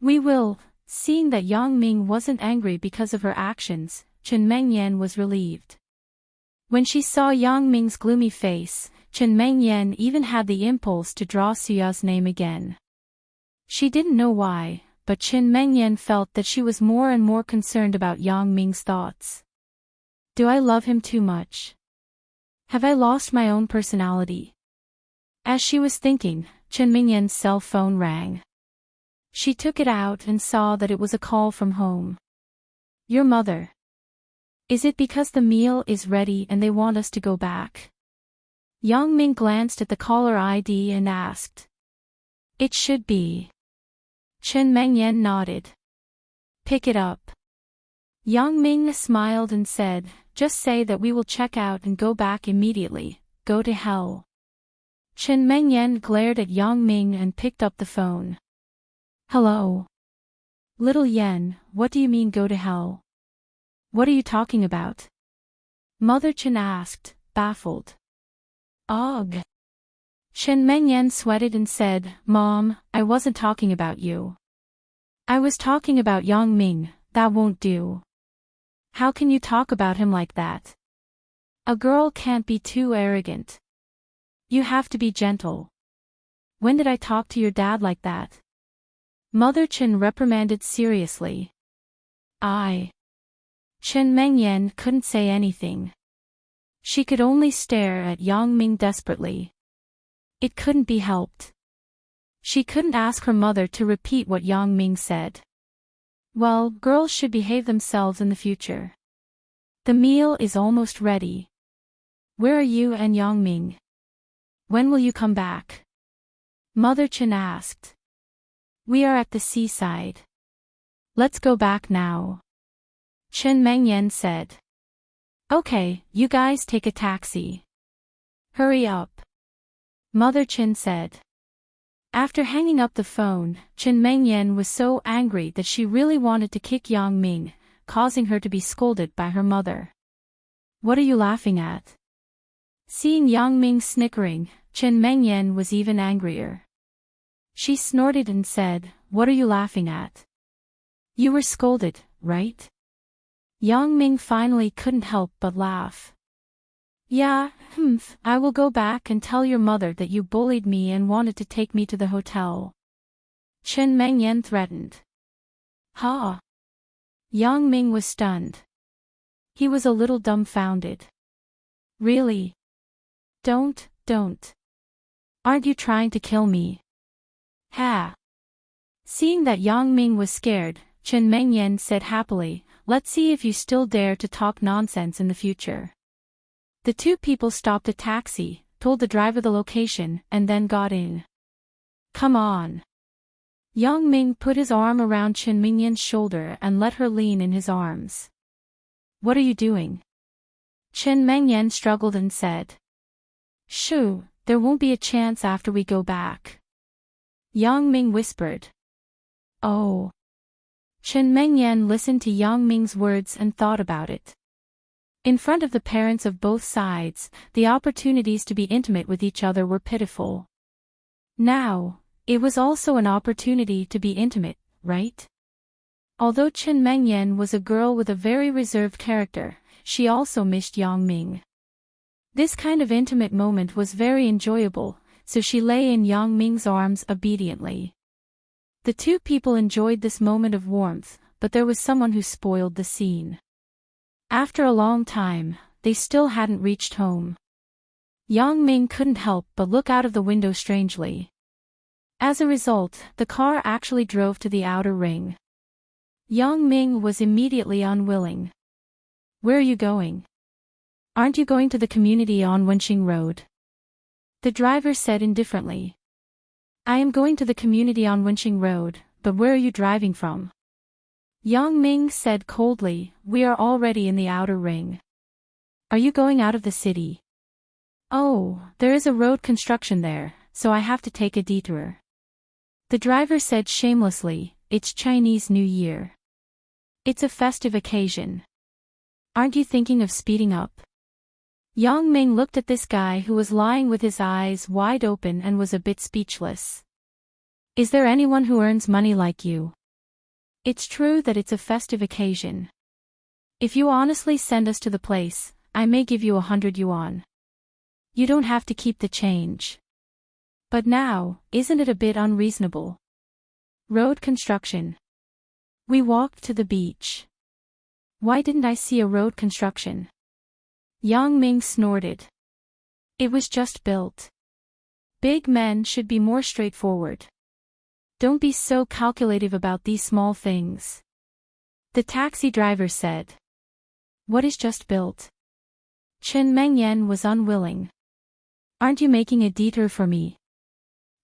"We will." Seeing that Yang Ming wasn't angry because of her actions, Chen Mengyan was relieved. When she saw Yang Ming's gloomy face, Chen Mengyan even had the impulse to draw Suya's name again. She didn't know why, but Chen Mengyan felt that she was more and more concerned about Yang Ming's thoughts. Do I love him too much? Have I lost my own personality? As she was thinking, Chen Mengyan's cell phone rang. She took it out and saw that it was a call from home. "Your mother. Is it because the meal is ready and they want us to go back?" Yang Ming glanced at the caller ID and asked. "It should be." Chen Mengyan nodded. "Pick it up." Yang Ming smiled and said, "Just say that we will check out and go back immediately. Go to hell." Chen Mengyan glared at Yang Ming and picked up the phone. "Hello. Little Yen, what do you mean go to hell? What are you talking about?" Mother Chen asked, baffled. "Ugh." Chen Mengyan sweated and said, "Mom, I wasn't talking about you. I was talking about Yang Ming. That won't do. How can you talk about him like that? A girl can't be too arrogant. You have to be gentle. When did I talk to your dad like that?" Mother Chen reprimanded seriously. Chen Mengyan couldn't say anything. She could only stare at Yang Ming desperately. It couldn't be helped. She couldn't ask her mother to repeat what Yang Ming said. Well, girls should behave themselves in the future. The meal is almost ready. Where are you and Yang Ming? When will you come back? Mother Chen asked. We are at the seaside. Let's go back now. Chen Mengyan said. Okay, you guys take a taxi. Hurry up. Mother Chen said. After hanging up the phone, Chen Mengyan was so angry that she really wanted to kick Yang Ming, causing her to be scolded by her mother. What are you laughing at? Seeing Yang Ming snickering, Chen Mengyan was even angrier. She snorted and said, What are you laughing at? You were scolded, right? Yang Ming finally couldn't help but laugh. Yeah, I will go back and tell your mother that you bullied me and wanted to take me to the hotel. Chen Mengyan threatened. Ha! Yang Ming was stunned. He was a little dumbfounded. Really? Don't. Aren't you trying to kill me? Ha! Seeing that Yang Ming was scared, Chen Mengyan said happily, Let's see if you still dare to talk nonsense in the future. The two people stopped a taxi, told the driver the location, and then got in. Come on. Yang Ming put his arm around Chen Mengyan's shoulder and let her lean in his arms. What are you doing? Chen Mengyan struggled and said. Shoo, there won't be a chance after we go back. Yang Ming whispered. Oh. Chen Mengyan listened to Yang Ming's words and thought about it. In front of the parents of both sides, the opportunities to be intimate with each other were pitiful. Now, it was also an opportunity to be intimate, right? Although Chen Mengyan was a girl with a very reserved character, she also missed Yang Ming. This kind of intimate moment was very enjoyable, so she lay in Yang Ming's arms obediently. The two people enjoyed this moment of warmth, but there was someone who spoiled the scene. After a long time, they still hadn't reached home. Yang Ming couldn't help but look out of the window strangely. As a result, the car actually drove to the outer ring. Yang Ming was immediately unwilling. Where are you going? Aren't you going to the community on Wenqing Road? The driver said indifferently. I am going to the community on Wenqing Road, but where are you driving from? Yang Ming said coldly, We are already in the outer ring. Are you going out of the city? Oh, there is a road construction there, so I have to take a detour. The driver said shamelessly, It's Chinese New Year. It's a festive occasion. Aren't you thinking of speeding up? Yang Ming looked at this guy who was lying with his eyes wide open and was a bit speechless. Is there anyone who earns money like you? It's true that it's a festive occasion. If you honestly send us to the place, I may give you 100 yuan. You don't have to keep the change. But now, isn't it a bit unreasonable? Road construction. We walked to the beach. Why didn't I see a road construction? Yang Ming snorted. It was just built. Big men should be more straightforward. Don't be so calculative about these small things. The taxi driver said. What is just built? Chen Mengyan was unwilling. Aren't you making a detour for me?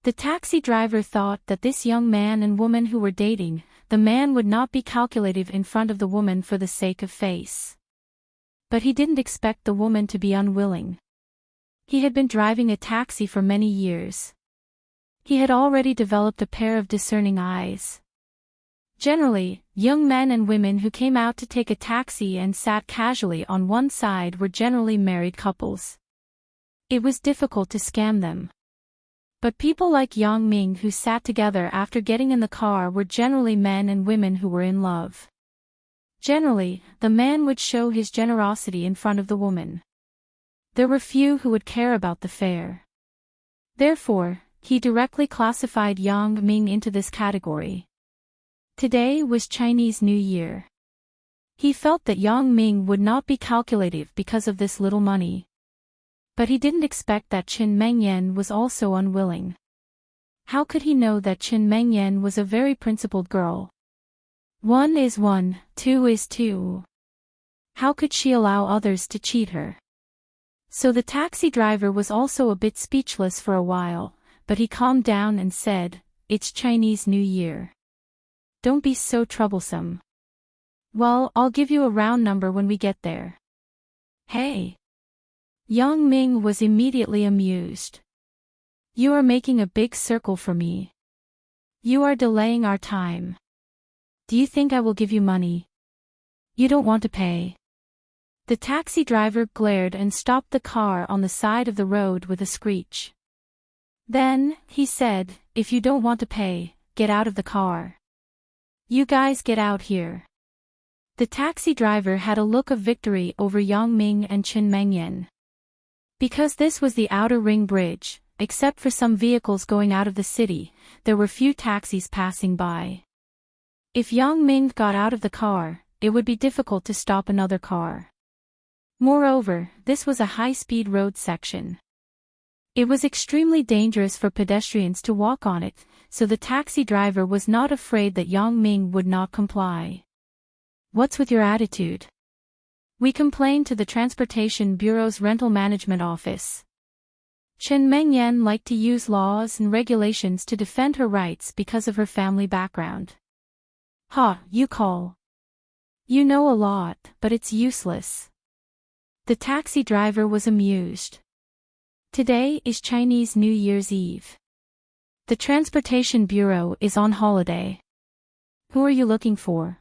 The taxi driver thought that this young man and woman who were dating, the man would not be calculative in front of the woman for the sake of face. But he didn't expect the woman to be unwilling. He had been driving a taxi for many years. He had already developed a pair of discerning eyes. Generally, young men and women who came out to take a taxi and sat casually on one side were generally married couples. It was difficult to scam them. But people like Yang Ming who sat together after getting in the car were generally men and women who were in love. Generally, the man would show his generosity in front of the woman. There were few who would care about the fare. Therefore, he directly classified Yang Ming into this category. Today was Chinese New Year. He felt that Yang Ming would not be calculative because of this little money. But he didn't expect that Chen Mengyan was also unwilling. How could he know that Chen Mengyan was a very principled girl? 1 is 1, 2 is 2. How could she allow others to cheat her? So the taxi driver was also a bit speechless for a while, but he calmed down and said, It's Chinese New Year. Don't be so troublesome. Well, I'll give you a round number when we get there. Hey. Yang Ming was immediately amused. You are making a big circle for me. You are delaying our time. Do you think I will give you money? You don't want to pay. The taxi driver glared and stopped the car on the side of the road with a screech. Then, he said, if you don't want to pay, get out of the car. You guys get out here. The taxi driver had a look of victory over Yang Ming and Chen Mengyan. Because this was the outer ring bridge, except for some vehicles going out of the city, there were few taxis passing by. If Yang Ming got out of the car, it would be difficult to stop another car. Moreover, this was a high-speed road section. It was extremely dangerous for pedestrians to walk on it, so the taxi driver was not afraid that Yang Ming would not comply. What's with your attitude? We complained to the Transportation Bureau's Rental Management Office. Chen Mengyan liked to use laws and regulations to defend her rights because of her family background. You call. You know a lot, but it's useless. The taxi driver was amused. Today is Chinese New Year's Eve. The Transportation Bureau is on holiday. Who are you looking for?